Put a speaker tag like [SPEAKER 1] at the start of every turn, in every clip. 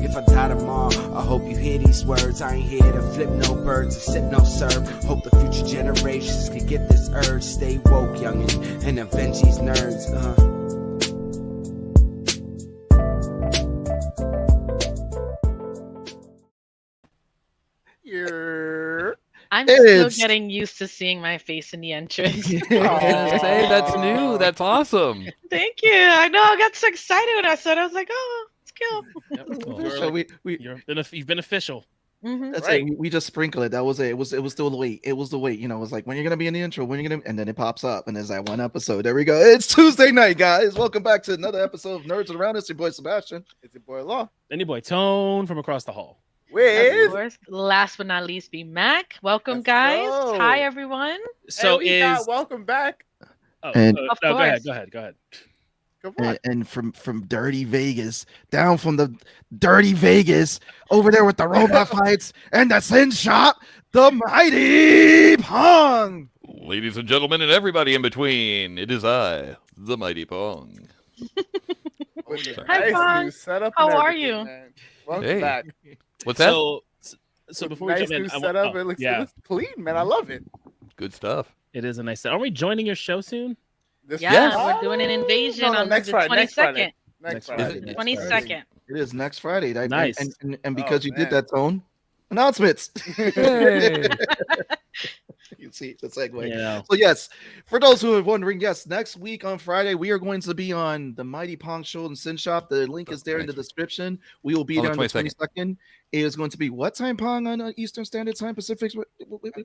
[SPEAKER 1] If I die tomorrow, I hope you hear these words. I ain't here to flip no birds or sip no serve. Hope the future generations can get this urge. Stay woke, youngin', and avenge these nerds.
[SPEAKER 2] I'm still getting used to seeing my face in the entrance.
[SPEAKER 3] Say that's new. That's awesome.
[SPEAKER 2] Thank you. I know. I got so excited when I said it. I was like, oh, let's go.
[SPEAKER 4] You've been official.
[SPEAKER 2] Mm-hmm.
[SPEAKER 5] That's right. We just sprinkle it. That was it. It was still the wait. It was the wait. You know, it was like when you're gonna be in the intro, when you're gonna, and then it pops up, and there's that one episode. There we go. It's Tuesday night, guys. Welcome back to another episode of Nerds Around. It's your boy Sebastian.
[SPEAKER 6] It's your boy Law.
[SPEAKER 4] And your boy Tone from across the hall.
[SPEAKER 2] Of course, last but not least, Vmac. Welcome, guys. Hi, everyone.
[SPEAKER 4] So
[SPEAKER 6] welcome back.
[SPEAKER 4] Oh,
[SPEAKER 5] And-
[SPEAKER 4] no, go ahead.
[SPEAKER 6] Come on.
[SPEAKER 5] And from dirty Vegas, down from the dirty Vegas, over there with the robot fights and the sin shop, the Mighty Pong.
[SPEAKER 3] Ladies and gentlemen, and everybody in between, it is I, the Mighty Pong.
[SPEAKER 2] Hi, Pong. How are you?
[SPEAKER 6] Man. Welcome back.
[SPEAKER 3] What's that?
[SPEAKER 4] So before we
[SPEAKER 6] Nice
[SPEAKER 4] jump
[SPEAKER 6] new
[SPEAKER 4] in,
[SPEAKER 6] setup. It looks clean, man. I love it.
[SPEAKER 3] Good stuff.
[SPEAKER 4] it is a nice set. Are we joining your show soon?
[SPEAKER 2] We're doing an invasion on the 22nd.
[SPEAKER 6] Next Friday.
[SPEAKER 2] 22nd.
[SPEAKER 5] It is next Friday.
[SPEAKER 4] Nice.
[SPEAKER 5] And because you did
[SPEAKER 6] man.
[SPEAKER 5] that, Tone, announcements.
[SPEAKER 3] Hey.
[SPEAKER 5] You see the segue.
[SPEAKER 4] Yeah.
[SPEAKER 5] So yes, for those who are wondering, yes, next week on Friday we are going to be on the Mighty Pongs Show in Sin Shop. The link is there in the description. We will be there on the 22nd. It is going to be what time, Pong, on Eastern Standard Time, Pacific?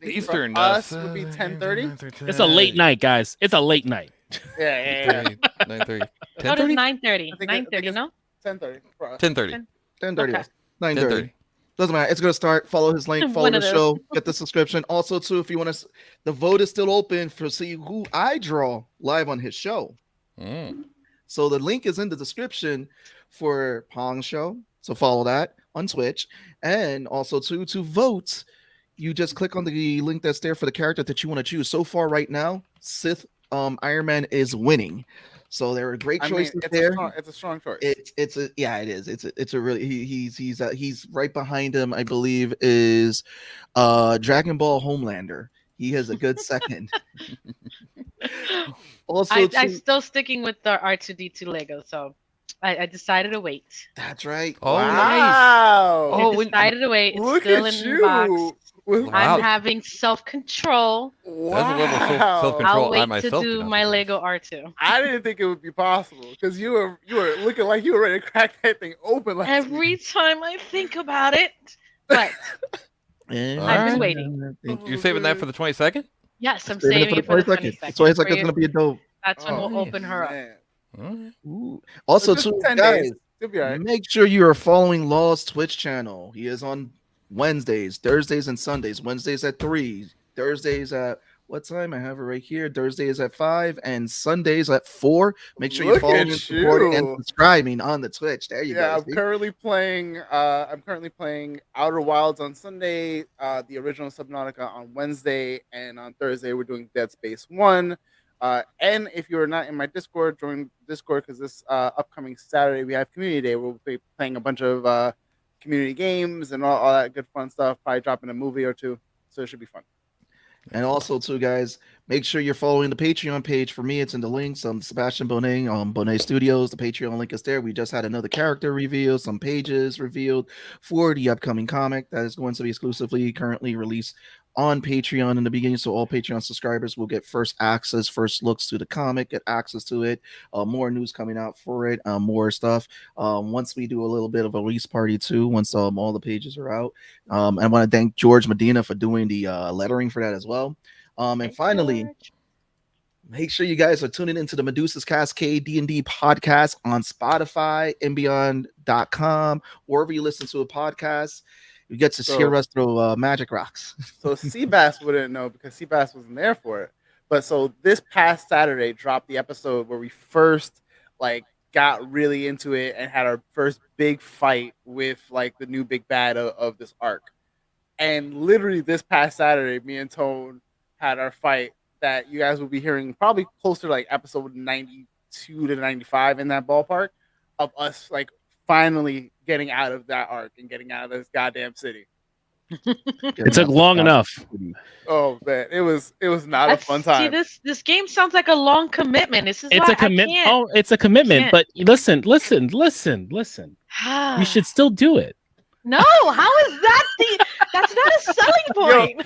[SPEAKER 3] Eastern.
[SPEAKER 6] Us would be 10:30.
[SPEAKER 4] It's a late night, guys. It's a late night.
[SPEAKER 6] Yeah.
[SPEAKER 3] 9:30.
[SPEAKER 2] How does 9:30?
[SPEAKER 6] I think
[SPEAKER 2] 9:30, no?
[SPEAKER 6] 10:30. for us.
[SPEAKER 3] 10:30.
[SPEAKER 5] 10:30.
[SPEAKER 2] Okay.
[SPEAKER 5] 9:30. Doesn't matter. It's gonna start. Follow his link. Follow
[SPEAKER 2] One
[SPEAKER 5] the
[SPEAKER 2] of those.
[SPEAKER 5] show. Get the subscription. Also, too, if you want to, the vote is still open for see who I draw live on his show. So the link is in the description for Pong Show. So follow that on Twitch, and also to vote, you just click on the link that's there for the character that you want to choose. So far, right now, Sith Iron Man is winning. So there are great choices there.
[SPEAKER 6] It's a strong choice.
[SPEAKER 5] It is. It's a really he's right behind him. I believe is Dragon Ball Homelander. He has a good second. Also,
[SPEAKER 2] I'm still sticking with the R2D2 Lego, so I decided to wait.
[SPEAKER 5] That's right.
[SPEAKER 3] Oh,
[SPEAKER 6] wow.
[SPEAKER 2] I decided to wait. It's
[SPEAKER 6] Look
[SPEAKER 2] still
[SPEAKER 6] at
[SPEAKER 2] in the box.
[SPEAKER 6] you.
[SPEAKER 3] Wow.
[SPEAKER 2] I'm having self-control.
[SPEAKER 3] That's a level of self-control
[SPEAKER 2] I'll
[SPEAKER 3] I
[SPEAKER 2] wait to
[SPEAKER 3] myself
[SPEAKER 2] do
[SPEAKER 3] cannot
[SPEAKER 2] my
[SPEAKER 3] do.
[SPEAKER 2] Lego R2.
[SPEAKER 6] I didn't think it would be possible because you were looking like you were ready to crack that thing open.
[SPEAKER 2] Every time I think about it, but I've been waiting.
[SPEAKER 3] You're saving that for the 22nd?
[SPEAKER 2] Yes, I'm saving it for the 22nd.
[SPEAKER 5] So it's like it's gonna be a dope.
[SPEAKER 2] That's when we'll open her up.
[SPEAKER 6] Man.
[SPEAKER 5] Ooh. Also,
[SPEAKER 6] Just
[SPEAKER 5] too,
[SPEAKER 6] 10
[SPEAKER 5] guys,
[SPEAKER 6] days. You'll be all right.
[SPEAKER 5] make sure you are following Law's Twitch channel. He is on Wednesdays, Thursdays, and Sundays. Wednesdays at 3, Thursdays at what time? I have it right here. Thursdays at 5, and Sundays at 4. Make sure you're
[SPEAKER 6] Look
[SPEAKER 5] following,
[SPEAKER 6] at
[SPEAKER 5] supporting, and
[SPEAKER 6] you.
[SPEAKER 5] subscribing on the Twitch. There you go.
[SPEAKER 6] I'm currently playing. I'm currently playing Outer Wilds on Sunday. The original Subnautica on Wednesday, and on Thursday we're doing Dead Space 1. And if you're not in my Discord, join Discord because this upcoming Saturday we have Community Day. We'll be playing a bunch of community games and all that good fun stuff. Probably dropping a movie or two, so it should be fun.
[SPEAKER 5] And also, too, guys, make sure you're following the Patreon page. For me, it's in the links. Sebastian Bonet, Bonet Studios. The Patreon link is there. We just had another character reveal, some pages revealed for the upcoming comic that is going to be exclusively currently released on Patreon in the beginning. So all Patreon subscribers will get first access, first looks to the comic, get access to it. More news coming out for it, more stuff. Once we do a little bit of a release party too, once all the pages are out. I want to thank George Medina for doing the lettering for that as well. And finally, make sure you guys are tuning into the Medusa's Cascade D&D podcast on Spotify, andbeyond.com, wherever you listen to a podcast. You get to hear us throw magic rocks.
[SPEAKER 6] So Seabass wouldn't know because Seabass wasn't there for it. But so this past Saturday dropped the episode where we first got really into it and had our first big fight with the new big bad of this arc. And literally this past Saturday, me and Tone had our fight that you guys will be hearing probably closer to episode 92 to 95 in that ballpark of us finally getting out of that arc and getting out of this goddamn city.
[SPEAKER 4] It took long enough.
[SPEAKER 6] Oh man, it was not a fun time.
[SPEAKER 2] See, this game sounds like a long commitment. This is
[SPEAKER 4] It's
[SPEAKER 2] why
[SPEAKER 4] a commitment.
[SPEAKER 2] I can't.
[SPEAKER 4] Oh, it's a commitment.
[SPEAKER 2] can't.
[SPEAKER 4] But listen. You should still do it.
[SPEAKER 2] No, how is that that's not a selling point.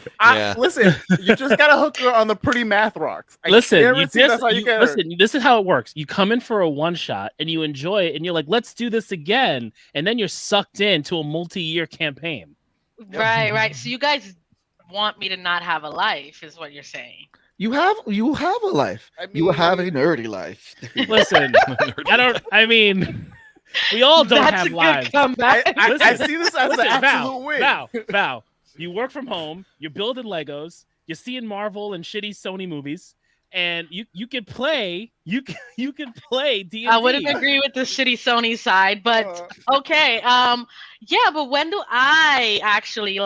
[SPEAKER 6] Listen, you just gotta hook her on the pretty math rocks.
[SPEAKER 4] Listen,
[SPEAKER 6] Listen,
[SPEAKER 4] this is how it works. You come in for a one shot and you enjoy it and you're like, let's do this again. And then you're sucked into a multi-year campaign.
[SPEAKER 2] Right. So you guys want me to not have a life, is what you're saying.
[SPEAKER 5] You have a life. You have a nerdy life.
[SPEAKER 4] Listen, we all don't
[SPEAKER 2] That's
[SPEAKER 4] have
[SPEAKER 2] a good
[SPEAKER 4] lives.
[SPEAKER 2] comeback.
[SPEAKER 6] I see this as an absolute win.
[SPEAKER 4] Val, you work from home, you're building Legos, you're seeing Marvel and shitty Sony movies, and you can play D&D.
[SPEAKER 2] I wouldn't agree with the shitty Sony side, but okay. Yeah, but when do I actually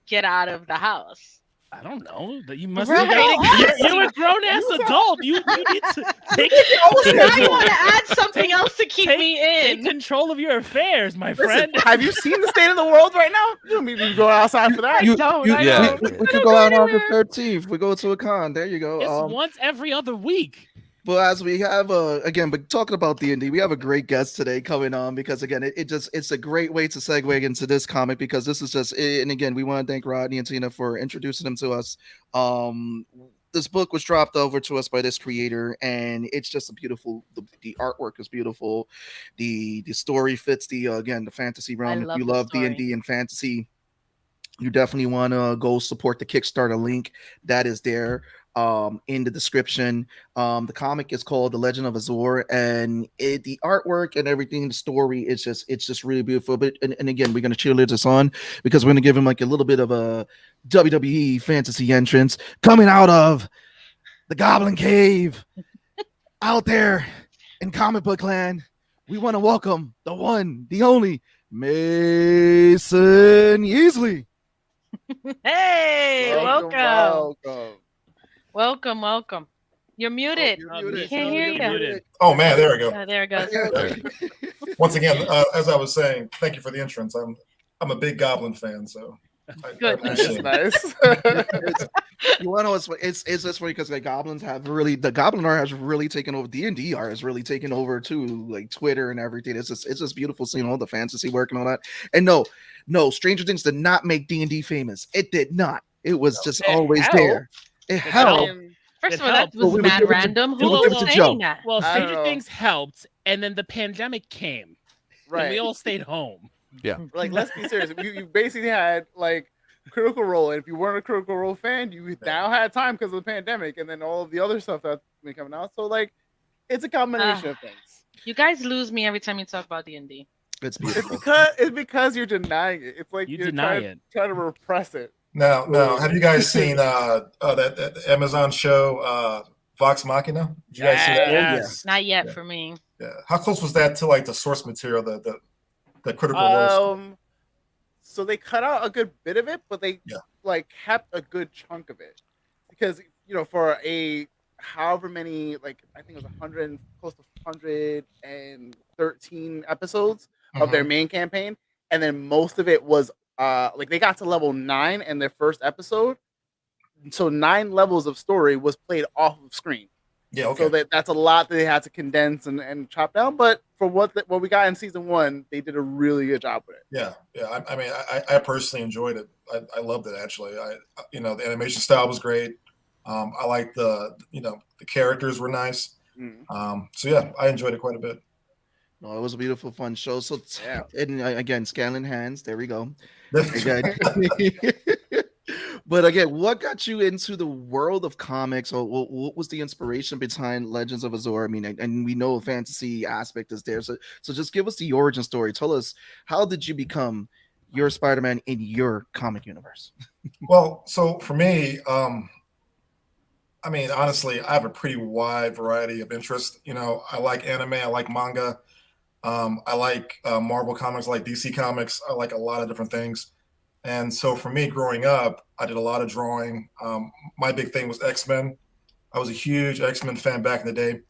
[SPEAKER 2] get out of the house?
[SPEAKER 4] I don't know. That you must
[SPEAKER 2] Right.
[SPEAKER 4] You're a grown ass adult. You need to take
[SPEAKER 2] I want to add something else to keep me
[SPEAKER 4] take
[SPEAKER 2] in.
[SPEAKER 4] control of your affairs, my
[SPEAKER 6] Listen,
[SPEAKER 4] friend.
[SPEAKER 6] have you seen the state of the world right now? You don't need to go outside for that.
[SPEAKER 5] We could go out on the 13th. We go to a con. There you go.
[SPEAKER 4] It's once every other week.
[SPEAKER 5] But as we have but talking about D&D, we have a great guest today coming on because again, it's a great way to segue into this comic because this is just, and again, we want to thank Rodney and Tina for introducing them to us. This book was dropped over to us by this creator, and it's just a beautiful. The artwork is beautiful. The story fits the fantasy realm. If you love D&D and fantasy, you definitely want to go support the Kickstarter link that is there in the description. The comic is called The Legend of Azure, and the artwork and everything, the story, it's just really beautiful. But and again, we're gonna cheerlead this on because we're gonna give him like a little bit of a WWE fantasy entrance coming out of the Goblin Cave out there in comic book land. We want to welcome the one, the only Mason Easley.
[SPEAKER 2] Hey, welcome. You're muted.
[SPEAKER 5] You're
[SPEAKER 2] Can't hear you.
[SPEAKER 4] Muted.
[SPEAKER 7] Oh man, there we go.
[SPEAKER 2] There it goes.
[SPEAKER 7] Once again, as I was saying, thank you for the entrance. I'm a big Goblin fan, so I appreciate it.
[SPEAKER 6] Nice.
[SPEAKER 5] You want to know it's just funny because the Goblin art has really taken over. D&D art has really taken over too, like Twitter and everything. It's just beautiful seeing all the fantasy work and all that. And no, Stranger Things did not make D&D famous. It did not. It was just always there. It helped.
[SPEAKER 2] First of all, that was mad random. Who was saying that?
[SPEAKER 4] Well, Stranger Things helped, and then the pandemic came,
[SPEAKER 6] Right.
[SPEAKER 4] and we all stayed home.
[SPEAKER 3] Yeah.
[SPEAKER 6] Like, let's be serious. You basically had like Critical Role, and if you weren't a Critical Role fan, you now had time because of the pandemic, and then all of the other stuff that's been coming out. So like, it's a combination of things.
[SPEAKER 2] You guys lose me every time you talk about D&D.
[SPEAKER 5] It's beautiful.
[SPEAKER 6] It's because you're denying it. It's like you're trying to repress it.
[SPEAKER 7] Now, have you guys seen that Amazon show Vox Machina? Did you guys see that?
[SPEAKER 4] Yes.
[SPEAKER 2] Not yet for me.
[SPEAKER 7] Yeah. How close was that to like the source material, the Critical Role?
[SPEAKER 6] So they cut out a good bit of it, but they kept a good chunk of it because for however many, like I think it was 100, close to 113 episodes of their main campaign, and then most of it was like they got to level 9 in their first episode, so 9 levels of story was played off of screen.
[SPEAKER 7] Yeah, okay.
[SPEAKER 6] So that's a lot that they had to condense and chop down. But for what we got in season 1, they did a really good job with it.
[SPEAKER 7] Yeah. I mean, I personally enjoyed it. I loved it actually. The animation style was great. I liked the characters were nice. So yeah, I enjoyed it quite a bit.
[SPEAKER 5] No, it was a beautiful, fun show. So and again, Scanlan Hands. There we go. But again, what got you into the world of comics, or what was the inspiration behind Legends of Azure? I mean, and we know a fantasy aspect is there. So just give us the origin story. Tell us, how did you become your Spider-Man in your comic universe?
[SPEAKER 7] Well, so for me, I mean, honestly, I have a pretty wide variety of interests. I like anime, I like manga, I like Marvel comics, I like DC comics, I like a lot of different things. And so for me growing up, I did a lot of drawing. My big thing was X-Men. I was a huge X-Men fan back in the day,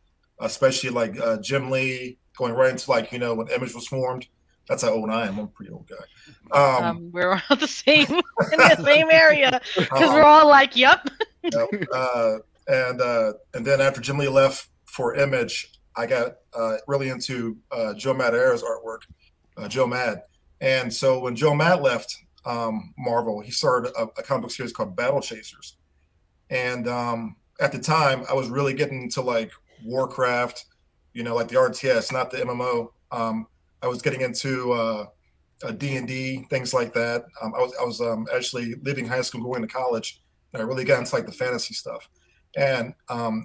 [SPEAKER 7] especially like Jim Lee, going right into when Image was formed. That's how old I am. I'm a pretty old guy.
[SPEAKER 2] We're all the same in the same area because we're all like, yep.
[SPEAKER 7] And then after Jim Lee left for Image, I got really into Joe Madureira's artwork, Joe Mad. And so when Joe Mad left Marvel, he started a comic book series called Battle Chasers. And at the time, I was really getting into like Warcraft, like the RTS, not the MMO. I was getting into D&D, things like that. I was actually leaving high school, going to college, and I really got into like the fantasy stuff. And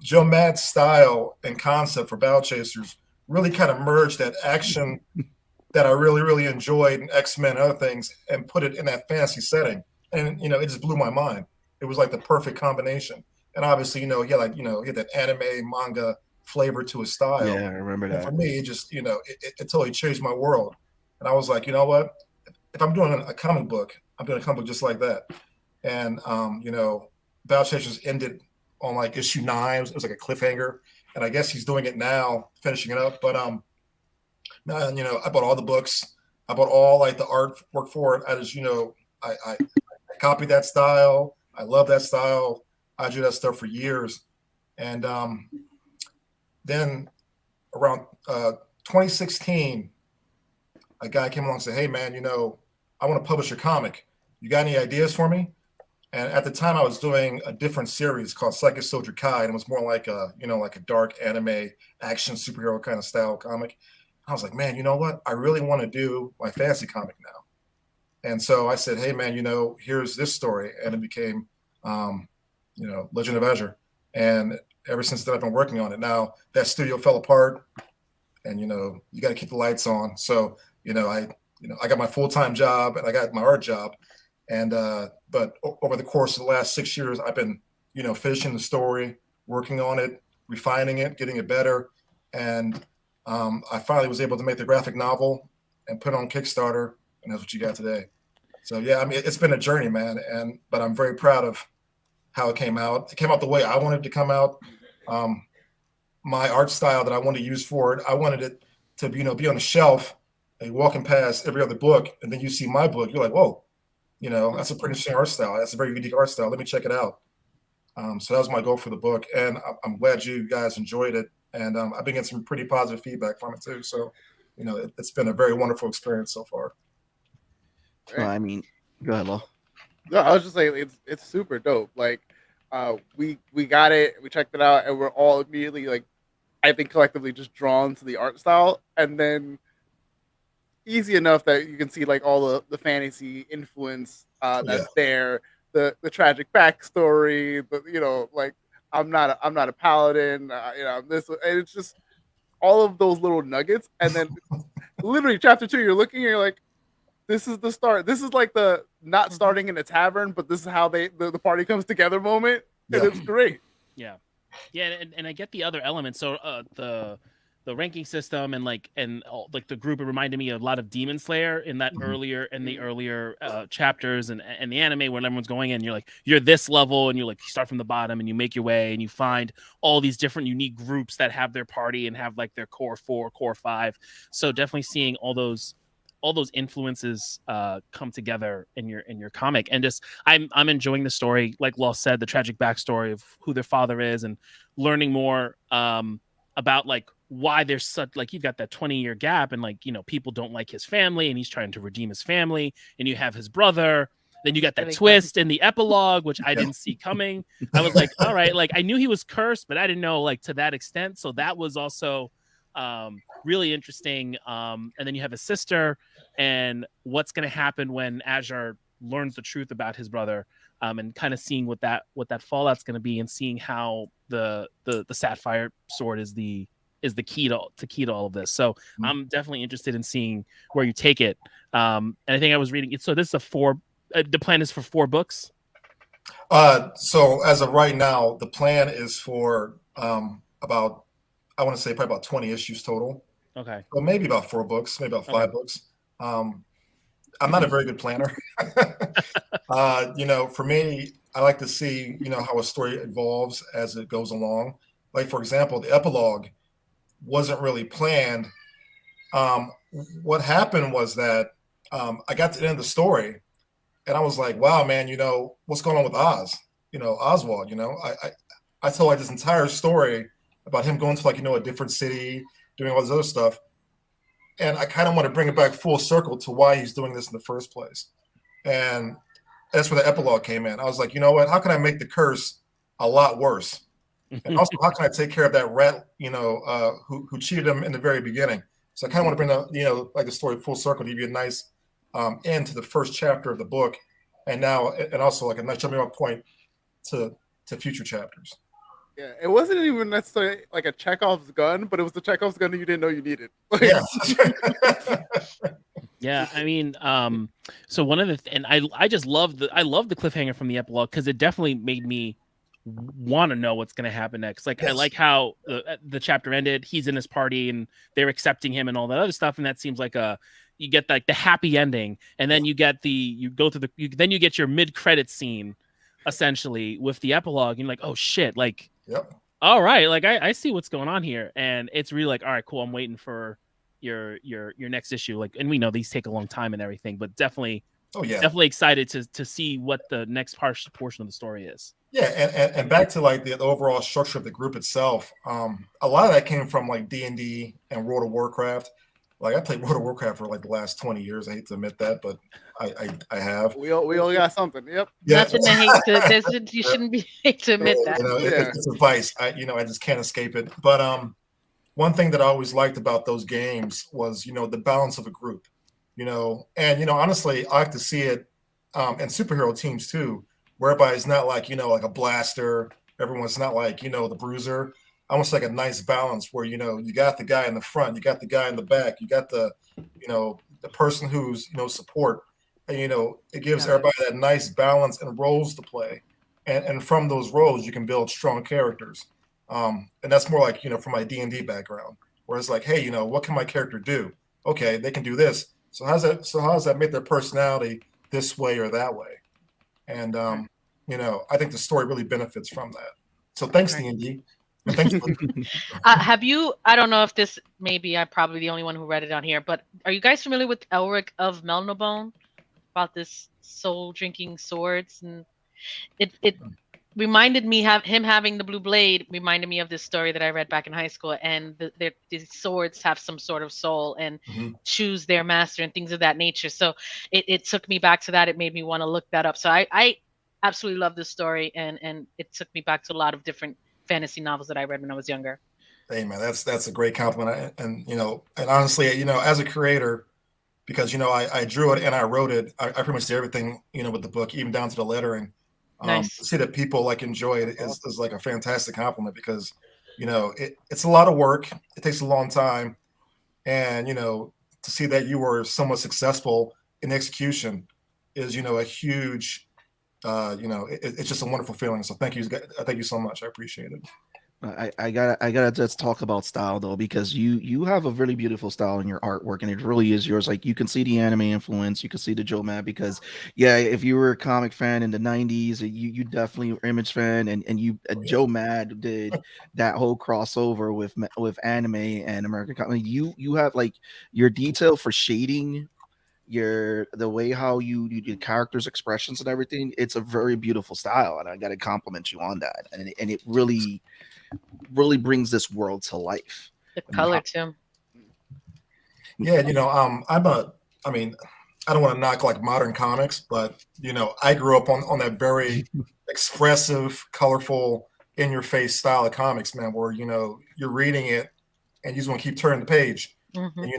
[SPEAKER 7] Joe Mad's style and concept for Battle Chasers really kind of merged that action that I really, really enjoyed in X-Men and other things and put it in that fantasy setting. And, it just blew my mind. It was like the perfect combination. And obviously, he had that anime manga flavor to his style.
[SPEAKER 5] Yeah, I remember that.
[SPEAKER 7] And for me, it just, it totally changed my world. And I was like, you know what? If I'm doing a comic book, I'm doing a comic book just like that. And, Battle Chasers ended on like issue 9. It was like a cliffhanger. And I guess he's doing it now, finishing it up. But, I bought all the books. I bought all like the artwork for it. I just, I copied that style. I love that style. I drew that stuff for years. And then around 2016, a guy came along and said, hey, man, I want to publish a comic. You got any ideas for me? And at the time, I was doing a different series called Psychic Soldier Kai, and it was more like a dark anime action superhero kind of style comic. I was like, man, you know what? I really want to do my fantasy comic now. And so I said, hey, man, here's this story. And it became, Legend of Azure. And ever since then, I've been working on it. Now, that studio fell apart, and, you got to keep the lights on. So, I got my full-time job and I got my art job. And, but over the course of the last 6 years, I've been, finishing the story, working on it, refining it, getting it better. And I finally was able to make the graphic novel and put it on Kickstarter, and that's what you got today. So yeah, I mean, it's been a journey, man. But I'm very proud of how it came out. It came out the way I wanted it to come out. My art style that I wanted to use for it, I wanted it to be on the shelf and you're walking past every other book, and then you see my book, you're like, whoa, that's a pretty interesting art style. That's a very unique art style. Let me check it out. So that was my goal for the book, and I'm glad you guys enjoyed it. And I've been getting some pretty positive feedback from it too. So, it's been a very wonderful experience so far.
[SPEAKER 5] Well, I mean, go ahead, Lo.
[SPEAKER 6] No, I was just saying it's super dope. Like, we got it, we checked it out, and we're all immediately like, I think collectively just drawn to the art style, and then easy enough that you can see like all the fantasy influence that's there, the tragic backstory, but like I'm not a paladin, this, and it's just all of those little nuggets, and then literally chapter 2, you're looking, and you're like, this is the start. This is like the not starting in a tavern, but this is how the party comes together moment, and it's great.
[SPEAKER 4] Yeah, and I get the other elements. So the ranking system and the group, it reminded me a lot of Demon Slayer in that earlier chapters and the anime when everyone's going in. You're this level, and you start from the bottom and you make your way and you find all these different unique groups that have their party and have like their core 4, core 5. So definitely seeing all those influences come together in your comic, and just I'm enjoying the story. Like Law said, the tragic backstory of who their father is, and learning more about like why there's such you've got that 20-year gap, and people don't like his family, and he's trying to redeem his family, and you have his brother. Then you got that twist in the epilogue, which I didn't see coming. I was like, all right, I knew he was cursed, but I didn't know to that extent. So that was also really interesting. And then you have his sister, and what's going to happen when Azure learns the truth about his brother, and kind of seeing what that fallout's going to be, and seeing how the sapphire sword is the key to all of this. So I'm definitely interested in seeing where you take it. And I think I was reading it. So this is the plan is for 4 books.
[SPEAKER 7] So as of right now, the plan is for about, I want to say probably about 20 issues total. Okay. Well, maybe about 4 books, maybe about 5 books. I'm not a very good planner. For me, I like to see, how a story evolves as it goes along. Like, for example, the epilogue wasn't really planned. what happened was that I got to the end of the story, and I was like, wow, man, what's going on with Oz? Oswald. I tell like this entire story about him going to like a different city, doing all this other stuff, and I kind of want to bring it back full circle to why he's doing this in the first place, and that's where the epilogue came in. I was like, you know what? How can I make the curse a lot worse? And also, how can I take care of that rat, who cheated him in the very beginning? So I kind of want to bring like the story full circle to give you a nice end to the first chapter of the book, and also like a nice jumping off point to future chapters.
[SPEAKER 6] Yeah, it wasn't even necessarily like a Chekhov's gun, but it was the Chekhov's gun that you didn't know you needed.
[SPEAKER 7] Yeah.
[SPEAKER 4] Yeah, I mean, so one of the and I just love the cliffhanger from the epilogue because it definitely made me want to know what's going to happen next. Like, yes. I like how the chapter ended. He's in his party and they're accepting him and all that other stuff, and that seems like you get like the happy ending, and then you get you get your mid-credit scene essentially with the epilogue, and you're like, oh shit, like,
[SPEAKER 7] yep.
[SPEAKER 4] All right, like I see what's going on here, and it's really like, all right, cool. I'm waiting for your next issue, like, and we know these take a long time and everything, but definitely definitely excited to see what the next portion of the story is.
[SPEAKER 7] Yeah, and back to like the overall structure of the group itself, a lot of that came from like D&D and World of Warcraft. Like I played World of Warcraft for like the last 20 years. I hate to admit that, but I have.
[SPEAKER 6] We all got something. Yep.
[SPEAKER 7] Yeah.
[SPEAKER 2] Nothing to hate to. You shouldn't be hate to admit that.
[SPEAKER 7] It's a vice. I just can't escape it. But one thing that I always liked about those games was the balance of a group. And honestly, I like to see it in superhero teams too, whereby it's not like like a blaster. Everyone's not like the bruiser. Almost like a nice balance where you got the guy in the front, you got the guy in the back, you got the the person who's support, and it gives everybody that nice balance and roles to play, and from those roles you can build strong characters, and that's more like from my D&D background, where it's like, hey, what can my character do? Okay, they can do this. So how does that make their personality this way or that way? And I think the story really benefits from that. So thanks, D&D.
[SPEAKER 2] Have you? I don't know if this. Maybe I'm probably the only one who read it on here. But are you guys familiar with Elric of Melnibone? About this soul drinking swords, and it reminded me him having the blue blade reminded me of this story that I read back in high school. And these swords have some sort of soul and choose their master and things of that nature. So it took me back to that. It made me want to look that up. So I absolutely love this story, and it took me back to a lot of different fantasy novels that I read when I was younger.
[SPEAKER 7] Hey man, that's a great compliment. And and honestly, as a creator, because I drew it and I wrote it, I pretty much did everything with the book, even down to the lettering.
[SPEAKER 2] Nice.
[SPEAKER 7] To see that people like enjoy it is like a fantastic compliment, because it's a lot of work. It takes a long time, and to see that you were somewhat successful in execution is a huge it's just a wonderful feeling. So thank you so much. I appreciate it.
[SPEAKER 5] I gotta just talk about style though, because you have a really beautiful style in your artwork, and it really is yours. Like, you can see the anime influence, you can see the Joe Mad, because if you were a comic fan in the 90s, you definitely were Image fan, and you Joe Mad did that whole crossover with anime and American comic. You have like your detail for shading, the way how you do characters' expressions and everything. It's a very beautiful style, and I gotta compliment you on that. And it really brings this world to life.
[SPEAKER 2] The color too.
[SPEAKER 7] Yeah, I mean, I don't want to knock like modern comics, but I grew up on that very expressive, colorful, in your face style of comics, man, where you're reading it and you just want to keep turning the page. And,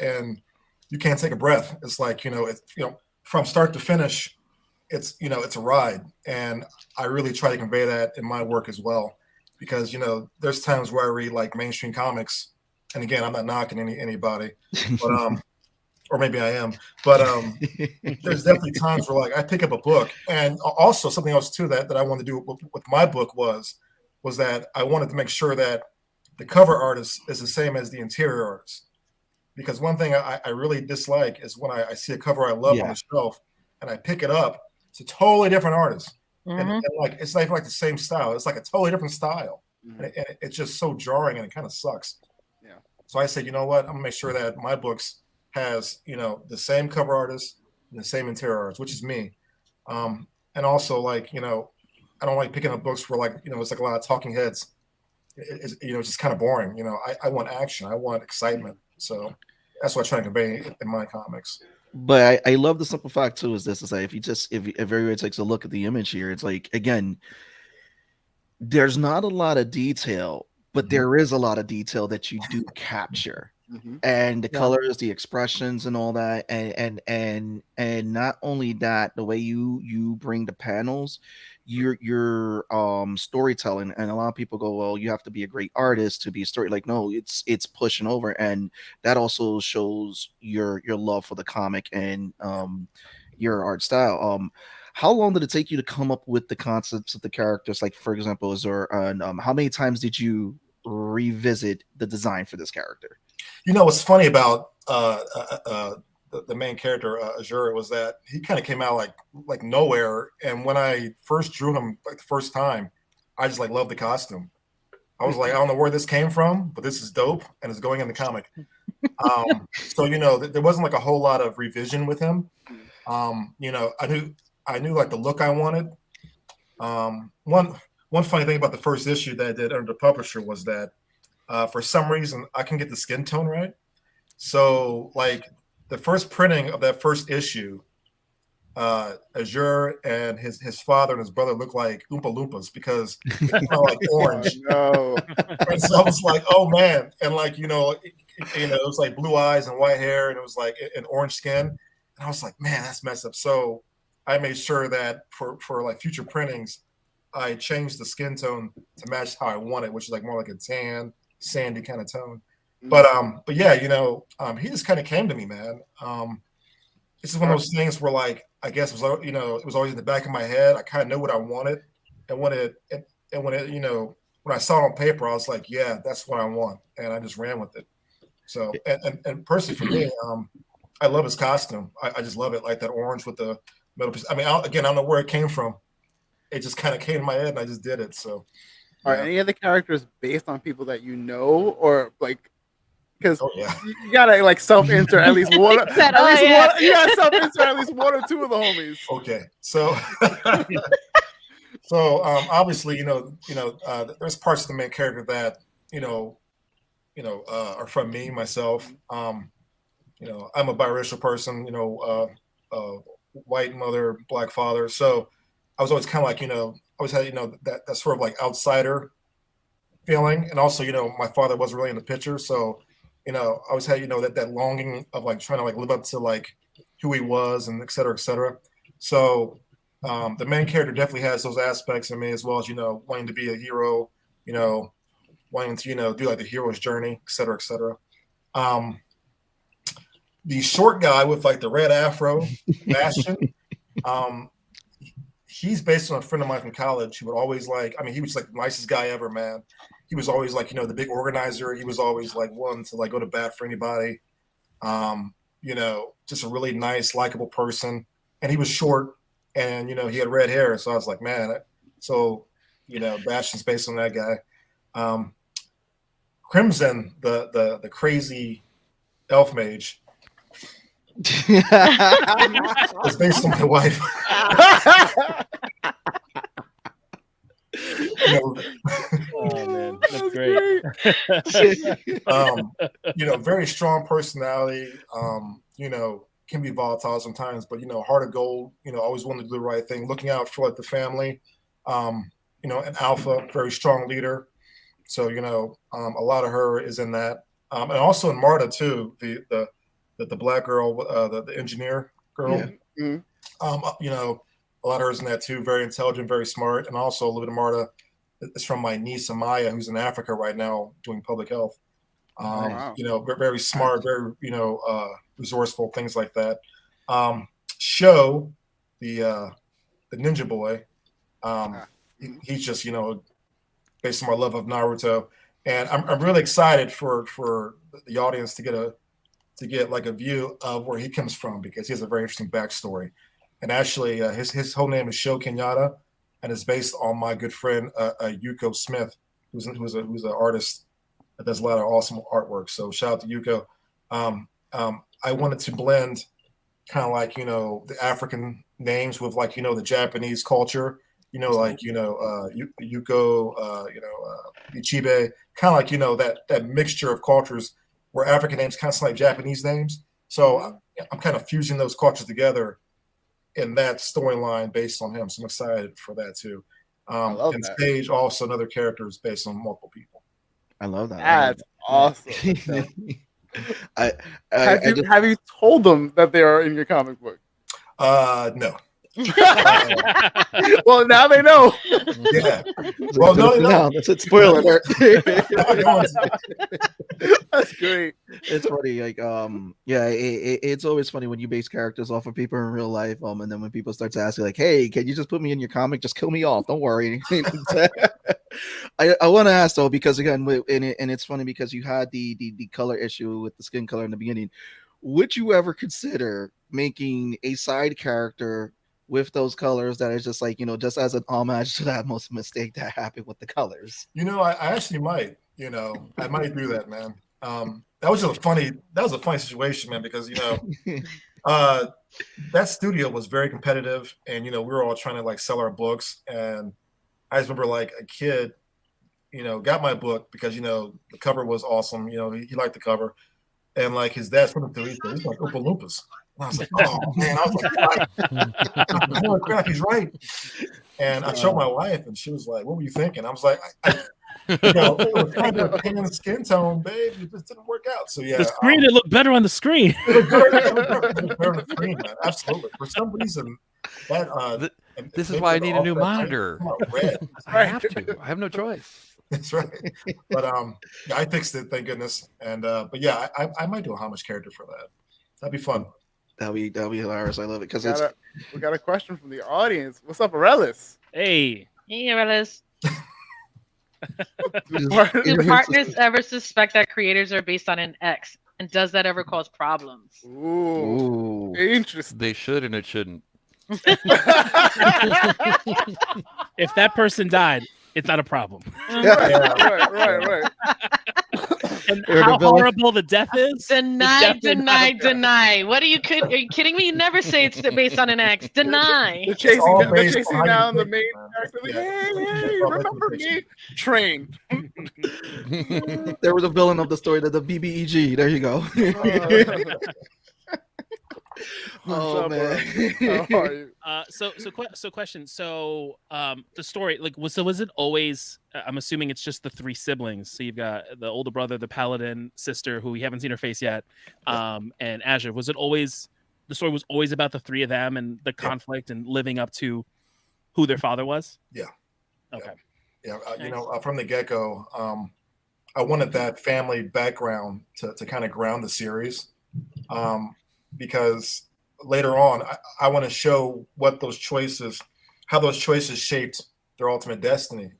[SPEAKER 7] and you can't take a breath. It's like, from start to finish, it's a ride. And I really try to convey that in my work as well, because, there's times where I read like mainstream comics, and again, I'm not knocking anybody, but, or maybe I am, but there's definitely times where like I pick up a book. And also something else too that I wanted to do with my book was that I wanted to make sure that the cover artist is the same as the interior artist. Because one thing I really dislike is when I see a cover I love on the shelf and I pick it up, it's a totally different artist. And like, it's not even like the same style. It's like a totally different style. And it's just so jarring, and it kind of sucks. So I said, you know what? I'm gonna make sure that my books has, you know, the same cover artist and the same interior artist, which is me. And also, like, you know, I don't like picking up books where, like, you know, it's like a lot of talking heads. You know, it's just kind of boring. You know, I want action. I want excitement. So that's what I try to convey in my comics.
[SPEAKER 5] But I love the simple fact too is this: is that if everyone takes a look at the image here, it's like, again, there's not a lot of detail, but there is a lot of detail that you do capture. And the colors, the expressions, and all that, and not only that, the way you bring the panels, your storytelling. And a lot of people go, well, you have to be a great artist to be a story. Like, no, it's pushing over, and that also shows your love for the comic and your art style. How long did it take you to come up with the concepts of the characters? Like, for example, is there how many times did you revisit the design for this character?
[SPEAKER 7] You know, what's funny about the main character, Azure, was that he kind of came out like nowhere. And when I first drew him, like the first time, I just like loved the costume. I was like, I don't know where this came from, but this is dope, and it's going in the comic. So, you know, there wasn't like a whole lot of revision with him. You know, I knew like the look I wanted. One funny thing about the first issue that I did under the publisher was that for some reason I can get the skin tone right. So like the first printing of that first issue, Azure and his father and his brother look like Oompa Loompas because they smell like orange.
[SPEAKER 6] No.
[SPEAKER 7] And so I was like, oh man. And like, you know, it was like blue eyes and white hair, and it was like an orange skin. And I was like, man, that's messed up. So I made sure that for like future printings, I changed the skin tone to match how I want it, which is like more like a tan, sandy kind of tone. But yeah, you know, he just kind of came to me, man. This is one of those things where, like, I guess it was, you know, it was always in the back of my head. I kind of knew what I wanted, and when it, you know, when I saw it on paper, I was like, yeah, that's what I want, and I just ran with it. So, and personally for me, I love his costume. I just love it, like that orange with the metal piece. I mean, I don't know where it came from. It just kind of came in my head, and I just did it. So,
[SPEAKER 6] are any of the characters based on people that you know, or like? Because you gotta like self-insert at least one. You gotta self-insert at least one or two of the homies.
[SPEAKER 7] Okay, so so obviously, you know, there's parts of the main character that you know, are from me myself. You know, I'm a biracial person. You know, white mother, black father. So I was always kind of like, you know, always had, you know, that sort of like outsider feeling, and also, you know, my father wasn't really in the picture, so. You know, I always had, you know, that longing of like trying to like live up to like who he was and et cetera, et cetera. So the main character definitely has those aspects in me, as well as, you know, wanting to be a hero, you know, wanting to, you know, do like the hero's journey, et cetera, et cetera. The short guy with like the red afro, Bastion, he's based on a friend of mine from college who would always like, I mean, he was like the nicest guy ever, man. He was always like, you know, the big organizer. He was always like one to like go to bat for anybody. You know, just a really nice, likable person. And he was short, and, you know, he had red hair. So I was like, man, so, you know, Bastion's based on that guy. Crimson, the crazy elf mage, was based on my wife.
[SPEAKER 4] Oh man, that's great.
[SPEAKER 7] You know, very strong personality. You know, can be volatile sometimes, but, you know, heart of gold. You know, always wanted to do the right thing, looking out for like the family. You know, an alpha, very strong leader. So, you know, a lot of her is in that, and also in Marta too. The black girl, the engineer girl.
[SPEAKER 5] Yeah.
[SPEAKER 7] You know. A lot of her is in that too. Very intelligent, very smart, and also a little bit of Marta is from my niece Amaya, who's in Africa right now doing public health.
[SPEAKER 6] Wow.
[SPEAKER 7] You know, very smart, very, you know, resourceful, things like that. Sho, the ninja boy, he's just, you know, based on my love of Naruto, and I'm really excited for the audience to get like a view of where he comes from, because he has a very interesting backstory. And actually, his whole name is Sho Kenyatta, and it's based on my good friend Yuko Smith, who's an artist that does a lot of awesome artwork. So shout out to Yuko. I wanted to blend kind of like, the African names with like, the Japanese culture, like, Yuko, Ichibe, kind of like, that mixture of cultures where African names kind of sound like Japanese names. So I'm kind of fusing those cultures together in that storyline based on him. So I'm excited for that too. And that. Sage, also another character is based on multiple people.
[SPEAKER 5] I love that.
[SPEAKER 6] That's awesome. Have you told them that they are in your comic book?
[SPEAKER 7] No.
[SPEAKER 6] Well, now they know.
[SPEAKER 7] Yeah. Well, no.
[SPEAKER 5] That's a spoiler alert.
[SPEAKER 6] That's great.
[SPEAKER 5] It's funny, like it's always funny when you base characters off of people in real life, and then when people start to ask you like, "Hey, can you just put me in your comic? Just kill me off. Don't worry." I want to ask though, because again, and it's funny because you had the color issue with the skin color in the beginning. Would you ever consider making a side character with those colors that is just like, just as an homage to that most mistake that happened with the colors?
[SPEAKER 7] I actually might. I might do that, man. That was a funny situation, man, because that studio was very competitive, and we were all trying to like sell our books, and I just remember like a kid, got my book because the cover was awesome. He liked the cover, and like his dad put him through. He's like Oompa Loompas. And I was like, oh man, I was like, holy crap, he's right. And I showed my wife, and she was like, what were you thinking? I was like, it was kind of a pain in the skin tone, babe. It just didn't work out. So yeah,
[SPEAKER 4] the screen it looked better on the screen.
[SPEAKER 7] It looked better on the screen, man. Absolutely. For some reason, that
[SPEAKER 3] this is why I need a new monitor. I have to. I have no choice.
[SPEAKER 7] That's right. But I fixed it, thank goodness. And but yeah, I might do a homage character for that. That'd be fun.
[SPEAKER 5] That'll be hilarious. I love it because
[SPEAKER 6] we got a question from the audience. What's up, Arelis?
[SPEAKER 2] Hey, Arelis. Do partners ever suspect that creators are based on an X, and does that ever cause problems?
[SPEAKER 6] Ooh. Interesting.
[SPEAKER 3] They should, and it shouldn't.
[SPEAKER 4] If that person died, it's not a problem.
[SPEAKER 6] Right.
[SPEAKER 4] And how horrible the death is?
[SPEAKER 2] Deny. What are you kidding me? You never say it's based on an X. Deny.
[SPEAKER 6] They're chasing down the main character. Like, hey, remember me? Trained.
[SPEAKER 5] There was a villain of the story, the BBEG. There you go. Oh man.
[SPEAKER 4] So question. So the story, like, was it always? I'm assuming it's just the three siblings. So you've got the older brother, the paladin sister, who we haven't seen her face yet, and Azure. Was it always the story was always about the three of them and the conflict and living up to who their father was?
[SPEAKER 7] Yeah.
[SPEAKER 4] Okay.
[SPEAKER 7] Yeah. From the get-go, I wanted that family background to kind of ground the series. Because later on, I want to show what those choices, how those choices shaped their ultimate destiny.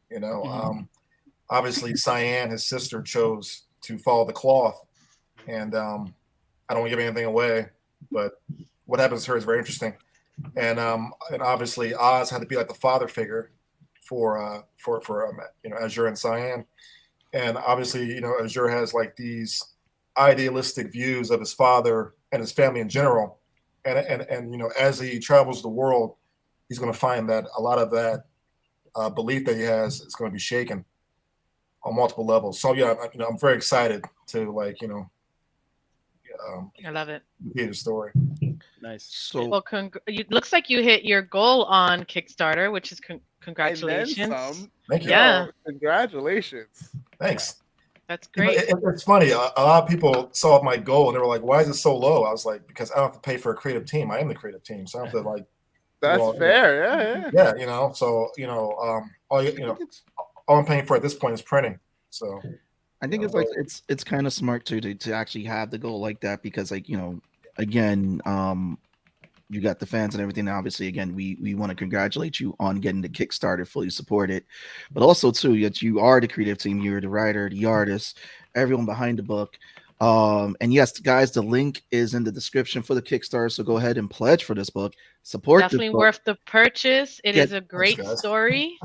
[SPEAKER 7] Obviously, Cyan, his sister, chose to follow the cloth, and I don't want to give anything away, but what happens to her is very interesting. And obviously, Oz had to be like the father figure for Azure and Cyan, and obviously, Azure has like these idealistic views of his father and his family in general, and as he travels the world, he's going to find that a lot of that belief that he has is going to be shaken on multiple levels. So yeah, I'm very excited to
[SPEAKER 2] I love it.
[SPEAKER 7] Hear the story.
[SPEAKER 4] Nice.
[SPEAKER 5] So
[SPEAKER 2] Well, it looks like you hit your goal on Kickstarter, which is congratulations.
[SPEAKER 7] Thank you.
[SPEAKER 2] Yeah.
[SPEAKER 6] Congratulations.
[SPEAKER 7] Thanks.
[SPEAKER 2] That's great.
[SPEAKER 7] It's funny. A lot of people saw my goal and they were like, "Why is it so low?" I was like, "Because I don't have to pay for a creative team. I am the creative team, so I have to like."
[SPEAKER 6] That's fair.
[SPEAKER 7] Yeah. So all I'm paying for at this point is printing. So
[SPEAKER 5] I think it's like it's kind of smart to actually have the goal like that, because again, you got the fans and everything. Obviously, again, we want to congratulate you on getting the Kickstarter fully supported, but also too that you are the creative team, you're the writer, the artist, everyone behind the book. And yes, guys, the link is in the description for the Kickstarter, so go ahead and pledge for this book. Support
[SPEAKER 2] Definitely
[SPEAKER 5] this book.
[SPEAKER 2] worth the purchase. It is a great story.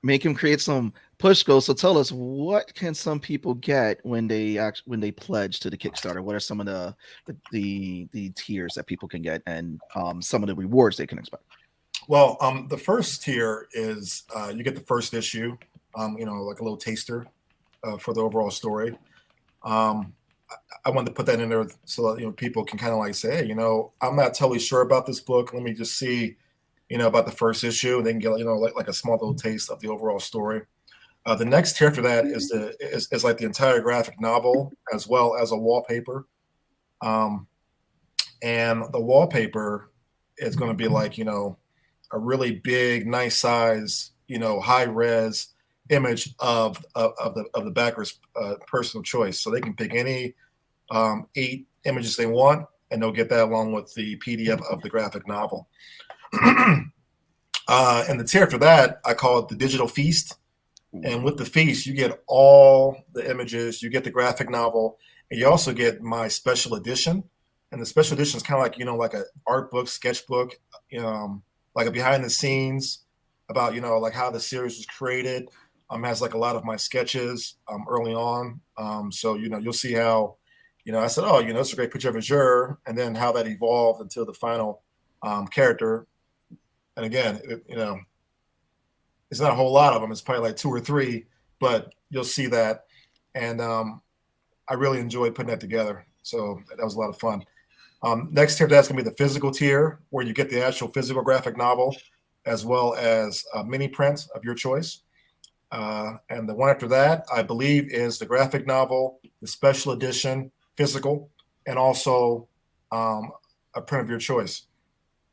[SPEAKER 5] Make him create some Pushko, so tell us, what can some people get when they pledge to the Kickstarter? What are some of the tiers that people can get, and some of the rewards they can expect?
[SPEAKER 7] Well, the first tier is you get the first issue, like a little taster for the overall story. I wanted to put that in there so that people can kind of like say, hey, I'm not totally sure about this book. Let me just see, about the first issue, and they can get like a small little taste of the overall story. The next tier for that is like the entire graphic novel as well as a wallpaper, and the wallpaper is going to be like a really big, nice size, high res image of the backer's personal choice. So they can pick any 8 images they want, and they'll get that along with the PDF of the graphic novel. And the tier after that, I call it the digital feast. And with the feast, you get all the images, you get the graphic novel, and you also get my special edition. And the special edition is kind of like, like an art book, sketchbook, like a behind the scenes about, like how the series was created. Has like a lot of my sketches early on. So, you'll see how, I said, oh, it's a great picture of Azure, and then how that evolved until the final character. And again, it's not a whole lot of them. It's probably like 2 or 3, but you'll see that. And I really enjoyed putting that together. So that was a lot of fun. Next tier, that's going to be the physical tier, where you get the actual physical graphic novel as well as a mini print of your choice. And the one after that, I believe, is the graphic novel, the special edition, physical, and also a print of your choice.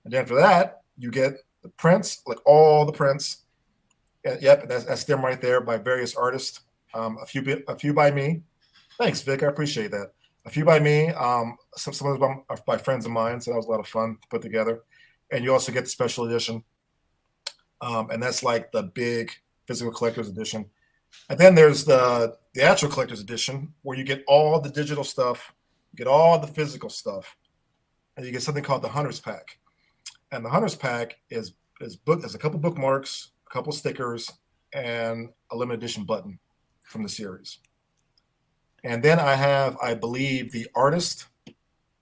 [SPEAKER 7] And then for that, you get the prints, like all the prints. Yep, that's them right there by various artists. A few by me. Thanks, Vic. I appreciate that. A few by me. Some of them are by friends of mine, so that was a lot of fun to put together. And you also get the special edition, and that's like the big physical collector's edition. And then there's the actual collector's edition, where you get all the digital stuff, you get all the physical stuff, and you get something called the Hunter's Pack. And the Hunter's Pack is a couple bookmarks, a couple stickers, and a limited edition button from the series. And then I have, I believe, the artist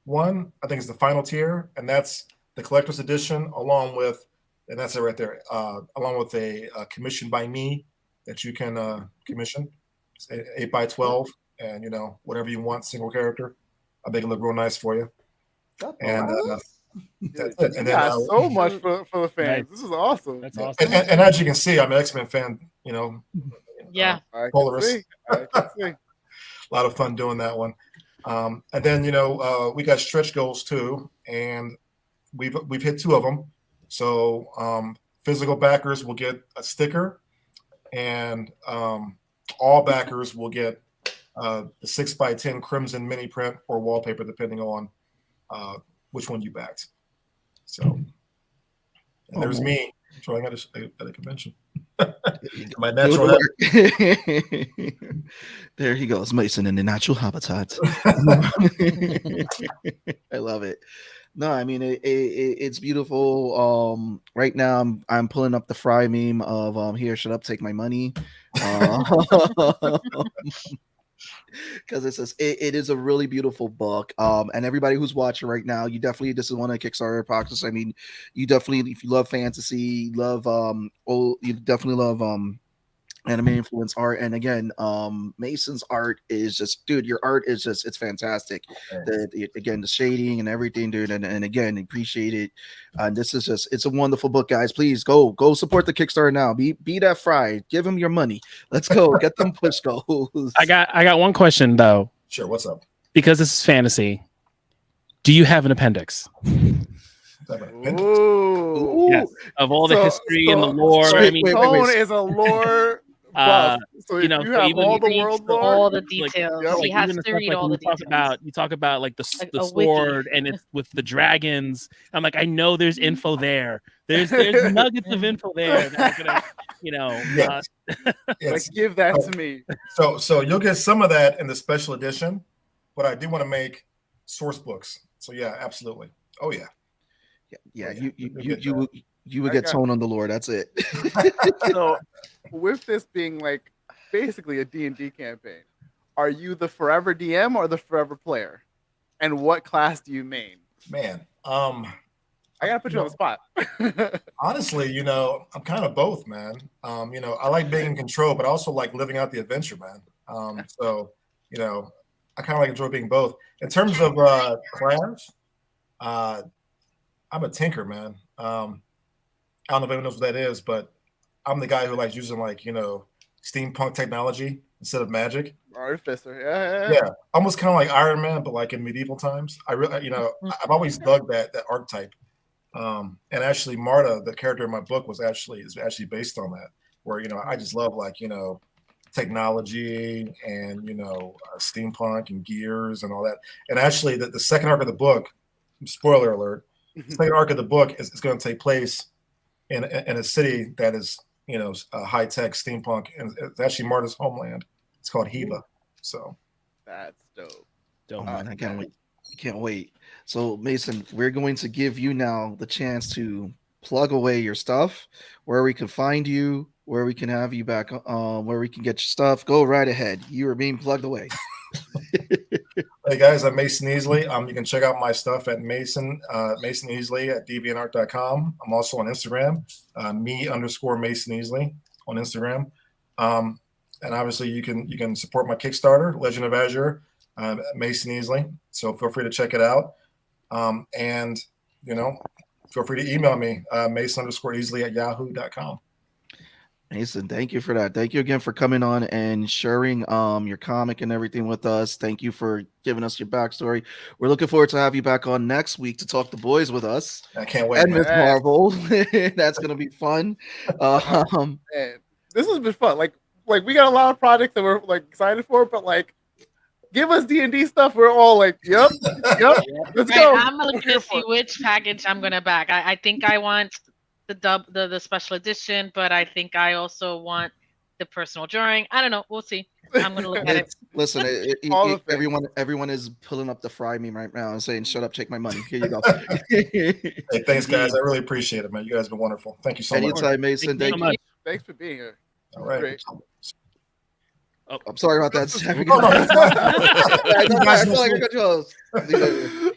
[SPEAKER 7] one. I think it's the final tier, and that's the collector's edition, along with, and that's it right there, along with a commission by me that you can commission. It's 8 by 12, and whatever you want, single character. I'll make it look real nice for you. And that's it. And then
[SPEAKER 6] so much for the fans.
[SPEAKER 4] Nice.
[SPEAKER 6] This is awesome.
[SPEAKER 4] That's awesome.
[SPEAKER 7] And as you can see, I'm an X-Men fan.
[SPEAKER 2] Yeah.
[SPEAKER 6] I
[SPEAKER 7] Polaris.
[SPEAKER 6] can see.
[SPEAKER 7] A lot of fun doing that one. And then we got stretch goals too, and we've hit 2 of them. So physical backers will get a sticker, and all backers will get the 6 by 10 crimson mini print or wallpaper, depending on which one you backed. So, and there's me showing at a convention. My natural
[SPEAKER 5] There he goes, Mason in the natural habitat. I love it. No, I mean it's beautiful. Right now I'm pulling up the Fry meme of here, shut up, take my money. Because it is a really beautiful book. And everybody who's watching right now, this is one of the Kickstarter process. I mean, you definitely, if you love fantasy, you definitely love anime influence art. And again, Mason's art is just, dude, your art is just, it's fantastic. Again, the shading and everything, dude. And again, appreciate it. And this is just, it's a wonderful book, guys. Please go support the Kickstarter now. Be that Fry. Give him your money. Let's go. Get them push goals.
[SPEAKER 4] I got one question though.
[SPEAKER 7] Sure. What's up?
[SPEAKER 4] Because this is fantasy. Do you have an appendix?
[SPEAKER 6] Ooh.
[SPEAKER 4] Yes. Of all the history and the lore.
[SPEAKER 6] So
[SPEAKER 4] I mean,
[SPEAKER 6] Tone is a lore buff. So
[SPEAKER 4] you know,
[SPEAKER 6] you
[SPEAKER 4] so
[SPEAKER 6] have
[SPEAKER 4] even
[SPEAKER 6] all the
[SPEAKER 2] reads
[SPEAKER 6] world
[SPEAKER 2] the-
[SPEAKER 6] lore.
[SPEAKER 2] all the details.
[SPEAKER 6] Like,
[SPEAKER 2] He
[SPEAKER 4] even
[SPEAKER 2] has
[SPEAKER 4] the
[SPEAKER 2] to
[SPEAKER 4] stuff,
[SPEAKER 2] read
[SPEAKER 4] like,
[SPEAKER 2] all
[SPEAKER 4] when
[SPEAKER 2] the
[SPEAKER 4] you
[SPEAKER 2] details.
[SPEAKER 4] talk about like the
[SPEAKER 2] A wiki.
[SPEAKER 4] sword and it's with the dragons. I'm like, I know there's info there. There's nuggets of info there that are gonna,
[SPEAKER 7] Yes.
[SPEAKER 6] Like, give that to me.
[SPEAKER 7] So you'll get some of that in the special edition, but I do want to make source books. So yeah, absolutely. Oh yeah.
[SPEAKER 5] Yeah,
[SPEAKER 7] Oh, yeah.
[SPEAKER 5] You would
[SPEAKER 6] I
[SPEAKER 5] get
[SPEAKER 6] got-
[SPEAKER 5] Tone on the lore. That's it.
[SPEAKER 6] So, with this being like basically a D&D campaign, are you the forever DM or the forever player? And what class do you main?
[SPEAKER 7] Man,
[SPEAKER 6] I gotta put you on the spot.
[SPEAKER 7] honestly, I'm kind of both, man. I like being in control, but I also like living out the adventure, man. So, I kind of like enjoy being both. In terms of class, I'm a tinker, man. I don't know if anyone knows what that is, but I'm the guy who likes using steampunk technology instead of magic.
[SPEAKER 6] Artificer,
[SPEAKER 7] Yeah, almost kind of like Iron Man, but like in medieval times. I really, I've always dug that archetype. And actually, Marta, the character in my book, is actually based on that. Where I just love technology and steampunk and gears and all that. And actually, the second arc of the book, spoiler alert, the second arc of the book is going to take place in a city that is high tech steampunk, and it's actually Marta's homeland. It's called Hiva. So
[SPEAKER 6] that's dope.
[SPEAKER 5] Oh man, I can't wait. Can't wait. So Mason, we're going to give you now the chance to plug away your stuff, where we can find you, where we can have you back, where we can get your stuff. Go right ahead. You are being plugged away.
[SPEAKER 7] Hey guys, I'm Mason Easley. You can check out my stuff at Mason Easley at deviantart.com. I'm also on Instagram, me_Mason Easley on Instagram. And obviously you can support my Kickstarter, Legend of Azure, Mason Easley. So feel free to check it out. And feel free to email me, Mason_Easley at yahoo.com.
[SPEAKER 5] Mason, thank you for that. Thank you again for coming on and sharing your comic and everything with us. Thank you for giving us your backstory. We're looking forward to have you back on next week to talk the boys with us.
[SPEAKER 7] I can't wait.
[SPEAKER 5] And Miss Marvel. That's gonna be fun.
[SPEAKER 6] Man, this has been fun. Like we got a lot of projects that we're excited for, but give us D&D stuff. We're all like, yep, let's go.
[SPEAKER 2] I'm looking to see which package I'm gonna back. I think I want the special edition, but I think I also want the personal drawing. I don't know. We'll see. I'm gonna look at it.
[SPEAKER 5] Listen, everyone is pulling up the fry meme right now and saying, "Shut up, take my money." Here you go.
[SPEAKER 7] Hey, thanks, guys. I really appreciate it, man. You guys have been wonderful. Thank you so much.
[SPEAKER 5] Anytime, Mason. Thank you.
[SPEAKER 6] Thanks for being here.
[SPEAKER 7] All right.
[SPEAKER 6] Great.
[SPEAKER 5] Oh, I'm sorry about that.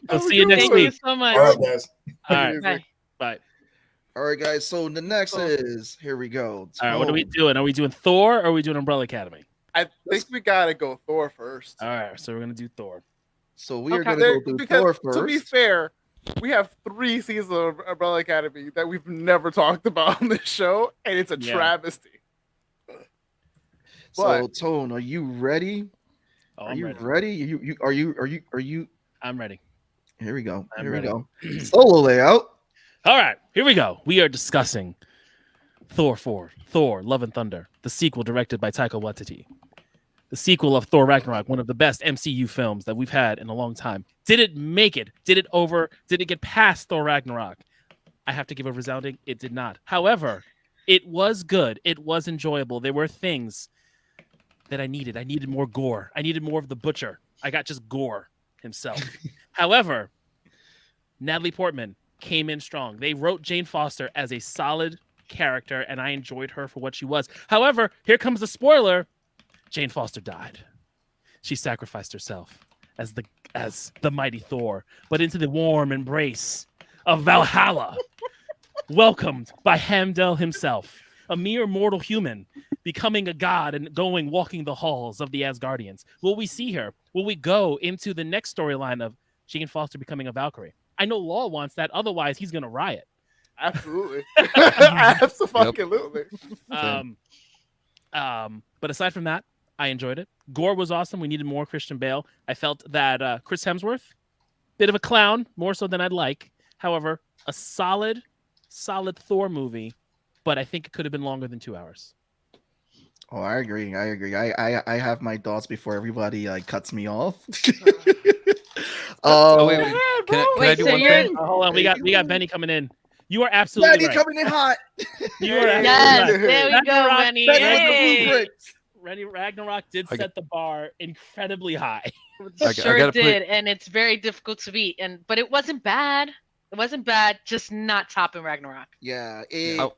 [SPEAKER 4] I'll see you next
[SPEAKER 2] Thank
[SPEAKER 4] week.
[SPEAKER 2] you so much.
[SPEAKER 7] All right, guys.
[SPEAKER 4] All right.
[SPEAKER 2] Bye.
[SPEAKER 4] Bye.
[SPEAKER 5] All right, guys. So the next is here we go.
[SPEAKER 4] All right. What are we doing? Are we doing Thor or are we doing Umbrella Academy?
[SPEAKER 6] I think we gotta go Thor first.
[SPEAKER 4] All right. So we're gonna do Thor.
[SPEAKER 5] So we are gonna go do Thor first.
[SPEAKER 6] To be fair, we have 3 seasons of Umbrella Academy that we've never talked about on this show, and it's a travesty.
[SPEAKER 5] So Tone, are you ready?
[SPEAKER 4] Oh,
[SPEAKER 5] are you ready? Are you?
[SPEAKER 4] I'm ready.
[SPEAKER 5] Here we go.
[SPEAKER 4] I'm
[SPEAKER 5] Here
[SPEAKER 4] ready.
[SPEAKER 5] we go. Solo layout.
[SPEAKER 4] All right, here we go. We are discussing Thor 4, Thor: Love and Thunder, the sequel directed by Taika Waititi. The sequel of Thor Ragnarok, one of the best MCU films that we've had in a long time. Did it make it? Did it get past Thor Ragnarok? I have to give a resounding, it did not. However, it was good. It was enjoyable. There were things that I needed. I needed more gore. I needed more of the Butcher. I got just gore himself. However, Natalie Portman came in strong. They wrote Jane Foster as a solid character, and I enjoyed her for what she was. However, here comes the spoiler. Jane Foster died. She sacrificed herself as the mighty Thor, but into the warm embrace of Valhalla, welcomed by Heimdall himself, a mere mortal human, becoming a god and walking the halls of the Asgardians. Will we see her? Will we go into the next storyline of Jane Foster becoming a Valkyrie? I know Law wants that. Otherwise, he's going to riot.
[SPEAKER 6] Absolutely. Absolutely.
[SPEAKER 4] But aside from that, I enjoyed it. Gore was awesome. We needed more Christian Bale. I felt that Chris Hemsworth, bit of a clown, more so than I'd like. However, a solid Thor movie, but I think it could have been longer than 2 hours.
[SPEAKER 5] Oh, I agree. I have my thoughts before everybody cuts me off.
[SPEAKER 3] Wait. Can I do one thing?
[SPEAKER 4] Hold on, we got Benny coming in. You are absolutely
[SPEAKER 5] Benny
[SPEAKER 4] right.
[SPEAKER 5] coming in hot.
[SPEAKER 4] You are
[SPEAKER 2] Yes,
[SPEAKER 4] absolutely right.
[SPEAKER 2] there we go, Benny. Hey.
[SPEAKER 4] Ragnarok did set the bar incredibly high.
[SPEAKER 2] Sure did, and it's very difficult to beat. But it wasn't bad. It wasn't bad, just not topping Ragnarok.
[SPEAKER 5] Yeah.
[SPEAKER 3] Oh,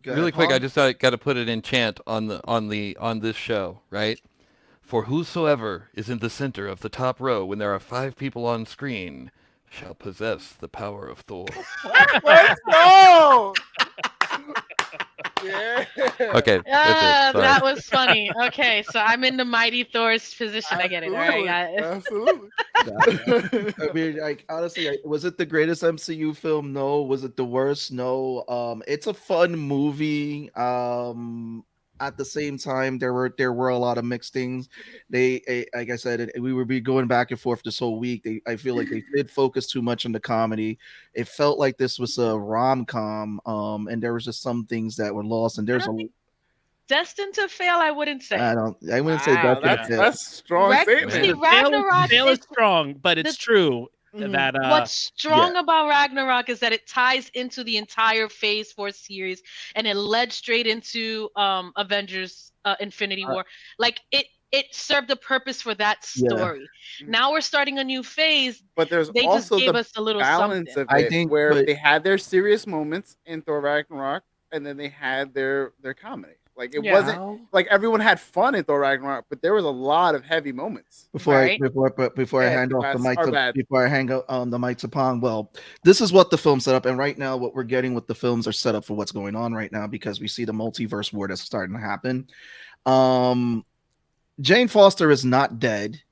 [SPEAKER 5] Go
[SPEAKER 3] really
[SPEAKER 5] ahead,
[SPEAKER 3] quick, I
[SPEAKER 5] Pong.
[SPEAKER 3] just got to put it in chant on this show, right? For whosoever is in the center of the top row when there are 5 people on screen shall possess the power of Thor.
[SPEAKER 6] Let's go. Yeah.
[SPEAKER 3] Okay, that's it. Sorry.
[SPEAKER 2] That was funny. Okay, so I'm in the Mighty Thor's position. I get it. All right,
[SPEAKER 6] Absolutely.
[SPEAKER 5] I mean, like honestly, was it the greatest MCU film? No. Was it the worst? No. It's a fun movie. At the same time, there were a lot of mixed things. Like I said, we would be going back and forth this whole week. I feel like they did focus too much on the comedy. It felt like this was a rom-com, and there was just some things that were lost. And there's
[SPEAKER 2] destined to fail. I wouldn't say.
[SPEAKER 5] I wouldn't say
[SPEAKER 6] Wow, that's strong statement.
[SPEAKER 2] Ragnarok
[SPEAKER 4] Fail is
[SPEAKER 2] is
[SPEAKER 4] strong, but it's true that
[SPEAKER 2] what's strong about Ragnarok is that it ties into the entire Phase 4 series, and it led straight into Avengers Infinity War. Like it served a purpose for that story. Now we're starting a new phase,
[SPEAKER 6] but there's
[SPEAKER 2] they
[SPEAKER 6] also
[SPEAKER 2] just gave
[SPEAKER 6] the
[SPEAKER 2] us a little
[SPEAKER 6] balance
[SPEAKER 2] something.
[SPEAKER 6] of it,
[SPEAKER 5] I think,
[SPEAKER 6] where they had their serious moments in Thor Ragnarok, and then they had their comedy. Like it wasn't like everyone had fun in Thor Ragnarok, but there was a lot of heavy moments.
[SPEAKER 5] Before I hand off the mic the mic to Pong. Well, this is what the film set up, and right now what we're getting with the films are set up for what's going on right now, because we see the multiverse war that's starting to happen. Jane Foster is not dead.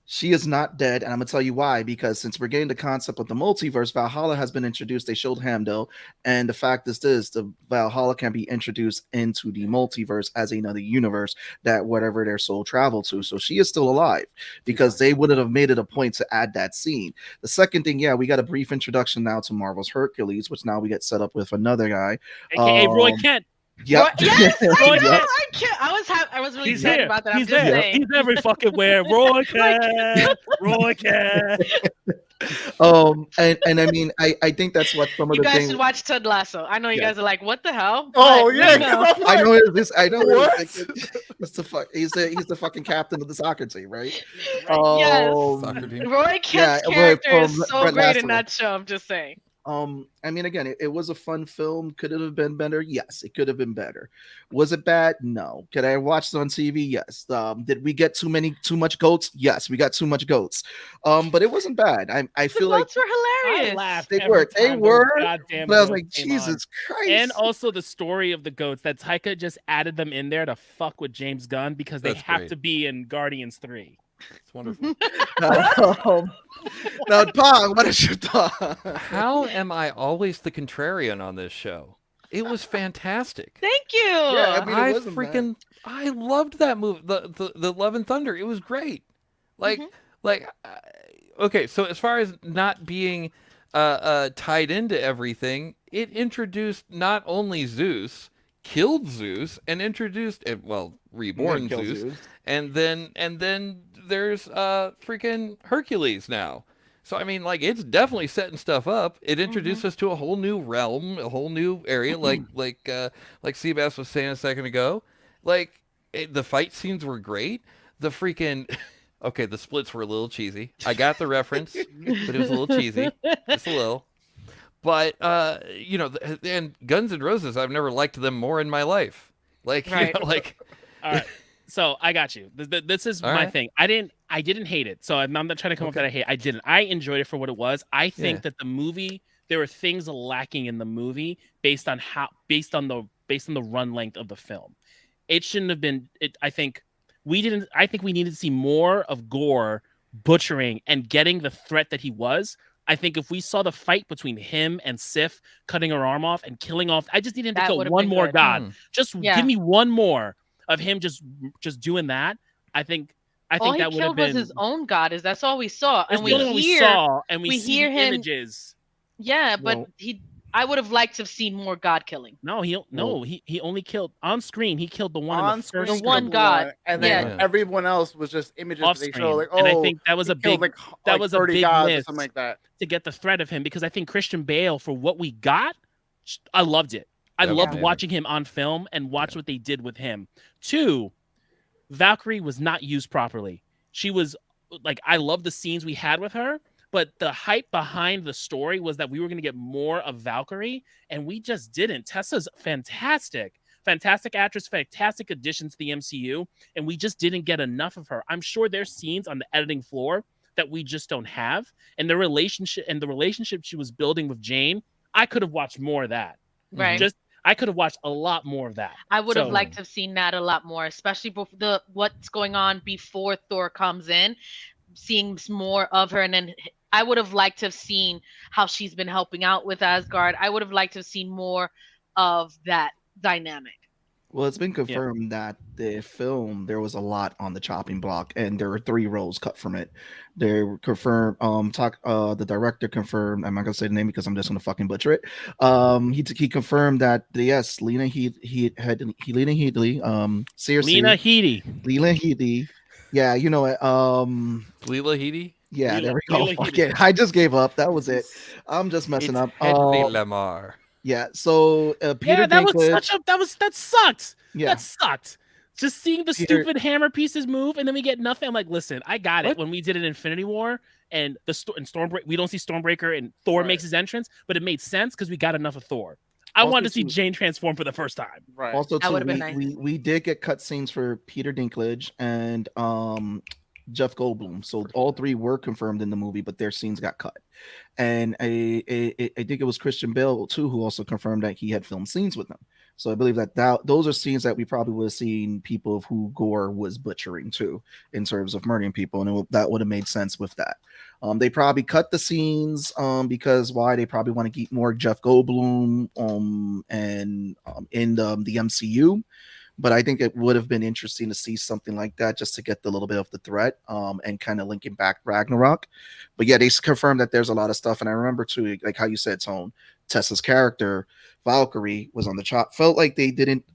[SPEAKER 5] She is not dead, and I'm gonna tell you why. Because since we're getting the concept of the multiverse, Valhalla has been introduced. They showed Heimdall, and the fact is this: the Valhalla can be introduced into the multiverse as another universe that whatever their soul traveled to. So she is still alive, because they wouldn't have made it a point to add that scene. The second thing, we got a brief introduction now to Marvel's Hercules, which now we get set up with another guy,
[SPEAKER 4] aka Roy Kent.
[SPEAKER 5] Yep.
[SPEAKER 2] Yes, I was really excited about that.
[SPEAKER 4] He's there. He's every fucking where. Roy Kent. Roy Kent.
[SPEAKER 5] And I mean, I think that's what some of
[SPEAKER 2] you
[SPEAKER 5] the
[SPEAKER 2] guys
[SPEAKER 5] things.
[SPEAKER 2] should watch Ted Lasso. I know you guys are like, what the hell?
[SPEAKER 6] Oh
[SPEAKER 2] But
[SPEAKER 6] yeah,
[SPEAKER 2] no.
[SPEAKER 5] I know this. I know
[SPEAKER 6] What?
[SPEAKER 5] it's the fuck. He's the fucking captain of the soccer team, right?
[SPEAKER 2] Yes.
[SPEAKER 3] Soccer team.
[SPEAKER 2] Roy Kent's character is so great in that show. I'm just saying.
[SPEAKER 5] I mean, again, it was a fun film. Could it have been better? Yes, it could have been better. Was it bad? No. Could I have watched it on TV? Yes. Did we get too much goats? Yes, we got too much goats. But it wasn't bad. I feel like
[SPEAKER 2] goats were hilarious.
[SPEAKER 4] I laughed
[SPEAKER 5] they
[SPEAKER 4] every
[SPEAKER 5] were. They
[SPEAKER 4] time
[SPEAKER 5] were.
[SPEAKER 4] those goddamn
[SPEAKER 5] But I was
[SPEAKER 4] goats
[SPEAKER 5] like,
[SPEAKER 4] came
[SPEAKER 5] Jesus
[SPEAKER 4] on.
[SPEAKER 5] Christ.
[SPEAKER 4] And also the story of the goats that Taika just added them in there to fuck with James Gunn because they
[SPEAKER 3] That's
[SPEAKER 4] have
[SPEAKER 3] great.
[SPEAKER 4] to be in Guardians 3.
[SPEAKER 3] It's wonderful.
[SPEAKER 5] Now, Pong, what is your thought?
[SPEAKER 3] How am I always the contrarian on this show? It was fantastic.
[SPEAKER 2] Thank you.
[SPEAKER 5] Yeah, I mean, it wasn't bad.
[SPEAKER 3] I loved that movie, the Love and Thunder. It was great. Okay, so as far as not being tied into everything, it introduced not only Zeus, killed Zeus, and introduced reborn Zeus, and then there's freaking Hercules now. So I mean, like, it's definitely setting stuff up. It introduced us to a whole new realm, a whole new area, like Seabass was saying a second ago. Like, the fight scenes were great. The freaking okay, the splits were a little cheesy. I got the reference, but it was a little cheesy, just a little. But and Guns N' Roses, I've never liked them more in my life. Like,
[SPEAKER 2] Right.
[SPEAKER 4] All right. So I got you. This is
[SPEAKER 3] All
[SPEAKER 4] my
[SPEAKER 3] right.
[SPEAKER 4] thing. I didn't hate it. So I'm not trying to come up that I hate. I didn't. I enjoyed it for what it was. I think that the movie, there were things lacking in the movie based on the run length of the film. It shouldn't have been. I think we needed to see more of Gore butchering and getting the threat that he was. I think if we saw the fight between him and Sif cutting her arm off and killing off, I just need him to
[SPEAKER 2] That
[SPEAKER 4] kill
[SPEAKER 2] would've
[SPEAKER 4] one
[SPEAKER 2] been
[SPEAKER 4] more
[SPEAKER 2] good.
[SPEAKER 4] god. Just
[SPEAKER 2] Yeah.
[SPEAKER 4] give me one more of him just doing that. I think
[SPEAKER 2] All he
[SPEAKER 4] that would have
[SPEAKER 2] killed was
[SPEAKER 4] been
[SPEAKER 2] his own god. That's all we saw,
[SPEAKER 4] that's
[SPEAKER 2] and
[SPEAKER 4] the only one we saw, and we see
[SPEAKER 2] hear
[SPEAKER 4] the
[SPEAKER 2] him.
[SPEAKER 4] images.
[SPEAKER 2] Yeah, but
[SPEAKER 5] Well-
[SPEAKER 2] I would have liked to have seen more god killing.
[SPEAKER 4] No, he only killed on screen. He killed the one in
[SPEAKER 6] On
[SPEAKER 4] the
[SPEAKER 6] screen,
[SPEAKER 4] first
[SPEAKER 2] The one
[SPEAKER 6] killed
[SPEAKER 2] god.
[SPEAKER 6] and then
[SPEAKER 3] Yeah.
[SPEAKER 6] everyone else was just images
[SPEAKER 4] off
[SPEAKER 6] that they
[SPEAKER 4] screen.
[SPEAKER 6] show, like,
[SPEAKER 4] And I think that was
[SPEAKER 6] he
[SPEAKER 4] a
[SPEAKER 6] killed,
[SPEAKER 4] big
[SPEAKER 6] like
[SPEAKER 4] was a
[SPEAKER 6] 30
[SPEAKER 4] big
[SPEAKER 6] gods or
[SPEAKER 4] miss.
[SPEAKER 6] something like that.
[SPEAKER 4] to get the threat of him, because I think Christian Bale, for what we got, I loved it. I
[SPEAKER 3] That was
[SPEAKER 4] loved
[SPEAKER 3] amazing.
[SPEAKER 4] watching him on film and watch what they did with him. 2, Valkyrie was not used properly. She was like, I love the scenes we had with her, but the hype behind the story was that we were going to get more of Valkyrie, and we just didn't. Tessa's fantastic actress, fantastic addition to the MCU, and we just didn't get enough of her. I'm sure there's scenes on the editing floor that we just don't have, and the relationship she was building with Jane, I could have watched more of that.
[SPEAKER 2] Right.
[SPEAKER 4] I could have watched a lot more of that.
[SPEAKER 2] I would have liked to have seen that a lot more, especially what's going on before Thor comes in, seeing more of her. And then I would have liked to have seen how she's been helping out with Asgard. I would have liked to have seen more of that dynamic.
[SPEAKER 5] Well, it's been confirmed that the film, there was a lot on the chopping block, and there were 3 roles cut from it. They were confirmed. The director confirmed. I'm not gonna say the name because I'm just gonna fucking butcher it. He confirmed that yes, Lena Headey. Seriously,
[SPEAKER 4] Lena
[SPEAKER 5] Headey. Yeah, you know it.
[SPEAKER 3] Leela Headey.
[SPEAKER 5] Yeah, there we go. Okay, I just gave up. That was it. I'm just messing up.
[SPEAKER 3] Hedley Lamar.
[SPEAKER 5] Yeah, so Peter Dinklage.
[SPEAKER 4] That sucked.
[SPEAKER 5] Yeah.
[SPEAKER 4] That sucked. Just seeing the stupid hammer pieces move and then we get nothing. I'm like, listen, I got it when we did it in Infinity War and Stormbreaker. We don't see Stormbreaker and Thor makes his entrance, but it made sense because we got enough of Thor. I wanted to see Jane transform for the first time.
[SPEAKER 6] Right.
[SPEAKER 5] Also,
[SPEAKER 2] that would have been nice.
[SPEAKER 5] we did get cutscenes for Peter Dinklage and Jeff Goldblum. So all 3 were confirmed in the movie, but their scenes got cut. And I think it was Christian Bale too, who also confirmed that he had filmed scenes with them. So I believe that those are scenes that we probably would have seen people who Gore was butchering too, in terms of murdering people, and that would have made sense with that. They probably cut the scenes because why? They probably want to keep more Jeff Goldblum in the MCU. But I think it would have been interesting to see something like that just to get the little bit of the threat and kind of linking back Ragnarok. But yeah, they confirmed that there's a lot of stuff. And I remember too, like how you said, Tone, Tessa's character, Valkyrie, was on the chop. Felt like they didn't,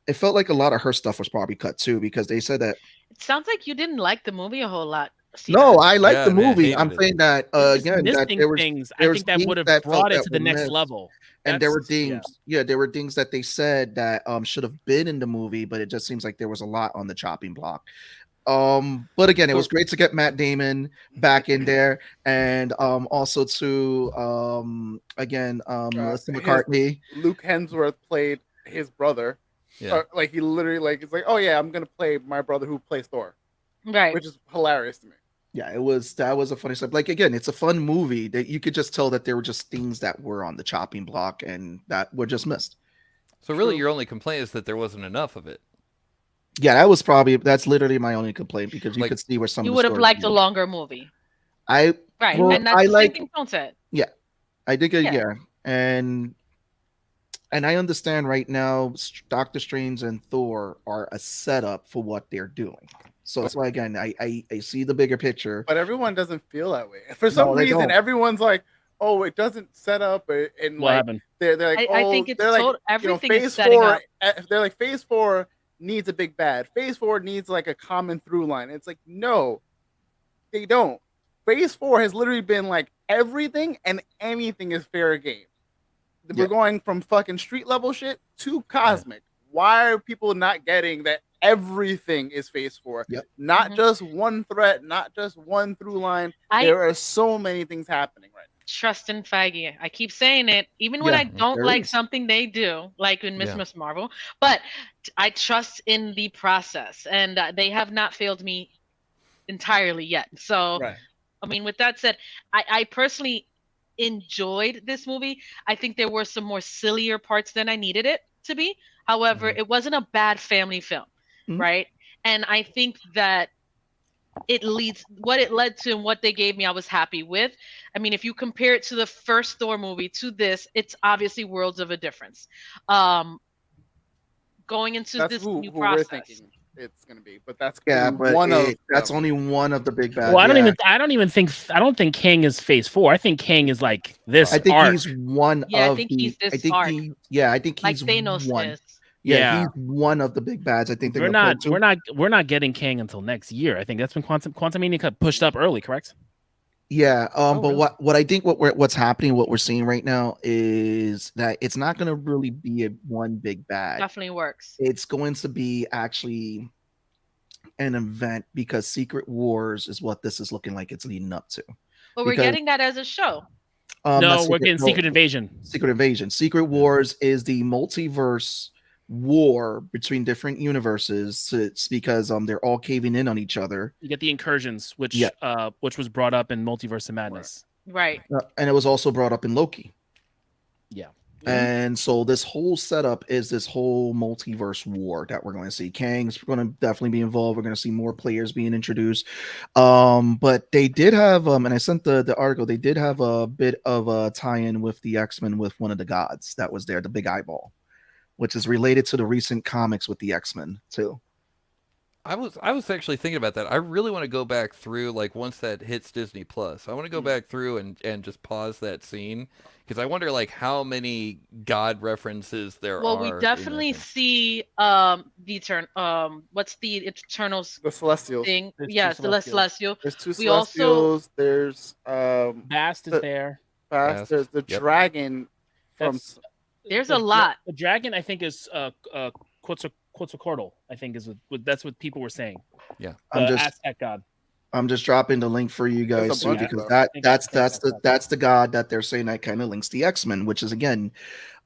[SPEAKER 5] it felt like a lot of her stuff was probably cut too, because they said that.
[SPEAKER 2] It sounds like you didn't like the movie a whole lot.
[SPEAKER 5] No, I like the movie. I'm saying that again, that
[SPEAKER 4] there was things. I think that would have brought it to the next level.
[SPEAKER 5] And there were things, there were things that they said that should have been in the movie, but it just seems like there was a lot on the chopping block. But again, it was great to get Matt Damon back in there, and also to Melissa McCartney.
[SPEAKER 6] Luke Hemsworth played his brother.
[SPEAKER 3] Yeah.
[SPEAKER 6] Like he literally it's like, oh yeah, I'm gonna play my brother who plays Thor.
[SPEAKER 2] Right.
[SPEAKER 6] Which is hilarious to me.
[SPEAKER 5] Yeah, that was a funny stuff. Like again, it's a fun movie that you could just tell that there were just things that were on the chopping block and that were just missed.
[SPEAKER 3] So really, your only complaint is that there wasn't enough of it.
[SPEAKER 5] Yeah, that's literally my only complaint, because you could see where some
[SPEAKER 2] you
[SPEAKER 5] of the
[SPEAKER 2] would have liked a longer movie. And that's the same thing Tone said.
[SPEAKER 5] Yeah, I did get and I understand right now Doctor Strange and Thor are a setup for what they're doing. So that's why, again, I see the bigger picture.
[SPEAKER 6] But everyone doesn't feel that way. For some reason, everyone's like, "Oh, it doesn't set up." And
[SPEAKER 4] what happened?
[SPEAKER 6] They're like,
[SPEAKER 2] I think it's everything is
[SPEAKER 6] setting up. They're like, Phase 4 needs a big bad. Phase 4 needs like a common through line. It's like, no, they don't. Phase 4 has literally been like everything and anything is fair game. We're going from fucking street level shit to cosmic. Why are people not getting that? Everything is Phase 4. Not just one threat, not just one through line. There are so many things happening right now.
[SPEAKER 2] Trust in Feige. I keep saying it, even when I don't like something they do, like in Miss Marvel. But I trust in the process, and they have not failed me entirely yet. So, I mean, with that said, I personally enjoyed this movie. I think there were some more sillier parts than I needed it to be. However, it wasn't a bad family film. Right. And I think that what it led to and what they gave me, I was happy with. I mean, if you compare it to the first Thor movie to this, it's obviously worlds of a difference. Going into this new process. We're thinking
[SPEAKER 6] it's going to be, but that's
[SPEAKER 5] that's only one of the big bads.
[SPEAKER 4] Well, I don't think King is Phase 4. I think King is like this.
[SPEAKER 5] I think
[SPEAKER 4] arc.
[SPEAKER 5] he's one
[SPEAKER 2] I
[SPEAKER 5] of
[SPEAKER 2] think he's this arc.
[SPEAKER 5] I think he's
[SPEAKER 2] like Thanos
[SPEAKER 5] one.
[SPEAKER 2] is.
[SPEAKER 5] Yeah, he's one of the big bads. I think
[SPEAKER 4] we're not getting Kang until next year. I think that's when Quantumania got pushed up early, correct?
[SPEAKER 5] Yeah. But really? what I think what's happening, what we're seeing right now is that it's not going to really be one big bad.
[SPEAKER 2] Definitely works.
[SPEAKER 5] It's going to be actually an event because Secret Wars is what this is looking like it's leading up to.
[SPEAKER 2] But we're getting that as a show.
[SPEAKER 4] No, we're getting Secret Invasion.
[SPEAKER 5] Secret Invasion. Secret Wars is the multiverse war between different universes. It's because they're all caving in on each other.
[SPEAKER 4] You get the incursions, which was brought up in Multiverse of Madness.
[SPEAKER 2] Right.
[SPEAKER 5] And it was also brought up in Loki.
[SPEAKER 4] Yeah.
[SPEAKER 5] And so this whole setup is this whole multiverse war that we're going to see. Kang's going to definitely be involved. We're going to see more players being introduced. But they did have, and I sent the article, they did have a bit of a tie-in with the X-Men with one of the gods that was there, the big eyeball, which is related to the recent comics with the X-Men too.
[SPEAKER 3] I was actually thinking about that. I really want to go back through, like, once that hits Disney Plus. I want to go back through and just pause that scene, because I wonder, like, how many God references there are.
[SPEAKER 2] Well, we definitely see the what's the Eternals?
[SPEAKER 6] The Celestials.
[SPEAKER 2] Thing.
[SPEAKER 4] There's
[SPEAKER 2] Yes,
[SPEAKER 4] two
[SPEAKER 2] the Celestial.
[SPEAKER 6] There's two
[SPEAKER 2] We also-
[SPEAKER 6] Celestials. There's
[SPEAKER 4] Bast is there.
[SPEAKER 6] Bast. There's the dragon from.
[SPEAKER 2] There's a lot.
[SPEAKER 4] The dragon, I think, is Quetzalcoatl. I think that's what people were saying.
[SPEAKER 3] Yeah,
[SPEAKER 4] Aztec god.
[SPEAKER 5] I'm just dropping the link for you guys too, because that's the god that they're saying that kind of links the X-Men, which is again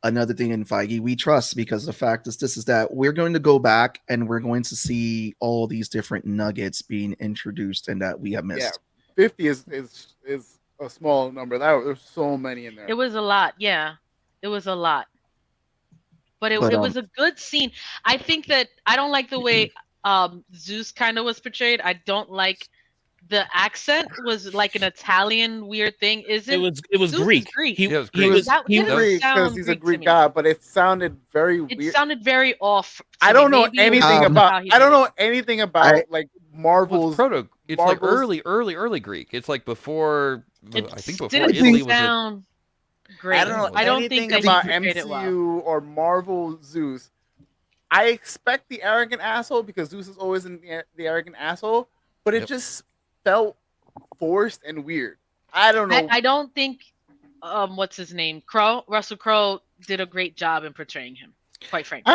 [SPEAKER 5] another thing in Feige we trust, because the fact is that we're going to go back and we're going to see all these different nuggets being introduced and that we have missed.
[SPEAKER 6] Yeah, 50 is a small number. There's so many in there.
[SPEAKER 2] It was a lot. Yeah, it was a lot. But it was a good scene. I think that I don't like the way Zeus kind of was portrayed. I don't like the accent was like an Italian weird thing. It was
[SPEAKER 4] Zeus Greek.
[SPEAKER 2] Greek.
[SPEAKER 3] He was
[SPEAKER 6] Greek because he's a Greek god, but it sounded very weird.
[SPEAKER 2] It sounded very off.
[SPEAKER 6] I don't know anything about. I don't know anything about like Marvel's.
[SPEAKER 3] It's like early Greek. It's like before. I think before Italy was.
[SPEAKER 6] Great. I don't know. I don't think about MCU or Marvel Zeus. I expect the arrogant asshole because Zeus is always in the arrogant asshole, but it just felt forced and weird. I don't know. I
[SPEAKER 2] don't think what's his name? Russell Crowe did a great job in portraying him. Quite frankly.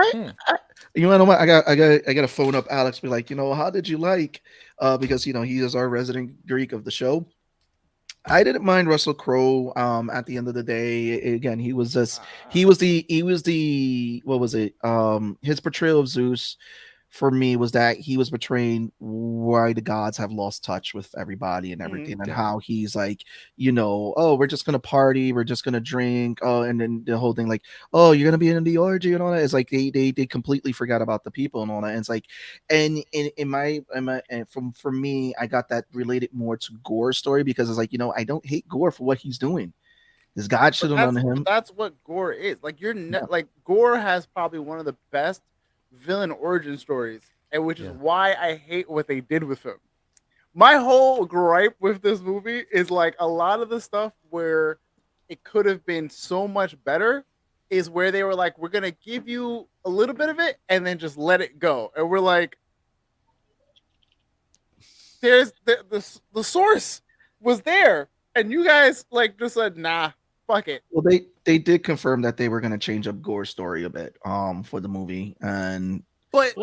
[SPEAKER 5] You know what? I got to phone up Alex. Be like, how did you like? Because he is our resident Greek of the show. I didn't mind Russell Crowe. At the end of the day, again, he was the what was it? His portrayal of Zeus for me was that he was portraying why the gods have lost touch with everybody and everything, and how he's like, oh, we're just gonna party, we're just gonna drink, and then the whole thing like, oh, you're gonna be in the orgy and all that. It's like they completely forgot about the people and all that. And it's like, and for me, I got that related more to Gore's story, because it's like, I don't hate Gore for what he's doing. This God should have done him.
[SPEAKER 6] That's what Gore is. Like like Gore has probably one of the best villain origin stories, and which is why I hate what they did with him. My whole gripe with this movie is like a lot of the stuff where it could have been so much better is where they were like, we're gonna give you a little bit of it and then just let it go, and we're like, there's the source was there, and you guys like just said, nah, fuck it.
[SPEAKER 5] Well, they did confirm that they were going to change up Gore's story a bit for the movie, and
[SPEAKER 6] that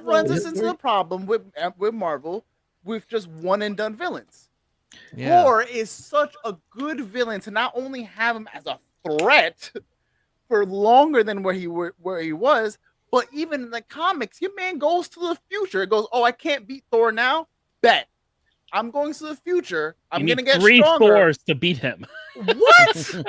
[SPEAKER 6] runs us into the problem with Marvel with just one and done villains. Yeah. Gore is such a good villain to not only have him as a threat for longer than where he was, but even in the comics, your man goes to the future. It goes, oh, I can't beat Thor now. Bet. I'm going to the future. I'm going to get
[SPEAKER 4] three
[SPEAKER 6] stronger.
[SPEAKER 4] Thors to beat him.
[SPEAKER 6] What?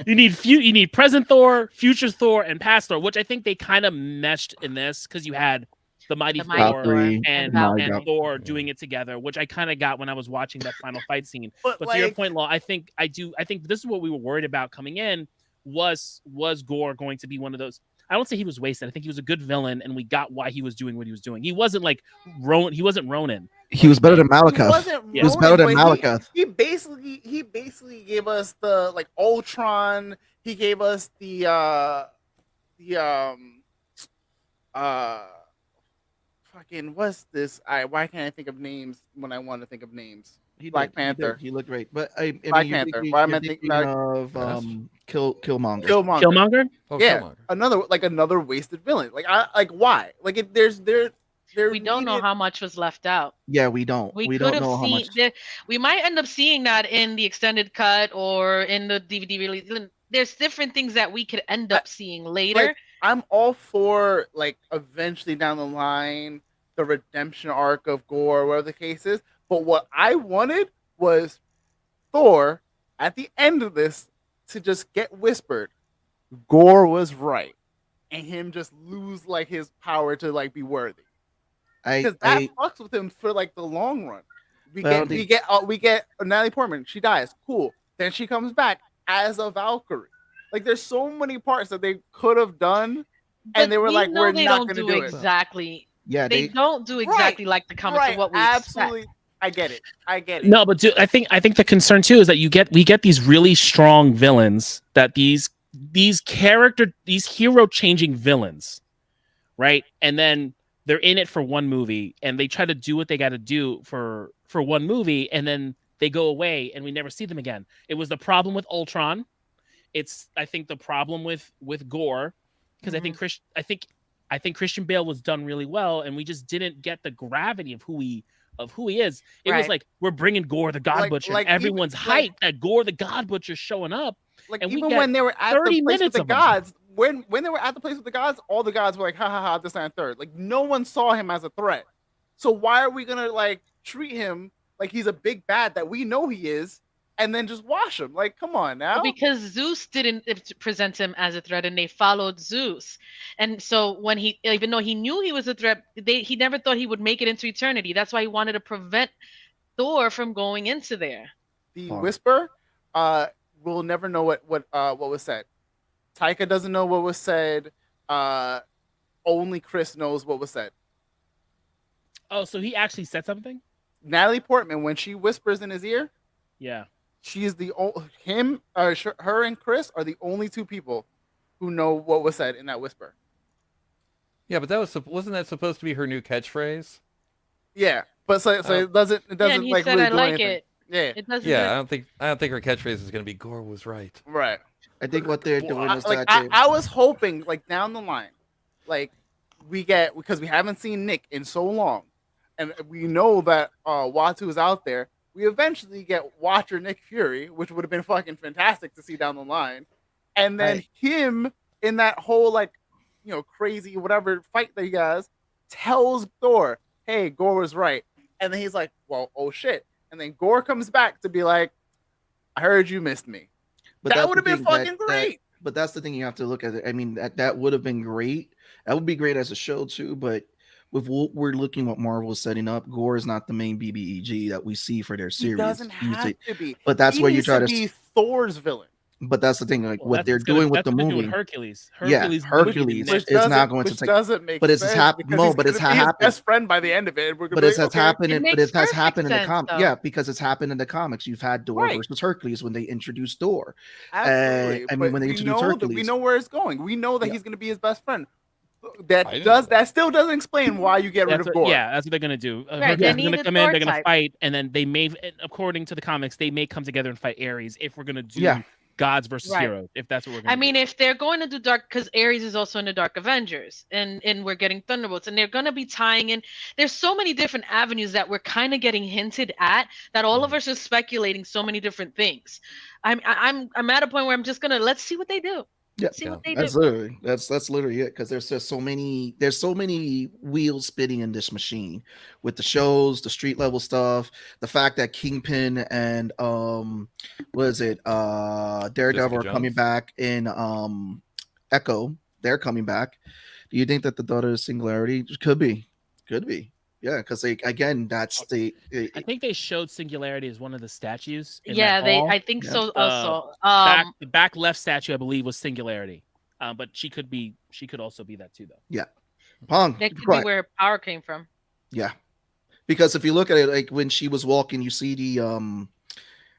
[SPEAKER 4] you need present Thor, future Thor, and past Thor, which I think they kind of meshed in this because you had the Mighty Thor and Thor doing it together, which I kind of got when I was watching that final fight scene. But to your point, Law, I think this is what we were worried about coming in. Was Gore going to be one of those? I don't say he was wasted. I think he was a good villain, and we got why he was doing what he was doing. He wasn't like Ronan. He wasn't Ronan.
[SPEAKER 5] He was better than Malekith. He was better than Malekith.
[SPEAKER 6] He basically gave us the like Ultron. He gave us the fucking what's this? Why can't I think of names when I want to think of names? Black Panther.
[SPEAKER 5] He looked great, but
[SPEAKER 6] Black Panther. Why am I thinking
[SPEAKER 5] of Killmonger?
[SPEAKER 6] Killmonger.
[SPEAKER 3] Oh,
[SPEAKER 6] yeah,
[SPEAKER 3] Killmonger.
[SPEAKER 6] another wasted villain. Like why? Like there's
[SPEAKER 2] we don't know how much was left out.
[SPEAKER 5] Yeah, we don't.
[SPEAKER 2] We
[SPEAKER 5] We
[SPEAKER 2] could
[SPEAKER 5] don't
[SPEAKER 2] have
[SPEAKER 5] know how
[SPEAKER 2] seen
[SPEAKER 5] much.
[SPEAKER 2] we might end up seeing that in the extended cut or in the DVD release. There's different things that we could end up seeing later.
[SPEAKER 6] Like, I'm all for like eventually down the line the redemption arc of Gore, whatever the case is. But what I wanted was Thor at the end of this to just get whispered, Gore was right, and him just lose like his power to like be worthy. Because that fucks with him for like the long run. We get Natalie Portman. She dies. Cool. Then she comes back as a Valkyrie. Like there's so many parts that they could have done, and they were like, "We're not going to do it."
[SPEAKER 2] Exactly.
[SPEAKER 5] Yeah,
[SPEAKER 2] they don't do exactly like the comics of what we expect.
[SPEAKER 6] I get it.
[SPEAKER 4] No, but I think the concern too is that we get these really strong villains, that these hero changing villains, right? And then they're in it for one movie, and they try to do what they got to do for one movie, and then they go away, and we never see them again. It was the problem with Ultron. It's I think the problem with Gore, because I think Christian Bale was done really well, and we just didn't get the gravity of who he is. It was like, we're bringing Gore the God Butcher. And everyone's hyped that Gore the God Butcher's showing up.
[SPEAKER 6] Like, and even when they were at the place with the gods, when they were at the place with the gods, all the gods were like, ha ha ha, this and third. Like, no one saw him as a threat. So why are we gonna like treat him like he's a big bad that we know he is, and then just wash him? Like, come on now.
[SPEAKER 2] Well, because Zeus didn't present him as a threat, and they followed Zeus. And so when even though he knew he was a threat, he never thought he would make it into eternity. That's why he wanted to prevent Thor from going into there.
[SPEAKER 6] The Whisper, we'll never know what was said. Taika doesn't know what was said. Only Chris knows what was said.
[SPEAKER 4] Oh, so he actually said something?
[SPEAKER 6] Natalie Portman, when she whispers in his ear,
[SPEAKER 4] yeah,
[SPEAKER 6] she is her and Chris are the only two people who know what was said in that whisper.
[SPEAKER 3] Yeah, but wasn't that supposed to be her new catchphrase?
[SPEAKER 6] Yeah, but so it doesn't
[SPEAKER 2] Yeah, and he
[SPEAKER 6] like
[SPEAKER 2] said,
[SPEAKER 6] really
[SPEAKER 2] I
[SPEAKER 6] do
[SPEAKER 2] like
[SPEAKER 6] anything.
[SPEAKER 2] it.
[SPEAKER 6] Yeah,
[SPEAKER 2] it doesn't.
[SPEAKER 3] Yeah, I don't think her catchphrase is going to be Gore was right.
[SPEAKER 6] Right.
[SPEAKER 5] I think what they're doing is
[SPEAKER 6] like I was hoping like down the line, like we get, because we haven't seen Nick in so long, and we know that Watu is out there. We eventually get Watcher Nick Fury, which would have been fucking fantastic to see down the line, and then him in that whole like, crazy whatever fight that he has, tells Thor, "Hey, Gore was right," and then he's like, "Well, oh shit," and then Gore comes back to be like, "I heard you missed me." But that would have been fucking great.
[SPEAKER 5] But that's the thing, you have to look at it. I mean, that would have been great. That would be great as a show too. But with what we're looking, what Marvel is setting up, Gore is not the main BBEG that we see for their series.
[SPEAKER 6] He doesn't have to be.
[SPEAKER 5] But that's where you try to
[SPEAKER 6] be Thor's villain.
[SPEAKER 5] But that's the thing, like what they're doing with the movie.
[SPEAKER 4] Hercules
[SPEAKER 5] Hercules is not going to take.
[SPEAKER 6] Doesn't make
[SPEAKER 5] but it's
[SPEAKER 6] sense
[SPEAKER 5] happened. No, but it's happened.
[SPEAKER 6] Best friend by the end of it.
[SPEAKER 5] But it has happened. But it has happened in the comics. Yeah, because it's happened in the comics. You've had Thor versus Hercules when they introduced Thor.
[SPEAKER 6] Absolutely.
[SPEAKER 5] I mean, when they introduced Hercules,
[SPEAKER 6] we know where it's going. We know that he's going to be his best friend. That still doesn't explain why you get rid of Gore.
[SPEAKER 4] Yeah, that's what they're gonna do.
[SPEAKER 2] Right,
[SPEAKER 4] they're gonna come in, they're gonna fight, and then they may, according to the comics, they may come together and fight Ares if we're gonna do gods versus heroes. If that's what we're gonna do.
[SPEAKER 2] If they're going to do Dark, because Ares is also in the Dark Avengers, and we're getting Thunderbolts, and they're gonna be tying in. There's so many different avenues that we're kind of getting hinted at that all of us are speculating so many different things. I'm at a point where I'm just gonna let's see what they do.
[SPEAKER 5] That's literally it, because there's just so many wheels spinning in this machine with the shows, the street level stuff, the fact that Kingpin and Daredevil are coming back in Echo. They're coming back. Do you think that the Daughter of Singularity could be? Yeah, because that's the.
[SPEAKER 4] I think they showed Singularity as one of the statues.
[SPEAKER 2] I think so. Also,
[SPEAKER 4] the back left statue, I believe, was Singularity. But she could also be that too, though.
[SPEAKER 5] Yeah, Pong.
[SPEAKER 2] That could be where power came from.
[SPEAKER 5] Yeah, because if you look at it, like when she was walking, you see the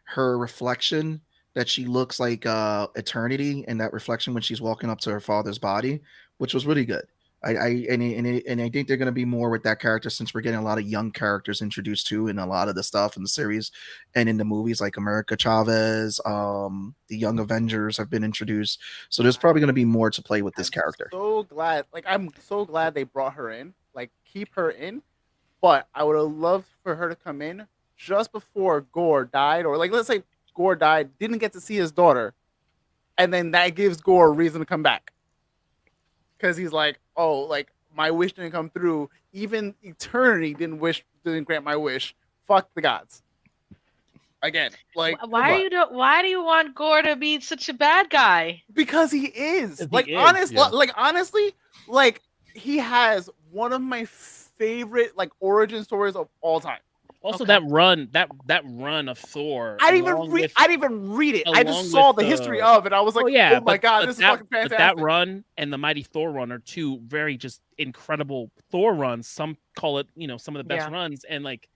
[SPEAKER 5] her reflection, that she looks like eternity, and that reflection when she's walking up to her father's body, which was really good. I think they're going to be more with that character, since we're getting a lot of young characters introduced too in a lot of the stuff in the series and in the movies, like America Chavez, the Young Avengers have been introduced. So there's probably going to be more to play with this character.
[SPEAKER 6] I'm so glad they brought her in, like keep her in, but I would have loved for her to come in just before Gore died, or like let's say Gore died, didn't get to see his daughter, and then that gives Gore a reason to come back because he's like, oh, like my wish didn't come through. Even eternity didn't grant my wish. Fuck the gods. Again, like
[SPEAKER 2] why do you want Gore to be such a bad guy?
[SPEAKER 6] because he is.
[SPEAKER 4] He
[SPEAKER 6] Like
[SPEAKER 4] is,
[SPEAKER 6] honestly, like he has one of my favorite like origin stories of all time.
[SPEAKER 4] Also,
[SPEAKER 2] Okay.
[SPEAKER 4] that run of Thor.
[SPEAKER 6] I didn't even read it. I just saw the history of it. I was like, oh my god, this is fucking fantastic.
[SPEAKER 4] But that run and the Mighty Thor run are two very just incredible Thor runs. Some call it, some of the best runs, and like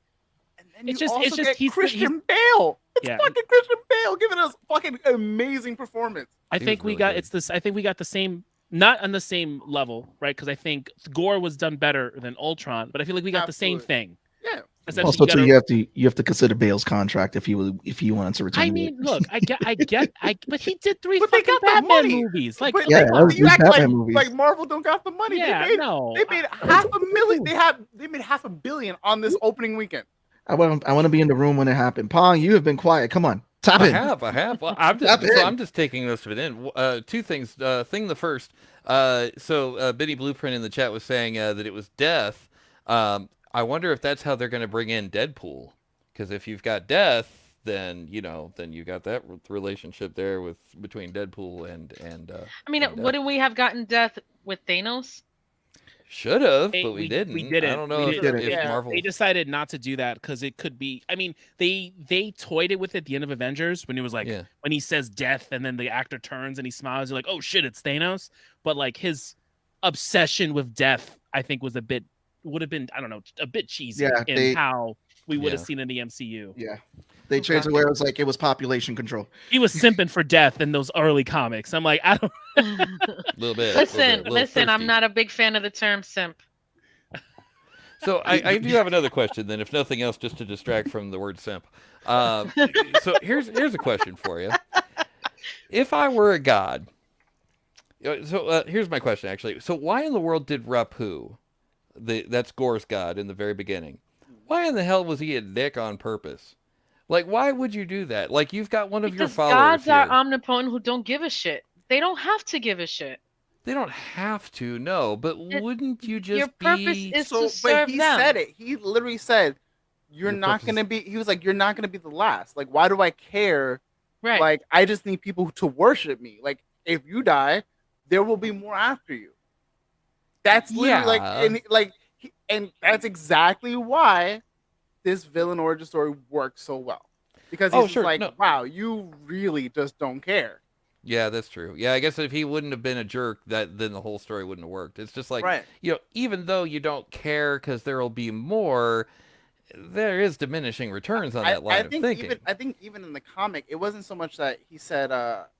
[SPEAKER 6] And then
[SPEAKER 4] it's
[SPEAKER 6] you
[SPEAKER 4] just
[SPEAKER 6] also get
[SPEAKER 4] he's
[SPEAKER 6] Christian Bale. It's
[SPEAKER 4] Yeah.
[SPEAKER 6] fucking Christian Bale giving us fucking amazing performance.
[SPEAKER 4] I
[SPEAKER 3] He
[SPEAKER 4] think
[SPEAKER 3] was
[SPEAKER 4] we
[SPEAKER 3] really
[SPEAKER 4] got
[SPEAKER 3] good.
[SPEAKER 4] it's this. I think we got the same, not on the same level, right? Because I think Gore was done better than Ultron, but I feel like we got the same
[SPEAKER 6] Absolutely.
[SPEAKER 4] thing.
[SPEAKER 6] Yeah.
[SPEAKER 4] Essentially,
[SPEAKER 5] Also,
[SPEAKER 4] you
[SPEAKER 5] too,
[SPEAKER 4] gotta-
[SPEAKER 5] you have to consider Bale's contract if you wanted to return.
[SPEAKER 4] I mean, look, I get, but he did 3
[SPEAKER 6] But they
[SPEAKER 4] fucking
[SPEAKER 6] got the
[SPEAKER 4] Batman
[SPEAKER 6] money.
[SPEAKER 4] movies. Like,
[SPEAKER 6] But
[SPEAKER 5] Yeah,
[SPEAKER 6] like,
[SPEAKER 5] that was
[SPEAKER 6] you act
[SPEAKER 5] Batman
[SPEAKER 6] like,
[SPEAKER 5] movies.
[SPEAKER 6] like Marvel don't got the money.
[SPEAKER 4] yeah,
[SPEAKER 6] they made,
[SPEAKER 4] no,
[SPEAKER 6] they made $500,000. They made $500 million on this opening weekend.
[SPEAKER 5] I want to be in the room when it happened. Pong, you have been quiet. Come on, tap
[SPEAKER 3] I
[SPEAKER 5] in.
[SPEAKER 3] have. Well, I'm just taking this of it in. Two things. Thing the first. Benny Blueprint in the chat was saying that it was Death. I wonder if that's how they're going to bring in Deadpool, because if you've got Death, then you got that relationship there between Deadpool and.
[SPEAKER 2] I mean,
[SPEAKER 3] and Death.
[SPEAKER 2] wouldn't we have gotten Death with Thanos?
[SPEAKER 3] Should have,
[SPEAKER 4] They-
[SPEAKER 3] but we
[SPEAKER 4] we
[SPEAKER 3] didn't.
[SPEAKER 4] didn't.
[SPEAKER 3] I don't know
[SPEAKER 4] We
[SPEAKER 3] if,
[SPEAKER 5] didn't.
[SPEAKER 3] if
[SPEAKER 6] Yeah.
[SPEAKER 3] Marvel.
[SPEAKER 4] they decided not to do that because it could be. I mean, they toyed it with it at the end of Avengers when it was like
[SPEAKER 3] Yeah.
[SPEAKER 4] when he says death and then the actor turns and he smiles. You're like, oh shit, it's Thanos. But like his obsession with death, I think would have been, I don't know, a bit cheesy
[SPEAKER 5] Yeah,
[SPEAKER 4] in how we would have
[SPEAKER 3] Yeah.
[SPEAKER 4] seen in the MCU.
[SPEAKER 5] Yeah, they changed it where it was like it was population control.
[SPEAKER 4] He was simping for death in those early comics. I'm like, I don't.
[SPEAKER 3] Little bit.
[SPEAKER 2] Listen, I'm not a big fan of the term simp.
[SPEAKER 3] So I do have another question then, if nothing else, just to distract from the word simp. So here's a question for you. If I were a god, here's my question actually. So why in the world did Rapu, that's Gore's god in the very beginning, why in the hell was he a dick on purpose? Like, why would you do that? Like, you've got one of your
[SPEAKER 2] Because
[SPEAKER 3] followers
[SPEAKER 2] gods are
[SPEAKER 3] here.
[SPEAKER 2] omnipotent who don't give a shit. They don't have to give a shit.
[SPEAKER 3] They don't have to, no, but wouldn't you just
[SPEAKER 2] Your purpose
[SPEAKER 3] be...
[SPEAKER 2] is
[SPEAKER 6] So,
[SPEAKER 2] to serve
[SPEAKER 6] but he
[SPEAKER 2] them.
[SPEAKER 6] said it. He literally said, "You're
[SPEAKER 3] Your
[SPEAKER 6] not
[SPEAKER 3] purpose
[SPEAKER 6] gonna be." He was like, "You're not gonna be the last. Like, why do I care?
[SPEAKER 2] Right.
[SPEAKER 6] Like, I just need people to worship me. Like, if you die, there will be more after you." That's literally
[SPEAKER 3] Yeah.
[SPEAKER 6] and that's exactly why this villain origin story works so well, because he's
[SPEAKER 3] Oh,
[SPEAKER 6] just
[SPEAKER 3] sure,
[SPEAKER 6] like,
[SPEAKER 3] no.
[SPEAKER 6] wow, you really just don't care.
[SPEAKER 3] Yeah, that's true. Yeah, I guess if he wouldn't have been a jerk, then the whole story wouldn't have worked. It's just like,
[SPEAKER 6] Right.
[SPEAKER 3] Even though you don't care because there will be more, there is diminishing returns on that line of thinking.
[SPEAKER 6] I think even in the comic, it wasn't so much that he said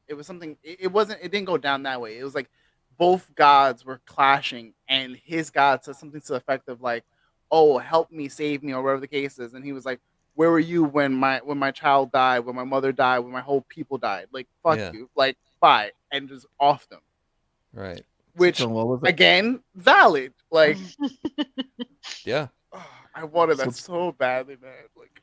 [SPEAKER 6] it was something. It didn't go down that way. It was like both gods were clashing, and his god said something to the effect of like, "Oh, help me, save me," or whatever the case is, and he was like, "Where were you when my child died, when my mother died, when my whole people died? Like, fuck
[SPEAKER 3] Yeah.
[SPEAKER 6] you, like, bye," and just off them.
[SPEAKER 3] Right.
[SPEAKER 6] Which
[SPEAKER 5] So what was it?
[SPEAKER 6] again, valid. Like,
[SPEAKER 3] Yeah.
[SPEAKER 6] I wanted that
[SPEAKER 5] So-
[SPEAKER 6] so badly, man. Like,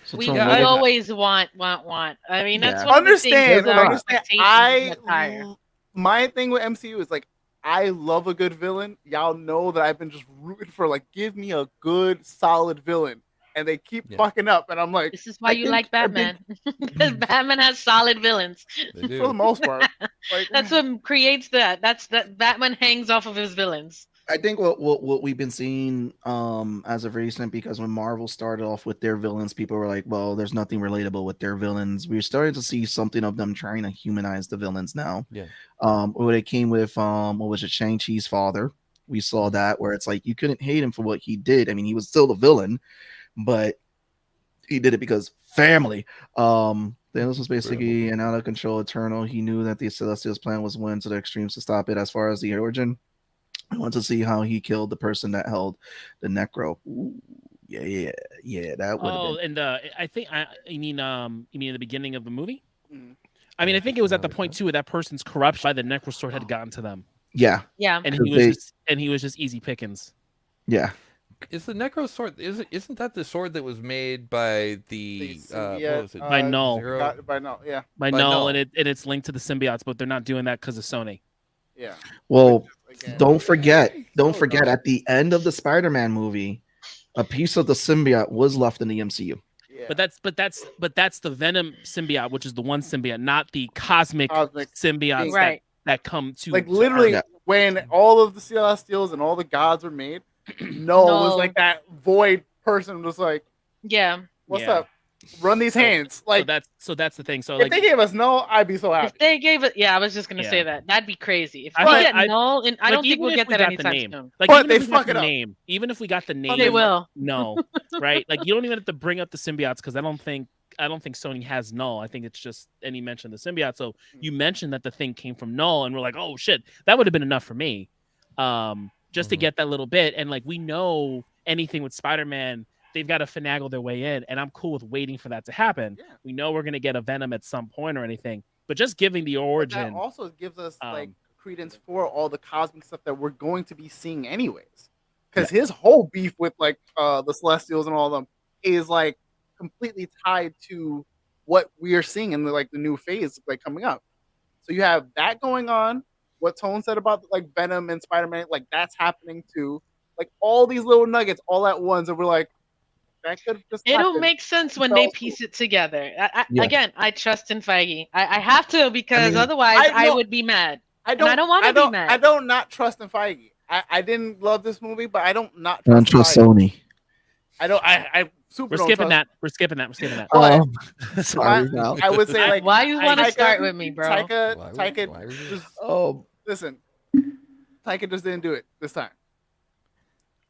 [SPEAKER 5] So
[SPEAKER 2] We,
[SPEAKER 5] Tom,
[SPEAKER 3] Yeah,
[SPEAKER 5] what
[SPEAKER 2] we
[SPEAKER 5] was-
[SPEAKER 2] always want. I mean, that's
[SPEAKER 5] Yeah.
[SPEAKER 2] one of the
[SPEAKER 6] understand.
[SPEAKER 2] things. is our
[SPEAKER 6] Understand.
[SPEAKER 2] expectations get higher.
[SPEAKER 6] My thing with MCU is like, I love a good villain. Y'all know that I've been just rooting for like, give me a good, solid villain, and they keep
[SPEAKER 3] Yeah.
[SPEAKER 6] fucking up, and I'm like,
[SPEAKER 2] This is why
[SPEAKER 6] I
[SPEAKER 2] you
[SPEAKER 6] think-
[SPEAKER 2] like
[SPEAKER 6] I think-
[SPEAKER 2] Batman, because Batman has solid villains.
[SPEAKER 3] They
[SPEAKER 6] for the
[SPEAKER 3] do.
[SPEAKER 6] most part, like,
[SPEAKER 2] That's what creates that. That Batman hangs off of his villains.
[SPEAKER 5] I think what we've been seeing as of recent, because when Marvel started off with their villains, people were like, well, there's nothing relatable with their villains. We're starting to see something of them trying to humanize the villains now.
[SPEAKER 3] Yeah.
[SPEAKER 5] When it came with what was it, Shang-Chi's father, we saw that where it's like you couldn't hate him for what he did. I mean, he was still the villain, but he did it because family. Thanos was basically an out of control Eternal. He knew that the Celestials' plan was went to the extremes to stop it. As far as the origin, I want to see how he killed the person that held the Necro. Ooh, yeah. That would have
[SPEAKER 4] Oh,
[SPEAKER 5] been.
[SPEAKER 4] and I think you mean in the beginning of the movie?
[SPEAKER 6] Mm.
[SPEAKER 4] I mean, I think it was at the point too where that person's corruption by the Necrosword had gotten to them,
[SPEAKER 5] Yeah,
[SPEAKER 2] Yeah.
[SPEAKER 4] and
[SPEAKER 5] Because
[SPEAKER 4] he was just easy pickings.
[SPEAKER 5] Yeah.
[SPEAKER 3] Is the Necro sword? Isn't that the sword that was made by the
[SPEAKER 6] symbiote,
[SPEAKER 3] what was it?
[SPEAKER 4] By Null.
[SPEAKER 3] Zero?
[SPEAKER 6] By Null, yeah.
[SPEAKER 4] By
[SPEAKER 3] By
[SPEAKER 4] Null,
[SPEAKER 3] Null.
[SPEAKER 4] and it's linked to the symbiotes, but they're not doing that because of Sony.
[SPEAKER 6] Yeah.
[SPEAKER 5] Well,
[SPEAKER 6] Again,
[SPEAKER 5] don't forget
[SPEAKER 6] so dumb.
[SPEAKER 5] at the end of the Spider-Man movie, a piece of the symbiote was left in the MCU.
[SPEAKER 6] Yeah.
[SPEAKER 4] But that's the Venom symbiote, which is the one symbiote, not the cosmic symbiotes
[SPEAKER 2] Right.
[SPEAKER 4] that come to
[SPEAKER 6] like
[SPEAKER 4] to
[SPEAKER 6] literally
[SPEAKER 4] Earth.
[SPEAKER 6] when all of the Celestials and all the gods were made, Null was like that void person, was like,
[SPEAKER 2] Yeah.
[SPEAKER 6] "What's
[SPEAKER 4] Yeah.
[SPEAKER 6] up? Run these hands." Like,
[SPEAKER 4] so that's the thing. So
[SPEAKER 6] if
[SPEAKER 4] like
[SPEAKER 6] they gave us Null, I'd be so
[SPEAKER 2] If
[SPEAKER 6] happy.
[SPEAKER 2] they gave it, yeah, I was just gonna
[SPEAKER 4] Yeah.
[SPEAKER 2] say that. That'd be crazy. If
[SPEAKER 4] I
[SPEAKER 2] we
[SPEAKER 4] thought-
[SPEAKER 2] get
[SPEAKER 4] I-
[SPEAKER 2] Null, and I don't think
[SPEAKER 4] even
[SPEAKER 2] we'll
[SPEAKER 4] if
[SPEAKER 2] get
[SPEAKER 4] we
[SPEAKER 2] that
[SPEAKER 4] got the
[SPEAKER 2] anytime
[SPEAKER 4] name.
[SPEAKER 2] soon.
[SPEAKER 4] Like
[SPEAKER 6] But
[SPEAKER 4] even
[SPEAKER 6] they
[SPEAKER 4] if we got
[SPEAKER 6] fuck
[SPEAKER 4] the
[SPEAKER 6] it up.
[SPEAKER 4] name, even if we got the name,
[SPEAKER 2] They will.
[SPEAKER 4] No, right? Like you don't even have to bring up the symbiotes because I don't think Sony has Null. I think it's just and you mentioned the symbiote. So you mentioned that the thing came from Null, and we're like, oh shit, that would have been enough for me. Just to get that little bit, and like we know anything with Spider-Man, they've got to finagle their way in, and I'm cool with waiting for that to happen.
[SPEAKER 6] Yeah.
[SPEAKER 4] We know we're gonna get a Venom at some point or anything, but just giving the
[SPEAKER 6] But
[SPEAKER 4] origin.
[SPEAKER 6] that also gives us like
[SPEAKER 4] um,
[SPEAKER 6] credence for all the cosmic stuff that we're going to be seeing anyways. Because his whole beef with like the Celestials and all of them is like completely tied to what we are seeing in the new phase like coming up. So you have that going on. What Tone said about like Venom and Spider-Man, like that's happening too. Like all these little nuggets all at once, and we're like, that could just
[SPEAKER 2] It'll
[SPEAKER 6] happen.
[SPEAKER 2] make sense when
[SPEAKER 6] So-
[SPEAKER 2] they piece it together.
[SPEAKER 5] Yeah.
[SPEAKER 2] Again, I trust in Feige. I have to because
[SPEAKER 5] mean,
[SPEAKER 2] otherwise
[SPEAKER 6] I
[SPEAKER 2] I
[SPEAKER 6] know-
[SPEAKER 2] would be mad.
[SPEAKER 6] I
[SPEAKER 2] I don't wanna be mad.
[SPEAKER 6] I don't not trust in Feige. I didn't love this movie, but I don't not
[SPEAKER 5] I don't
[SPEAKER 6] trust
[SPEAKER 5] trust
[SPEAKER 6] Feige.
[SPEAKER 5] Sony.
[SPEAKER 6] I don't. I super.
[SPEAKER 4] we're
[SPEAKER 6] don't
[SPEAKER 4] skipping
[SPEAKER 6] trust-
[SPEAKER 4] that. We're skipping that.
[SPEAKER 6] But
[SPEAKER 5] Sorry,
[SPEAKER 6] my-
[SPEAKER 5] Val.
[SPEAKER 6] I would say like
[SPEAKER 2] Why you want to
[SPEAKER 6] Taika-
[SPEAKER 2] start with me, bro?
[SPEAKER 3] Why
[SPEAKER 6] Taika
[SPEAKER 3] were you-
[SPEAKER 6] just
[SPEAKER 5] Oh,
[SPEAKER 6] listen. Taika just didn't do it this time.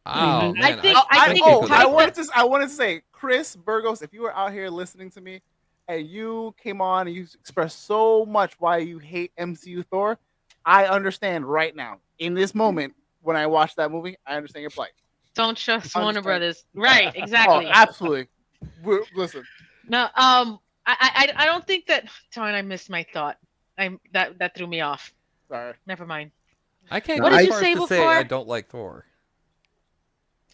[SPEAKER 3] Oh man,
[SPEAKER 2] I think-
[SPEAKER 6] I
[SPEAKER 2] Taika-
[SPEAKER 6] wanted to say, Chris Burgos, if you were out here listening to me and you came on and you expressed so much why you hate MCU Thor, I understand right now. In this moment, when I watched that movie, I understand your plight.
[SPEAKER 2] Don't trust
[SPEAKER 6] Understand.
[SPEAKER 2] Warner Brothers. Right,
[SPEAKER 6] Oh,
[SPEAKER 2] exactly.
[SPEAKER 6] absolutely. Listen,
[SPEAKER 2] No, I don't think that. Darn, I missed my thought. That threw me off.
[SPEAKER 6] sorry.
[SPEAKER 2] Never mind.
[SPEAKER 3] I can't
[SPEAKER 5] What
[SPEAKER 3] go
[SPEAKER 5] did
[SPEAKER 3] as
[SPEAKER 2] you
[SPEAKER 3] far
[SPEAKER 2] say
[SPEAKER 3] as to say
[SPEAKER 2] before?
[SPEAKER 3] I don't like Thor.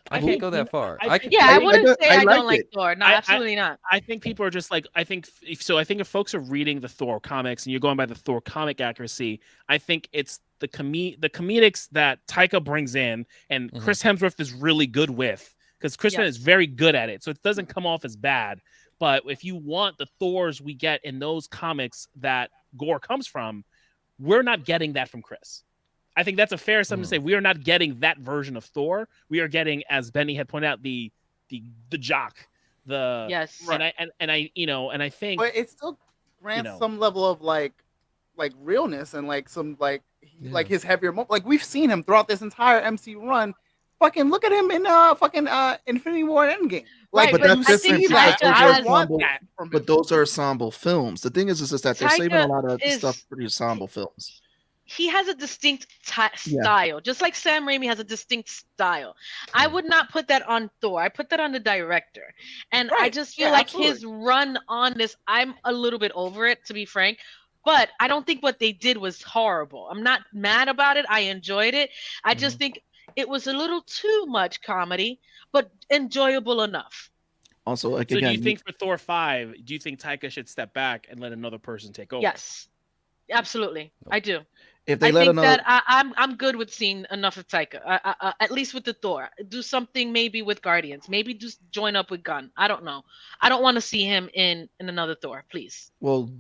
[SPEAKER 3] I can't go that far.
[SPEAKER 4] I
[SPEAKER 3] can,
[SPEAKER 2] Yeah, I
[SPEAKER 5] I
[SPEAKER 2] wouldn't
[SPEAKER 5] don't-
[SPEAKER 2] say
[SPEAKER 5] I
[SPEAKER 2] I
[SPEAKER 5] like
[SPEAKER 2] don't like
[SPEAKER 5] it.
[SPEAKER 2] Thor. No,
[SPEAKER 4] I-
[SPEAKER 2] absolutely not.
[SPEAKER 4] I think people are just like I think if folks are reading the Thor comics and you're going by the Thor comic accuracy, I think it's the comedics that Taika brings in and
[SPEAKER 3] Mhm.
[SPEAKER 4] Chris Hemsworth is really good with because Chris Hemsworth is very good at it, so it doesn't come off as bad. But if you want the Thors we get in those comics that Gore comes from, we're not getting that from Chris. I think that's a fair assumption to say we are not getting that version of Thor. We are getting, as Benny had pointed out, the jock, the
[SPEAKER 2] Yes.
[SPEAKER 6] Right.
[SPEAKER 4] and I think
[SPEAKER 6] But it still grants
[SPEAKER 4] know.
[SPEAKER 6] some level of like realness and like some like
[SPEAKER 3] Yeah.
[SPEAKER 6] his heavier moment. Like we've seen him throughout this entire MCU run. Fucking look at him in Infinity War Endgame. Like,
[SPEAKER 2] Right,
[SPEAKER 5] but
[SPEAKER 6] you
[SPEAKER 5] that's
[SPEAKER 2] I
[SPEAKER 5] different
[SPEAKER 2] think
[SPEAKER 5] because
[SPEAKER 2] Taika
[SPEAKER 5] those
[SPEAKER 6] I
[SPEAKER 5] are
[SPEAKER 2] has-
[SPEAKER 6] want
[SPEAKER 5] ensemble.
[SPEAKER 6] that from him.
[SPEAKER 5] But those are ensemble films. The thing is that they're saving a
[SPEAKER 2] Taika
[SPEAKER 5] lot of
[SPEAKER 2] is-
[SPEAKER 5] stuff for the ensemble films.
[SPEAKER 2] He has a distinct
[SPEAKER 5] Yeah.
[SPEAKER 2] style, just like Sam Raimi has a distinct style. I would not put that on Thor. I put that on the director. And I
[SPEAKER 6] Right.
[SPEAKER 2] just feel
[SPEAKER 6] Yeah,
[SPEAKER 2] like
[SPEAKER 6] absolutely.
[SPEAKER 2] his run on this, I'm a little bit over it, to be frank. But I don't think what they did was horrible. I'm not mad about it. I enjoyed it. I just think it was a little too much comedy, but enjoyable enough.
[SPEAKER 5] Also, like
[SPEAKER 4] so.
[SPEAKER 5] again,
[SPEAKER 4] Do you think for Thor 5, do you think Taika should step back and let another person take over?
[SPEAKER 2] Yes, absolutely. I do.
[SPEAKER 5] if they
[SPEAKER 2] I
[SPEAKER 5] let
[SPEAKER 2] think
[SPEAKER 5] another,
[SPEAKER 2] that I'm good with seeing enough of Taika. At least with the Thor, do something maybe with Guardians. Maybe just join up with Gunn. I don't know. I don't want to see him in another Thor, please.
[SPEAKER 5] well,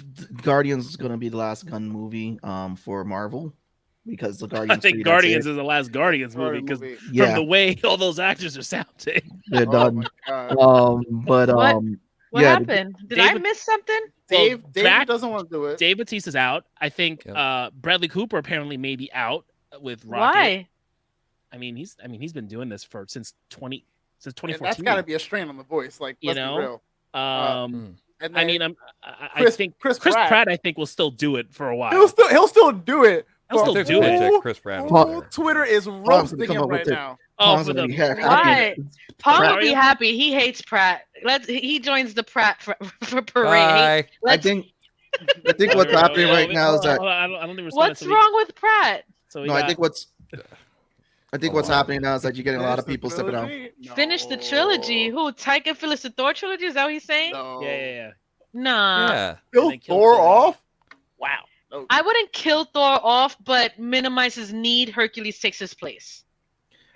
[SPEAKER 5] Guardians is going to be the last gun movie for Marvel because the
[SPEAKER 4] I
[SPEAKER 5] Guardians.
[SPEAKER 4] think
[SPEAKER 5] 3, that's
[SPEAKER 4] Guardians
[SPEAKER 5] it.
[SPEAKER 4] is the last Guardians movie because
[SPEAKER 6] Movie.
[SPEAKER 4] from
[SPEAKER 5] Yeah,
[SPEAKER 4] the way all those actors are sounding.
[SPEAKER 5] they're
[SPEAKER 6] Oh
[SPEAKER 5] done.
[SPEAKER 6] my God.
[SPEAKER 2] What?
[SPEAKER 5] But
[SPEAKER 2] What
[SPEAKER 5] yeah,
[SPEAKER 2] happened? Did I
[SPEAKER 4] David-
[SPEAKER 2] miss something?
[SPEAKER 6] Dave
[SPEAKER 4] Drax-
[SPEAKER 6] doesn't want to do it.
[SPEAKER 4] Dave Bautista's out. I think
[SPEAKER 3] Yep.
[SPEAKER 4] Bradley Cooper apparently may be out with Rocket.
[SPEAKER 2] Why?
[SPEAKER 4] I mean, he's been doing this since
[SPEAKER 6] And
[SPEAKER 4] 2014.
[SPEAKER 6] that's got to be a strain on the voice. Like,
[SPEAKER 4] You
[SPEAKER 6] let's
[SPEAKER 4] know?
[SPEAKER 6] be real.
[SPEAKER 4] Um,
[SPEAKER 6] And
[SPEAKER 4] I
[SPEAKER 6] then
[SPEAKER 4] mean,
[SPEAKER 6] Chris-
[SPEAKER 4] I think
[SPEAKER 6] Chris
[SPEAKER 4] Chris
[SPEAKER 6] Pratt-
[SPEAKER 4] Pratt. I think will still do it for a while.
[SPEAKER 6] he'll still do it.
[SPEAKER 4] He'll still
[SPEAKER 6] but
[SPEAKER 4] do it.
[SPEAKER 3] Check
[SPEAKER 6] who-
[SPEAKER 3] Chris Pratt.
[SPEAKER 6] who Twitter is roasting
[SPEAKER 5] come
[SPEAKER 6] him
[SPEAKER 5] up with
[SPEAKER 6] right
[SPEAKER 5] it.
[SPEAKER 6] now.
[SPEAKER 5] Pong's
[SPEAKER 4] for
[SPEAKER 5] gonna
[SPEAKER 4] the
[SPEAKER 5] be happy.
[SPEAKER 2] Why? Pong
[SPEAKER 4] Pratt-
[SPEAKER 2] will be happy. He hates Pratt. He joins the Pratt for parade.
[SPEAKER 3] Bye.
[SPEAKER 5] I
[SPEAKER 2] Let's-
[SPEAKER 5] think what's happening right now is that
[SPEAKER 4] I don't think we're
[SPEAKER 2] What's wrong with Pratt?
[SPEAKER 4] So we
[SPEAKER 5] no, I
[SPEAKER 4] got-
[SPEAKER 5] think I think what's happening now is that you're getting a lot of
[SPEAKER 6] Finish the
[SPEAKER 5] people stepping out.
[SPEAKER 6] trilogy?
[SPEAKER 2] Finish the trilogy.
[SPEAKER 6] No.
[SPEAKER 2] Who? Taika finished the Thor trilogy? Is that what he's saying?
[SPEAKER 6] No.
[SPEAKER 4] Yeah.
[SPEAKER 2] Nah.
[SPEAKER 3] Yeah.
[SPEAKER 6] Kill
[SPEAKER 4] then kill
[SPEAKER 6] Thor
[SPEAKER 4] Thor.
[SPEAKER 6] off? Wow. No.
[SPEAKER 2] I wouldn't kill Thor off, but minimize his need. Hercules takes his place.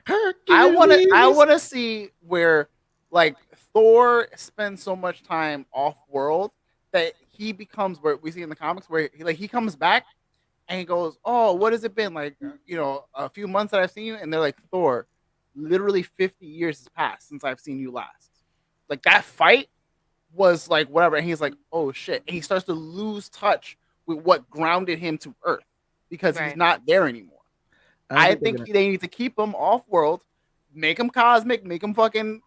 [SPEAKER 6] I want to see where like Thor spends so much time off world that he becomes what we see in the comics where he comes back and he goes, "Oh, what has it been like? A few months that I've seen you." And they're like, "Thor, literally 50 years has passed since I've seen you last." Like that fight was like whatever, and he's like, "Oh shit!" And he starts to lose touch with what grounded him to Earth because he's not there anymore. I think they need to keep him off world, make him cosmic, make him fucking,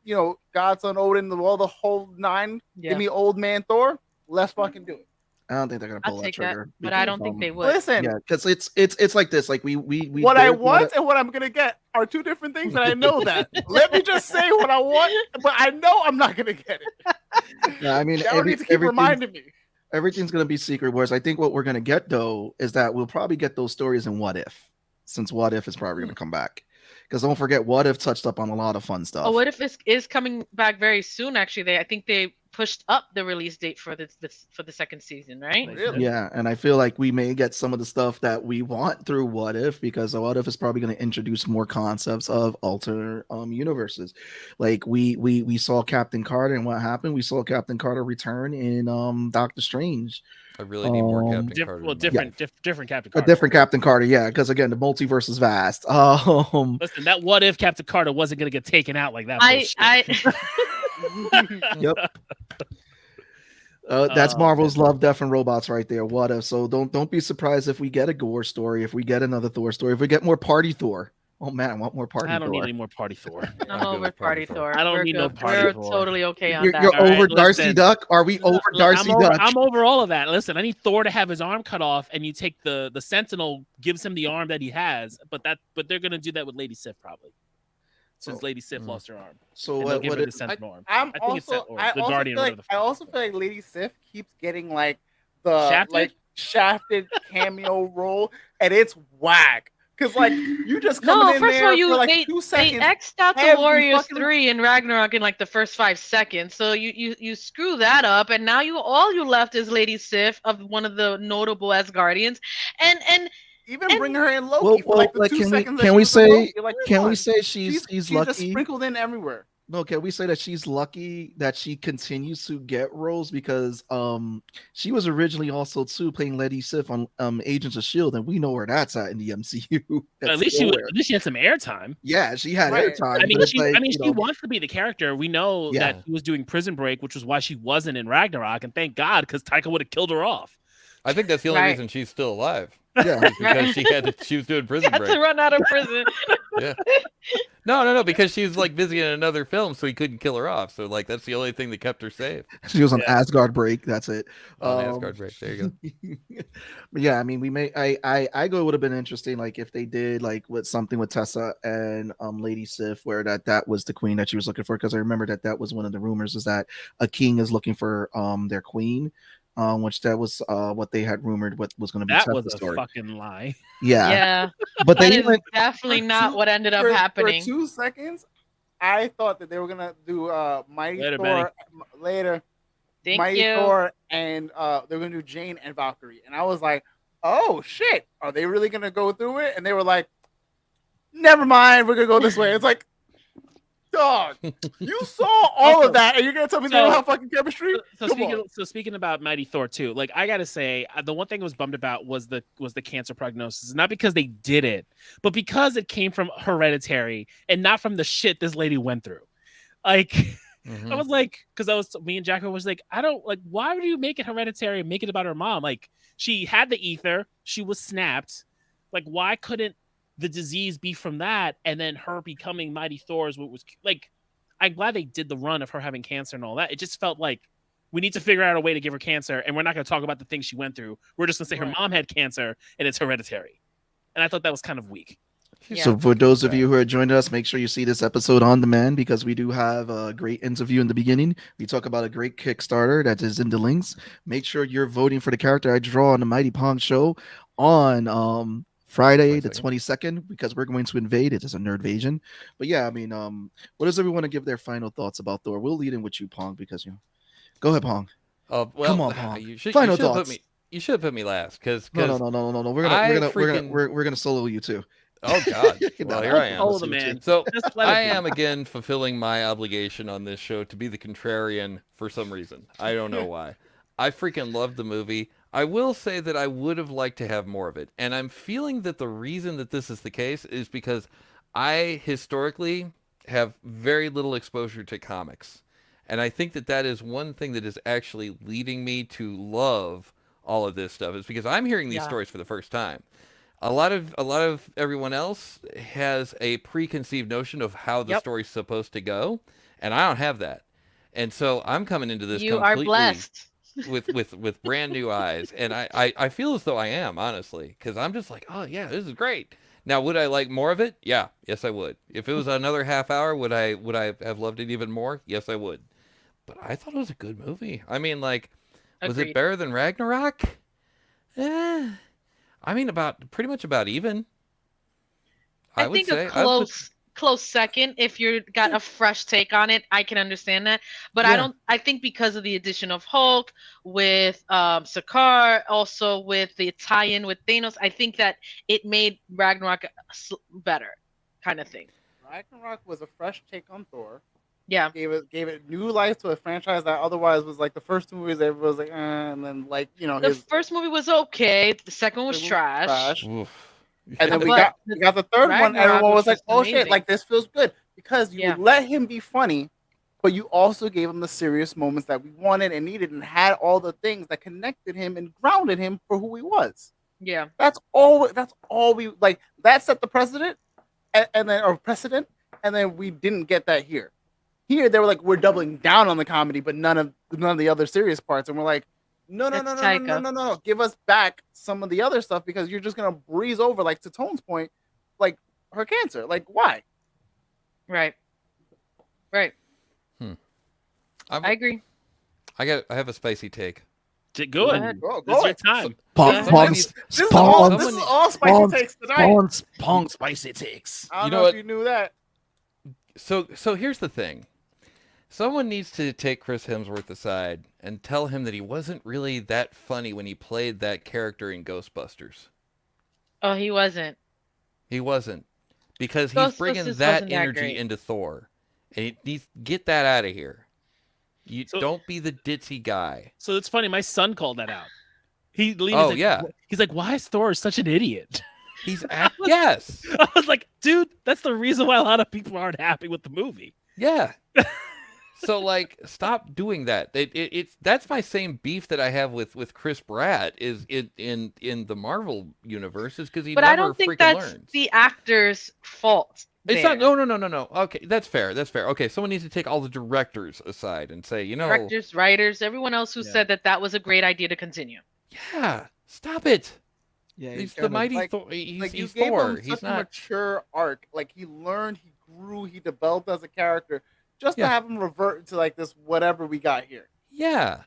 [SPEAKER 6] Godson Odin, the whole nine.
[SPEAKER 2] Yeah.
[SPEAKER 6] Give me old man Thor. Let's fucking do it.
[SPEAKER 5] I don't think they're gonna pull that trigger.
[SPEAKER 2] But I don't think they would.
[SPEAKER 6] Listen,
[SPEAKER 5] Yeah, because it's like this. Like we
[SPEAKER 6] what I want and what I'm gonna get are two different things, and I know that. Let me just say what I want, but I know I'm not gonna get it.
[SPEAKER 5] Yeah, I mean,
[SPEAKER 6] Y'all need to keep reminding me.
[SPEAKER 5] Everything's gonna be Secret Wars. I think what we're gonna get though is that we'll probably get those stories in What If, since What If is probably gonna come back. Because don't forget, What If touched up on a lot of fun stuff.
[SPEAKER 2] Oh, What If is coming back very soon? Actually, I think they pushed up the release date for the second season, right?
[SPEAKER 6] Really?
[SPEAKER 5] Yeah, and I feel like we may get some of the stuff that we want through What If, because What If is probably going to introduce more concepts of alternate universes. Like we saw Captain Carter, and what happened? We saw Captain Carter return in Doctor Strange.
[SPEAKER 3] I really need more Captain Carter.
[SPEAKER 4] Well, different Captain Carter.
[SPEAKER 5] A different Captain Carter, yeah, because again, the multiverse is vast.
[SPEAKER 4] Listen, that What If Captain Carter wasn't going to get taken out like that.
[SPEAKER 5] Yep. That's Marvel's Love, Death, and Robots right there. What If? So don't be surprised if we get a Gore story, if we get another Thor story, if we get more Party Thor. Oh man, I want more Party Thor.
[SPEAKER 4] I don't need any more Party Thor.
[SPEAKER 2] I'm over Party Thor.
[SPEAKER 4] I don't need no Party
[SPEAKER 2] We're
[SPEAKER 4] Thor.
[SPEAKER 2] totally okay on
[SPEAKER 5] You're
[SPEAKER 2] that.
[SPEAKER 5] over
[SPEAKER 4] right,
[SPEAKER 5] Darcy
[SPEAKER 4] listen.
[SPEAKER 5] Duck? Are we over Darcy Duck?
[SPEAKER 4] I'm over all of that. Listen, I need Thor to have his arm cut off, and you take the Sentinel gives him the arm that he has, but they're gonna do that with Lady Sif probably, since Lady Sif lost her arm.
[SPEAKER 5] So
[SPEAKER 4] And they'll give
[SPEAKER 5] what
[SPEAKER 4] her the
[SPEAKER 5] is
[SPEAKER 4] Sentinel arm.
[SPEAKER 6] I also feel like Lady Sif keeps getting like the
[SPEAKER 4] Shafted?
[SPEAKER 6] shafted cameo role, and it's whack. Because like you just coming in
[SPEAKER 2] first
[SPEAKER 6] there
[SPEAKER 2] of all,
[SPEAKER 6] for like
[SPEAKER 2] they
[SPEAKER 6] 2 seconds.
[SPEAKER 2] X'd out the
[SPEAKER 6] every
[SPEAKER 2] Warriors
[SPEAKER 6] fucking-
[SPEAKER 2] 3 in Ragnarok in like the first 5 seconds. So you screw that up, and now all you left is Lady Sif of one of the notable Asgardians, and
[SPEAKER 6] even bring her in Loki for like the 2 seconds.
[SPEAKER 5] Can we say she's
[SPEAKER 6] just
[SPEAKER 5] lucky?
[SPEAKER 6] sprinkled in everywhere?
[SPEAKER 5] No, can we say that she's lucky that she continues to get roles, because she was originally also too playing Lady Sif on Agents of S.H.I.E.L.D., and we know where that's at in the MCU.
[SPEAKER 4] At least she had some airtime.
[SPEAKER 5] Yeah, she had
[SPEAKER 6] Right.
[SPEAKER 5] airtime.
[SPEAKER 4] I mean,
[SPEAKER 5] but it's
[SPEAKER 4] she
[SPEAKER 5] like,
[SPEAKER 4] she wants to be the character. We know that she was doing Prison Break, which was why she wasn't in Ragnarok, and thank God, because Taika would have killed her off.
[SPEAKER 3] I think that's the only reason she's still alive.
[SPEAKER 5] Yeah,
[SPEAKER 3] is because she was doing Prison Break.
[SPEAKER 2] to run out of prison.
[SPEAKER 3] Yeah. No, because she was like busy in another film, so he couldn't kill her off. So like that's the only thing that kept her safe.
[SPEAKER 5] She was on Asgard break. That's it.
[SPEAKER 3] Asgard break. There you
[SPEAKER 5] go. But yeah, I mean, we may. I go. It would have been interesting, like if they did like with something with Tessa and Lady Sif, where that was the queen that she was looking for. Because I remember that was one of the rumors, is that a king is looking for their queen. Which that was what they had rumored what was going to be.
[SPEAKER 4] That
[SPEAKER 5] Tessa's
[SPEAKER 4] was a
[SPEAKER 5] story.
[SPEAKER 4] fucking lie.
[SPEAKER 5] Yeah, but
[SPEAKER 2] that
[SPEAKER 5] they
[SPEAKER 2] is definitely not what ended up happening.
[SPEAKER 6] For 2 seconds, I thought that they were gonna do Mighty
[SPEAKER 4] Later,
[SPEAKER 6] Thor later.
[SPEAKER 2] Thank
[SPEAKER 6] Mighty
[SPEAKER 2] you.
[SPEAKER 6] Thor, and they were gonna do Jane and Valkyrie, and I was like, "Oh shit, are they really gonna go through it?" And they were like, "Never mind, we're gonna go this way." It's like, dog, you saw all of that, and you're gonna tell me they don't have fucking chemistry?
[SPEAKER 4] So speaking about Mighty Thor 2, like I gotta say, the one thing I was bummed about was the cancer prognosis. Not because they did it, but because it came from Hereditary and not from the shit this lady went through. Like, I was like, because me and Jacko was like, I don't like, why would you make it Hereditary and make it about her mom? Like, she had the ether, she was snapped. Like, why couldn't the disease be from that, and then her becoming Mighty Thor is what was like. I'm glad they did the run of her having cancer and all that. It just felt like we need to figure out a way to give her cancer, and we're not going to talk about the things she went through. We're just going to say her mom had cancer and it's hereditary. And I thought that was kind of weak.
[SPEAKER 5] So for those of you who are joining us, make sure you see this episode on demand, because we do have a great interview in the beginning. We talk about a great Kickstarter that is in the links. Make sure you're voting for the character I draw on the Mighty Pongs Show on Friday the
[SPEAKER 3] 22nd.
[SPEAKER 5] 22nd, because we're going to invade. It is a nerdvasion. But yeah, I mean, what does everyone to give their final thoughts about Thor? We'll lead in with you, Pong, because go ahead, Pong.
[SPEAKER 3] Oh well,
[SPEAKER 5] Come on, Pong.
[SPEAKER 3] You should
[SPEAKER 5] Final
[SPEAKER 3] have
[SPEAKER 5] thoughts.
[SPEAKER 3] put me last because
[SPEAKER 5] No. We're gonna solo you too.
[SPEAKER 3] Oh God!
[SPEAKER 5] No,
[SPEAKER 3] Well, here I am.
[SPEAKER 4] Oh, the man.
[SPEAKER 3] So
[SPEAKER 4] Just let it
[SPEAKER 3] I
[SPEAKER 4] be.
[SPEAKER 3] am again fulfilling my obligation on this show to be the contrarian for some reason. I don't know why. I freaking loved the movie. I will say that I would have liked to have more of it. And I'm feeling that the reason that this is the case is because I historically have very little exposure to comics. And I think that that is one thing that is actually leading me to love all of this stuff, is because I'm hearing these stories for the first time. A lot of everyone else has a preconceived notion of how the story's supposed to go, and I don't have that. And so I'm coming into this
[SPEAKER 2] You are
[SPEAKER 3] completely
[SPEAKER 2] blessed.
[SPEAKER 3] with brand new eyes, and I feel as though I am, honestly, because I'm just like, oh yeah, this is great. Now, would I like more of it? Yeah, yes I would. If it was another half hour, would I have loved it even more? Yes I would. But I thought it was a good movie. I mean, like, was
[SPEAKER 2] Agreed.
[SPEAKER 3] it better than Ragnarok? I mean, pretty much about even.
[SPEAKER 2] I
[SPEAKER 3] would
[SPEAKER 2] think
[SPEAKER 3] say
[SPEAKER 2] a close second. If you got a fresh take on it, I can understand that. But I think because of the addition of Hulk with Sakaar, also with the tie-in with Thanos, I think that it made Ragnarok better, kind of thing.
[SPEAKER 6] Ragnarok was a fresh take on Thor.
[SPEAKER 2] Yeah,
[SPEAKER 6] gave it new life to a franchise that otherwise was like the first two movies. Everybody was like, and then like
[SPEAKER 2] the first movie was okay. The second one was trash.
[SPEAKER 3] Oof.
[SPEAKER 6] And then we
[SPEAKER 2] But
[SPEAKER 6] got the third one.
[SPEAKER 2] Ragnarok
[SPEAKER 6] Everyone was like,
[SPEAKER 2] just
[SPEAKER 6] "Oh shit!
[SPEAKER 2] amazing.
[SPEAKER 6] Like this feels good," because you let him be funny, but you also gave him the serious moments that we wanted and needed, and had all the things that connected him and grounded him for who he was.
[SPEAKER 2] Yeah,
[SPEAKER 6] That's all we like. That set the precedent, and then we didn't get that here. Here they were like, we're doubling down on the comedy, but none of the other serious parts, and we're like, no, give us back some of the other stuff, because you're just gonna breeze over, like to Tone's point, like her cancer. Like why?
[SPEAKER 2] Right. I agree.
[SPEAKER 3] I have a spicy take.
[SPEAKER 4] Go ahead. It's your time.
[SPEAKER 6] This is all spicy takes tonight.
[SPEAKER 5] Pong spicy takes.
[SPEAKER 6] I don't know if you knew that.
[SPEAKER 3] So here's the thing. Someone needs to take Chris Hemsworth aside and tell him that he wasn't really that funny when he played that character in Ghostbusters.
[SPEAKER 2] Oh, he wasn't.
[SPEAKER 3] He wasn't. Because he's bringing that energy into Thor. And he needs to get that out of here. Don't be the ditzy guy.
[SPEAKER 4] So it's funny. My son called that out. He's like, why is Thor such an idiot?
[SPEAKER 3] Yes.
[SPEAKER 4] I was like, dude, that's the reason why a lot of people aren't happy with the movie.
[SPEAKER 3] Yeah. So like, stop doing that. That's my same beef that I have with Chris Pratt is in the Marvel universe, is because he never freaking learns. But I don't think that's
[SPEAKER 2] the actor's fault.
[SPEAKER 3] It's not. No. Okay, that's fair. Okay, someone needs to take all the directors aside and say,
[SPEAKER 2] directors, writers, everyone else who said that was a great idea to continue.
[SPEAKER 3] Yeah, stop it.
[SPEAKER 5] Yeah,
[SPEAKER 3] he's the mighty Thor. He's Thor.
[SPEAKER 6] He's not a mature arc. Like he learned, he grew, he developed as a character. Just to have him revert to like this whatever we got here.
[SPEAKER 3] Yeah.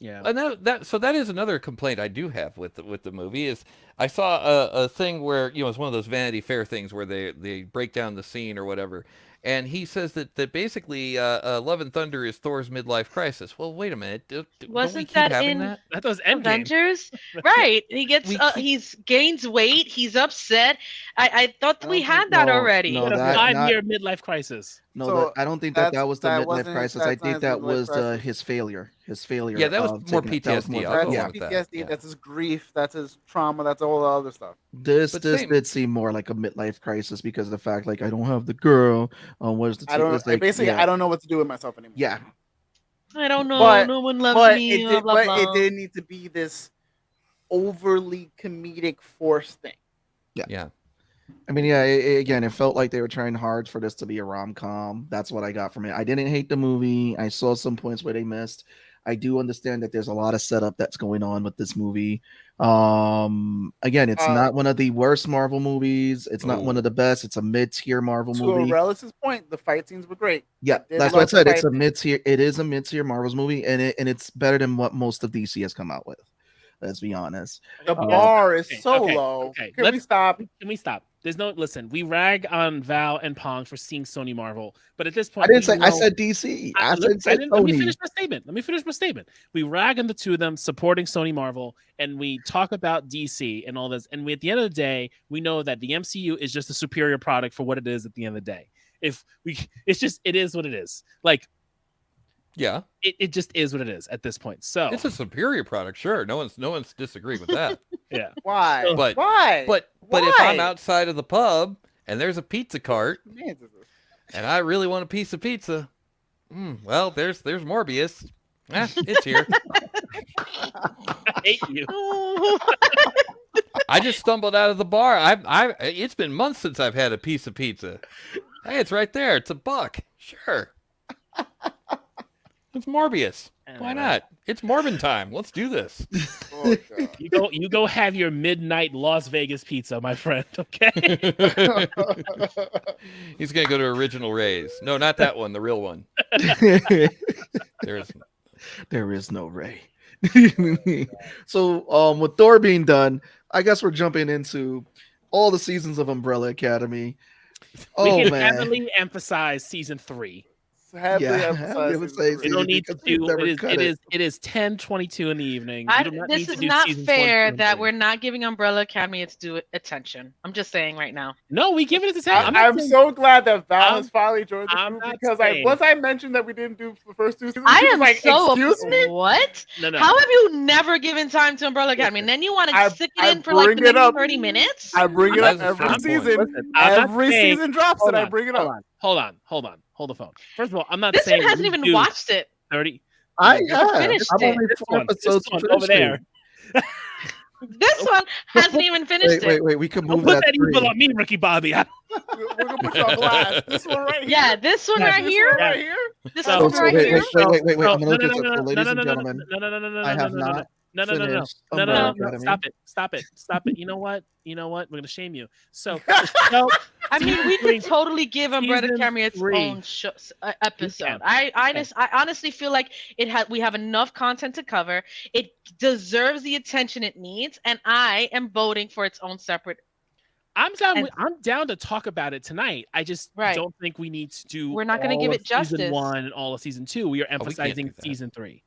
[SPEAKER 3] And that is another complaint I do have with the movie. Is I saw a thing where it's one of those Vanity Fair things where they break down the scene or whatever, and he says that basically Love and Thunder is Thor's midlife crisis. Well, wait a minute,
[SPEAKER 2] Wasn't
[SPEAKER 3] don't we keep
[SPEAKER 2] that
[SPEAKER 3] having
[SPEAKER 2] in
[SPEAKER 3] that?
[SPEAKER 4] That was Endgame.
[SPEAKER 2] Avengers? Right. He gets he's gains weight. He's upset. I thought we had that already.
[SPEAKER 5] No,
[SPEAKER 4] a 5-year midlife crisis.
[SPEAKER 5] No, I don't think that was the midlife crisis. I think that was his failure.
[SPEAKER 3] Yeah, that was more PTSD.
[SPEAKER 6] PTSD. That's his grief. That's his trauma. That's all the other stuff.
[SPEAKER 5] This did seem more like a midlife crisis because of the fact, like, I don't have the girl.
[SPEAKER 6] I don't know what to do with myself anymore.
[SPEAKER 5] Yeah.
[SPEAKER 2] I don't know. No one loves me.
[SPEAKER 6] It didn't need to be this overly comedic force thing.
[SPEAKER 5] Yeah. I mean, again, it felt like they were trying hard for this to be a rom-com. That's what I got from it. I didn't hate the movie. I saw some points where they missed. I do understand that there's a lot of setup that's going on with this movie. Again, it's not one of the worst Marvel movies. It's not one of the best. It's a mid-tier Marvel movie.
[SPEAKER 6] To Relis's point, the fight scenes were great.
[SPEAKER 5] Yeah, that's what I said. It's a mid-tier. It is a mid-tier Marvel's movie, and it's better than what most of DC has come out with. Let's be honest.
[SPEAKER 6] The bar is so
[SPEAKER 4] okay,
[SPEAKER 6] low.
[SPEAKER 4] okay.
[SPEAKER 6] Can we stop?
[SPEAKER 4] Can we stop? There's no listen. We rag on Val and Pong for seeing Sony Marvel, but at this
[SPEAKER 5] I
[SPEAKER 4] point,
[SPEAKER 5] didn't say.
[SPEAKER 4] we
[SPEAKER 5] I
[SPEAKER 4] know-
[SPEAKER 5] said DC. I
[SPEAKER 4] Look,
[SPEAKER 5] said
[SPEAKER 4] let me
[SPEAKER 5] Sony.
[SPEAKER 4] finish my statement. We rag on the two of them supporting Sony Marvel, and we talk about DC and all this. And we, at the end of the day, we know that the MCU is just a superior product for what it is. At the end of the day, it's just it is what it is. Like,
[SPEAKER 3] Yeah,
[SPEAKER 4] it just is what it is at this point. So
[SPEAKER 3] it's a superior product. Sure, no one's disagreeing with that.
[SPEAKER 4] yeah,
[SPEAKER 6] Why?
[SPEAKER 3] But
[SPEAKER 6] Why?
[SPEAKER 3] But if I'm
[SPEAKER 6] Why?
[SPEAKER 3] outside of the pub and there's a pizza cart
[SPEAKER 6] Man, this is-
[SPEAKER 3] and I really want a piece of pizza, well, there's Morbius. It's here.
[SPEAKER 4] I hate you.
[SPEAKER 3] I just stumbled out of the bar. It's been months since I've had a piece of pizza. Hey, it's right there. It's $1. Sure. It's Morbius. Why not? It's Morbin time. Let's do this.
[SPEAKER 6] Oh, God.
[SPEAKER 4] You go have your midnight Las Vegas pizza, my friend. Okay.
[SPEAKER 3] He's gonna go to Original Ray's. No, not that one. The real one. There is
[SPEAKER 5] no Ray. So, with Thor being done, I guess we're jumping into all the seasons of Umbrella Academy.
[SPEAKER 4] We
[SPEAKER 5] Oh
[SPEAKER 4] can
[SPEAKER 5] man,
[SPEAKER 4] heavily emphasize season 3.
[SPEAKER 6] Heavily
[SPEAKER 5] Yeah,
[SPEAKER 6] emphasize
[SPEAKER 5] heavily
[SPEAKER 6] season
[SPEAKER 5] say
[SPEAKER 6] three.
[SPEAKER 4] We don't need to
[SPEAKER 5] because we've
[SPEAKER 4] do
[SPEAKER 5] never
[SPEAKER 4] it.
[SPEAKER 5] cut
[SPEAKER 4] It is 10:22 in the evening. We do not need
[SPEAKER 2] This
[SPEAKER 4] to
[SPEAKER 2] is
[SPEAKER 4] do
[SPEAKER 2] not
[SPEAKER 4] seasons
[SPEAKER 2] fair
[SPEAKER 4] 1, 2, and
[SPEAKER 2] that
[SPEAKER 4] 3.
[SPEAKER 2] we're not giving Umbrella Academy its due attention. I'm just saying right now.
[SPEAKER 4] No, we give it its attention.
[SPEAKER 6] I'm so glad that Val
[SPEAKER 4] I'm-
[SPEAKER 6] has finally joined the
[SPEAKER 4] I'm
[SPEAKER 6] group
[SPEAKER 4] not
[SPEAKER 6] because
[SPEAKER 4] saying-
[SPEAKER 6] once I mentioned that we didn't do the first 2 seasons,
[SPEAKER 2] I
[SPEAKER 6] she was
[SPEAKER 2] am
[SPEAKER 6] like,
[SPEAKER 2] so
[SPEAKER 6] excuse me?
[SPEAKER 2] What?
[SPEAKER 4] No.
[SPEAKER 2] How have you never given time to Umbrella Academy? And then you want
[SPEAKER 6] I-
[SPEAKER 2] to stick
[SPEAKER 6] I
[SPEAKER 2] it in for like
[SPEAKER 6] bring
[SPEAKER 2] the
[SPEAKER 6] it
[SPEAKER 2] next
[SPEAKER 6] up.
[SPEAKER 2] 30 minutes?
[SPEAKER 6] I bring it
[SPEAKER 3] That
[SPEAKER 6] up
[SPEAKER 3] is a
[SPEAKER 6] every
[SPEAKER 3] strong point.
[SPEAKER 6] season.
[SPEAKER 4] Listen, I'm not
[SPEAKER 6] Every
[SPEAKER 4] saying-
[SPEAKER 6] season drops
[SPEAKER 4] Hold
[SPEAKER 6] and I
[SPEAKER 4] on,
[SPEAKER 6] bring it
[SPEAKER 4] hold
[SPEAKER 6] up.
[SPEAKER 4] on, hold the phone. First of all, I'm not
[SPEAKER 2] This
[SPEAKER 4] saying
[SPEAKER 2] one hasn't
[SPEAKER 4] we
[SPEAKER 2] even
[SPEAKER 4] do
[SPEAKER 2] watched it.
[SPEAKER 4] 30.
[SPEAKER 5] I
[SPEAKER 2] never
[SPEAKER 5] have.
[SPEAKER 2] finished
[SPEAKER 5] I'm
[SPEAKER 2] it.
[SPEAKER 5] only
[SPEAKER 4] This
[SPEAKER 5] 4
[SPEAKER 4] one
[SPEAKER 5] episodes
[SPEAKER 4] over there.
[SPEAKER 2] This one hasn't even finished it.
[SPEAKER 5] Wait. We can
[SPEAKER 4] Don't
[SPEAKER 5] move
[SPEAKER 4] put
[SPEAKER 5] that.
[SPEAKER 4] that evil
[SPEAKER 5] 3.
[SPEAKER 4] on me, Ricky Bobby.
[SPEAKER 6] We're gonna put you on blast. This one right here.
[SPEAKER 2] Yeah, this one right
[SPEAKER 6] This
[SPEAKER 2] here.
[SPEAKER 6] one right here.
[SPEAKER 2] This
[SPEAKER 4] So-
[SPEAKER 2] one
[SPEAKER 5] So,
[SPEAKER 2] right
[SPEAKER 5] wait.
[SPEAKER 2] here.
[SPEAKER 5] I'm gonna look this up. So, ladies and gentlemen, I have not
[SPEAKER 4] No.
[SPEAKER 5] finished
[SPEAKER 4] No.
[SPEAKER 5] Umbrella Academy.
[SPEAKER 4] Stop it. You know what? We're gonna shame you. So, the show-
[SPEAKER 2] I mean, we
[SPEAKER 4] Season
[SPEAKER 2] could totally give Umbrella
[SPEAKER 4] Season
[SPEAKER 2] Academy its
[SPEAKER 4] 3.
[SPEAKER 2] own episode.
[SPEAKER 4] can.
[SPEAKER 2] I honestly feel like we have enough content to cover. It deserves the attention it needs, and I am voting for its own separate.
[SPEAKER 4] I'm down.
[SPEAKER 2] And-
[SPEAKER 4] I'm down to talk about it tonight. I just
[SPEAKER 2] Right.
[SPEAKER 4] don't think we need to do.
[SPEAKER 2] We're not gonna
[SPEAKER 4] all
[SPEAKER 2] give
[SPEAKER 4] of
[SPEAKER 2] it justice.
[SPEAKER 4] Season 1 and all of season 2. We are
[SPEAKER 3] can't
[SPEAKER 4] emphasizing
[SPEAKER 3] do that.
[SPEAKER 4] season 3.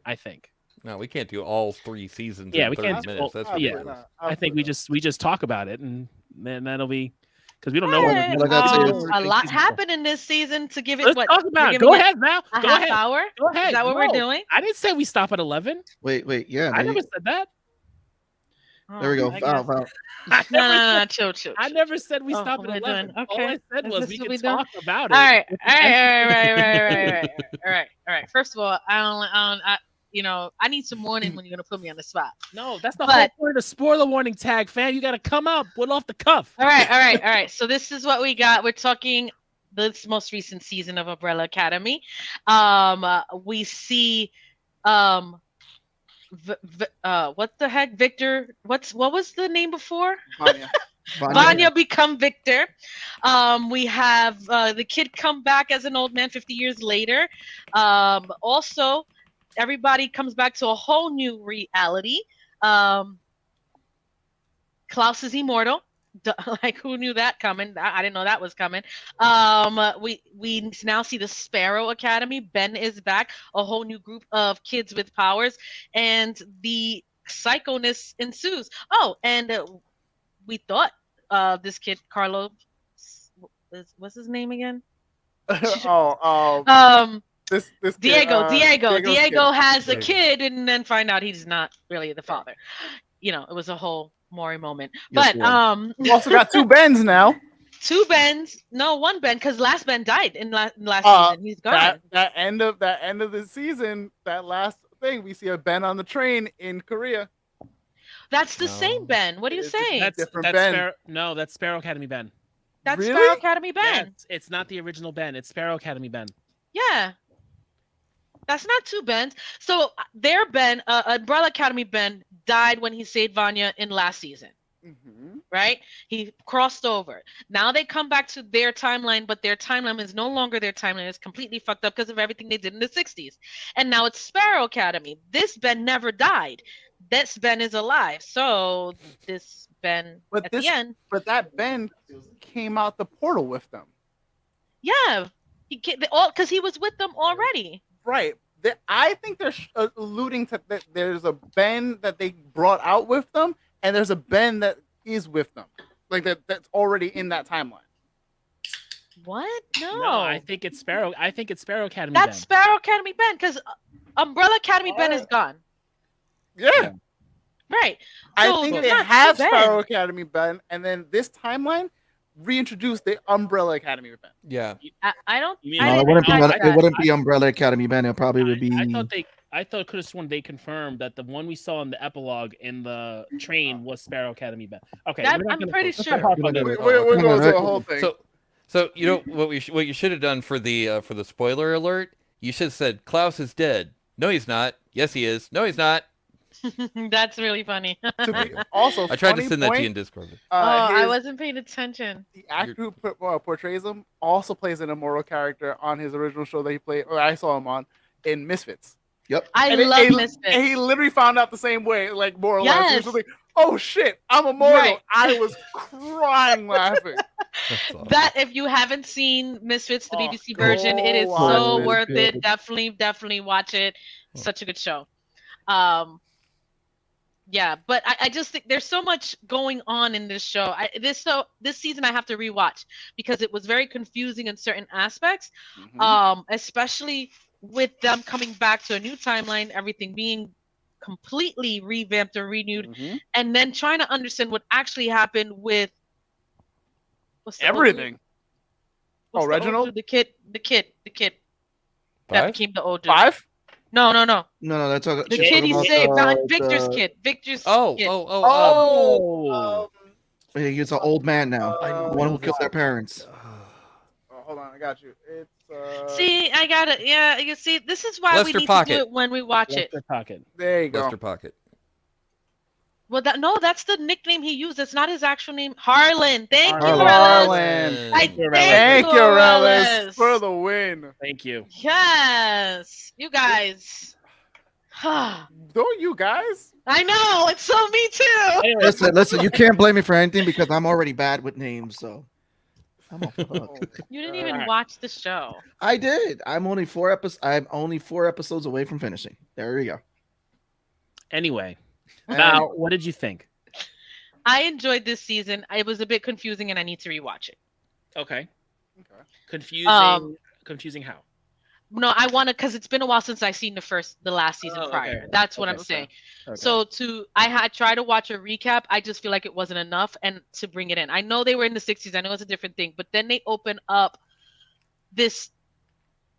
[SPEAKER 4] I think.
[SPEAKER 3] No, we can't do all 3 seasons.
[SPEAKER 4] Yeah,
[SPEAKER 3] in
[SPEAKER 4] we
[SPEAKER 3] 30
[SPEAKER 4] can't.
[SPEAKER 3] minutes. That's
[SPEAKER 4] yeah.
[SPEAKER 3] ridiculous.
[SPEAKER 4] I think we just talk about it, and then that'll be because we don't know.
[SPEAKER 2] Hey,
[SPEAKER 5] what I gotta say is-
[SPEAKER 2] a lot happened in this season to give it.
[SPEAKER 4] Let's
[SPEAKER 2] what?
[SPEAKER 4] talk
[SPEAKER 2] we're
[SPEAKER 4] about it.
[SPEAKER 2] giving
[SPEAKER 4] Go
[SPEAKER 2] it
[SPEAKER 4] ahead, Val.
[SPEAKER 2] A
[SPEAKER 4] Go
[SPEAKER 2] half
[SPEAKER 4] ahead.
[SPEAKER 2] hour.
[SPEAKER 4] Go ahead.
[SPEAKER 2] Is that what we're
[SPEAKER 4] No,
[SPEAKER 2] doing?
[SPEAKER 4] I didn't say we stop at 11.
[SPEAKER 5] Wait. Yeah.
[SPEAKER 4] I never said that.
[SPEAKER 5] There we go.
[SPEAKER 2] I guess.
[SPEAKER 5] Val.
[SPEAKER 2] No, chill.
[SPEAKER 4] I never said we
[SPEAKER 2] Oh,
[SPEAKER 4] stopped
[SPEAKER 2] we're
[SPEAKER 4] at 11.
[SPEAKER 2] done.
[SPEAKER 4] All I
[SPEAKER 2] Okay.
[SPEAKER 4] said
[SPEAKER 2] Is
[SPEAKER 4] was
[SPEAKER 2] this
[SPEAKER 4] we
[SPEAKER 2] what
[SPEAKER 4] could
[SPEAKER 2] we done?
[SPEAKER 4] talk about it.
[SPEAKER 2] All right. First of all, I need some warning when you're gonna put me on the spot.
[SPEAKER 4] No, that's the
[SPEAKER 2] But-
[SPEAKER 4] whole point of the spoiler warning tag, fam. You got to come up with off the cuff.
[SPEAKER 2] All right. So this is what we got. We're talking this most recent season of Umbrella Academy. We see, what the heck, Victor? What was the name before? Vanya become Victor. We have the kid come back as an old man 50 years later. Also, everybody comes back to a whole new reality. Klaus is immortal. Like, who knew that coming? I didn't know that was coming. We now see the Sparrow Academy. Ben is back. A whole new group of kids with powers, and the psychoness ensues. Oh, and we thought this kid Carlo, what's his name again?
[SPEAKER 6] This kid,
[SPEAKER 2] Diego
[SPEAKER 6] Diego's
[SPEAKER 2] has a kid, and then find out he's not really the father. It was a whole Maury moment.
[SPEAKER 5] Yes,
[SPEAKER 2] But
[SPEAKER 6] We also got 2 Bens now.
[SPEAKER 2] 2 Bens, no, 1 Ben, because last Ben died in last season. He's gone.
[SPEAKER 6] That end of the season, that last thing, we see a Ben on the train in Korea.
[SPEAKER 2] That's the
[SPEAKER 3] No.
[SPEAKER 2] same Ben. What are you
[SPEAKER 6] It's a
[SPEAKER 2] saying?
[SPEAKER 6] different- different Ben.
[SPEAKER 4] That's Sparrow Academy Ben.
[SPEAKER 2] That's
[SPEAKER 6] Really?
[SPEAKER 2] Sparrow Academy Ben.
[SPEAKER 4] Yeah, it's not the original Ben. It's Sparrow Academy Ben.
[SPEAKER 2] Yeah. That's not 2 Bens. So their Ben, Umbrella Academy Ben, died when he saved Vanya in last season, right? He crossed over. Now they come back to their timeline, but their timeline is no longer their timeline. It's completely fucked up because of everything they did in the 60s. And now it's Sparrow Academy. This Ben never died. this Ben is alive. So this Ben
[SPEAKER 6] But
[SPEAKER 2] at
[SPEAKER 6] this-
[SPEAKER 2] the end,
[SPEAKER 6] But that Ben came out the portal with them.
[SPEAKER 2] yeah, because he was with them already.
[SPEAKER 6] Right. I think they're alluding to that there's a Ben that they brought out with them, and there's a Ben that is with them, like that's already in that timeline.
[SPEAKER 2] What? No,
[SPEAKER 4] I think it's Sparrow. I think it's Sparrow Academy.
[SPEAKER 2] that's
[SPEAKER 4] Ben.
[SPEAKER 2] Sparrow Academy Ben, because Umbrella Academy Ben is gone.
[SPEAKER 6] Yeah.
[SPEAKER 2] Right.
[SPEAKER 6] I
[SPEAKER 2] So
[SPEAKER 6] think
[SPEAKER 2] there's
[SPEAKER 6] they
[SPEAKER 2] not
[SPEAKER 6] have
[SPEAKER 2] two Ben.
[SPEAKER 6] Sparrow Academy Ben, and then this timeline reintroduced the Umbrella Academy Ben.
[SPEAKER 3] Yeah.
[SPEAKER 2] I don't.
[SPEAKER 4] You mean-
[SPEAKER 2] I
[SPEAKER 5] No, it
[SPEAKER 2] didn't
[SPEAKER 5] wouldn't be.
[SPEAKER 2] catch
[SPEAKER 5] It
[SPEAKER 2] that.
[SPEAKER 5] wouldn't be Umbrella Academy Ben. It probably would be.
[SPEAKER 4] I thought could have sworn they confirmed that the one we saw in the epilogue in the train was Sparrow Academy Ben. Okay,
[SPEAKER 2] That-
[SPEAKER 4] we're not
[SPEAKER 2] I'm
[SPEAKER 4] gonna-
[SPEAKER 2] pretty
[SPEAKER 4] let's not
[SPEAKER 2] sure.
[SPEAKER 4] talk about that.
[SPEAKER 6] We're going through the whole thing.
[SPEAKER 3] So you know what you should have done for the spoiler alert? You should have said Klaus is dead. No, he's not. Yes, he is. No, he's not.
[SPEAKER 2] That's really funny.
[SPEAKER 6] To be, also,
[SPEAKER 3] I tried to
[SPEAKER 6] funny
[SPEAKER 3] send that to you
[SPEAKER 6] point,
[SPEAKER 3] in Discord.
[SPEAKER 2] I wasn't paying attention.
[SPEAKER 6] The actor who portrays him also plays an immortal character on his original show that he played, or I saw him on, in Misfits.
[SPEAKER 5] Yep.
[SPEAKER 2] I
[SPEAKER 6] And
[SPEAKER 2] love
[SPEAKER 6] and
[SPEAKER 2] Misfits.
[SPEAKER 6] he literally found out the same way, like more or less. He
[SPEAKER 2] Yes.
[SPEAKER 6] was like, "Oh shit, I'm immortal!"
[SPEAKER 2] Right.
[SPEAKER 6] I was crying laughing.
[SPEAKER 3] That's awesome.
[SPEAKER 2] That if you haven't seen Misfits, the
[SPEAKER 6] Oh,
[SPEAKER 2] BBC version, it is
[SPEAKER 6] go
[SPEAKER 2] so
[SPEAKER 6] watch it.
[SPEAKER 2] worth
[SPEAKER 5] Good.
[SPEAKER 2] it. Definitely watch it. Such a good show. Yeah, but I just think there's so much going on in this show. This season I have to rewatch because it was very confusing in certain aspects. Especially with them coming back to a new timeline, everything being completely revamped or renewed, and then trying to understand what actually happened with what's the old
[SPEAKER 6] Everything.
[SPEAKER 2] dude? What's the old
[SPEAKER 6] Reginald?
[SPEAKER 2] dude? The kid that
[SPEAKER 3] Five?
[SPEAKER 2] became the old dude.
[SPEAKER 6] 5.
[SPEAKER 2] No.
[SPEAKER 5] No, that's all.
[SPEAKER 2] The kid he saved, Victor's kid. Victor's
[SPEAKER 3] Oh,
[SPEAKER 2] kid.
[SPEAKER 5] He's an old man now. The one who killed their parents.
[SPEAKER 6] Hold on, I got you. It's
[SPEAKER 2] See, I got it. Yeah, you see, this is why we
[SPEAKER 3] Lester
[SPEAKER 2] need
[SPEAKER 3] Pocket.
[SPEAKER 2] to do it when we watch it.
[SPEAKER 4] Lester Pocket.
[SPEAKER 6] there you go.
[SPEAKER 3] Lester Pocket.
[SPEAKER 2] Well, that's the nickname he used. That's not his actual name. Harlan. Thank you,
[SPEAKER 6] Harlan.
[SPEAKER 2] Relis.
[SPEAKER 6] Harlan.
[SPEAKER 2] I-
[SPEAKER 6] Thank you, Relis, for the win.
[SPEAKER 4] Thank you.
[SPEAKER 2] Yes, you guys. I
[SPEAKER 6] Don't you guys?
[SPEAKER 2] know it's so me too.
[SPEAKER 5] Listen. You can't blame me for anything because I'm already bad with names. So I'm a fuck.
[SPEAKER 2] You didn't even
[SPEAKER 6] Alright.
[SPEAKER 2] watch the show.
[SPEAKER 5] I did. I'm only 4 episodes away from finishing. There we go.
[SPEAKER 4] Anyway, now what did you think?
[SPEAKER 2] I enjoyed this season. It was a bit confusing, and I need to rewatch it.
[SPEAKER 4] Okay.
[SPEAKER 6] Okay.
[SPEAKER 4] Confusing how?
[SPEAKER 2] No, I want to because it's been a while since I've seen the last season
[SPEAKER 4] Oh, okay.
[SPEAKER 2] prior. That's what
[SPEAKER 4] Okay,
[SPEAKER 2] I'm saying.
[SPEAKER 4] Okay.
[SPEAKER 2] So I had tried to watch a recap. I just feel like it wasn't enough, and to bring it in. I know they were in the 60s. I know it's a different thing, but then they open up this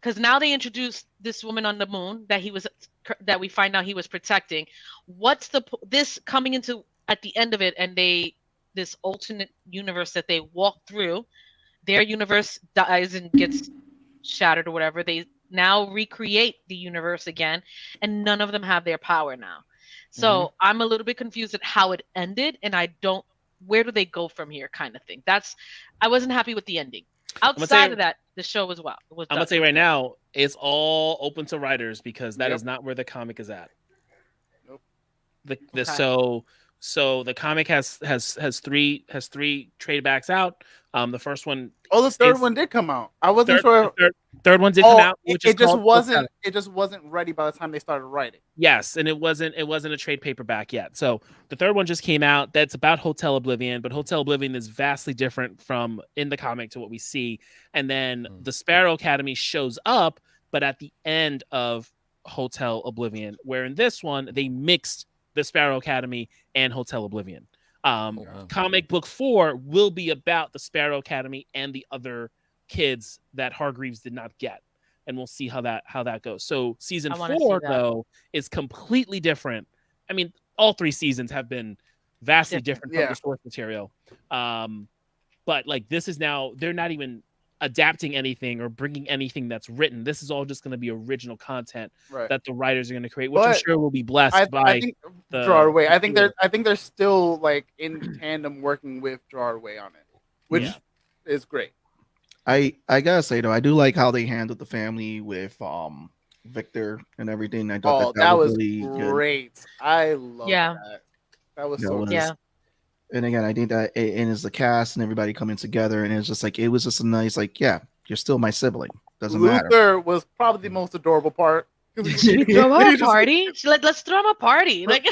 [SPEAKER 2] because now they introduced this woman on the moon that we find out he was protecting. What's this coming into at the end of it, and this alternate universe that they walk through, their universe dies and gets shattered or whatever. They now recreate the universe again, and none of them have their power now. So I'm a little bit confused at how it ended, and where do they go from here, kind of thing. I wasn't happy with the ending. Outside of that, the show was well.
[SPEAKER 4] I'm gonna say right now, it's all open to writers because that is not where the comic is at.
[SPEAKER 6] Nope.
[SPEAKER 4] So the comic has three trade backs out. The first one,
[SPEAKER 6] Oh, the third one did come out. I wasn't sure.
[SPEAKER 4] third one did come out. Which
[SPEAKER 6] It just
[SPEAKER 4] called-
[SPEAKER 6] wasn't. It just wasn't ready by the time they started writing.
[SPEAKER 4] Yes, and it wasn't a trade paperback yet. So the third one just came out. That's about Hotel Oblivion, but Hotel Oblivion is vastly different from in the comic to what we see. And then the Sparrow Academy shows up, but at the end of Hotel Oblivion, where in this one they mixed the Sparrow Academy and Hotel Oblivion.
[SPEAKER 3] wow.
[SPEAKER 4] Comic book 4 will be about the Sparrow Academy and the other kids that Hargreaves did not get, and we'll see how that goes. So season
[SPEAKER 2] I wanna
[SPEAKER 4] 4
[SPEAKER 2] see that.
[SPEAKER 4] though is completely different. I mean, all 3 seasons have been vastly different from the source material. But like this is now they're not even adapting anything or bringing anything that's written. This is all just going to be original content
[SPEAKER 6] Right.
[SPEAKER 4] that the writers are going to create, which I'm
[SPEAKER 6] But
[SPEAKER 4] sure will be blessed
[SPEAKER 6] I
[SPEAKER 4] by
[SPEAKER 6] think
[SPEAKER 4] the
[SPEAKER 6] Gerard Way. I think they're still like in tandem working with Gerard Way on it, which is great.
[SPEAKER 5] I gotta say though, I do like how they handled the family with Victor and everything. I thought
[SPEAKER 6] Oh, that was
[SPEAKER 5] really good.
[SPEAKER 6] great. I love
[SPEAKER 2] Yeah.
[SPEAKER 6] that. That was
[SPEAKER 5] That
[SPEAKER 6] so
[SPEAKER 5] was-
[SPEAKER 6] good.
[SPEAKER 2] Yeah.
[SPEAKER 5] And again, I think that and it's the cast and everybody coming together, and it's just like it was just a nice, like, yeah, you're still my sibling. Doesn't matter.
[SPEAKER 6] Luther was probably the most adorable part.
[SPEAKER 2] Throw him
[SPEAKER 6] He
[SPEAKER 2] a
[SPEAKER 6] just-
[SPEAKER 2] party? Let's throw him a party. Like,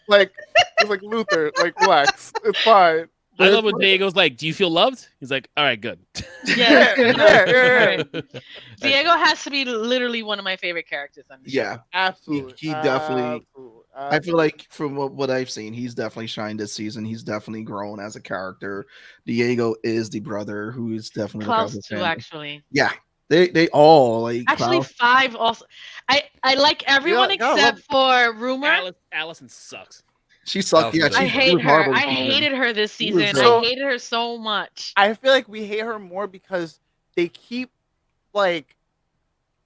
[SPEAKER 6] Like, it's like Luther, like, relax, it's fine.
[SPEAKER 4] I love when Diego's like, "Do you feel loved?" He's like, "All right, good."
[SPEAKER 2] yeah,
[SPEAKER 6] Yeah.
[SPEAKER 2] Diego has to be literally one of my favorite characters on the show.
[SPEAKER 5] Yeah,
[SPEAKER 6] Absolutely.
[SPEAKER 5] He definitely-
[SPEAKER 6] Absolutely.
[SPEAKER 5] I feel like from what I've seen, he's definitely shined this season. He's definitely grown as a character. Diego is the brother who is definitely the
[SPEAKER 2] Klaus
[SPEAKER 5] Klaus
[SPEAKER 2] too,
[SPEAKER 5] family.
[SPEAKER 2] actually.
[SPEAKER 5] Yeah, they all like
[SPEAKER 2] Actually,
[SPEAKER 5] Klaus.
[SPEAKER 2] 5 also. I like everyone
[SPEAKER 6] Yeah, I
[SPEAKER 2] except for Rumor.
[SPEAKER 4] Allison sucks.
[SPEAKER 5] She sucked. Yeah,
[SPEAKER 3] I
[SPEAKER 5] she,
[SPEAKER 2] I
[SPEAKER 5] she
[SPEAKER 2] hate
[SPEAKER 5] was
[SPEAKER 2] her.
[SPEAKER 5] horrible
[SPEAKER 2] I
[SPEAKER 5] this season.
[SPEAKER 2] hated her this
[SPEAKER 5] She was
[SPEAKER 2] season.
[SPEAKER 6] so-
[SPEAKER 2] I hated her so much.
[SPEAKER 6] I feel like we hate her more because they keep like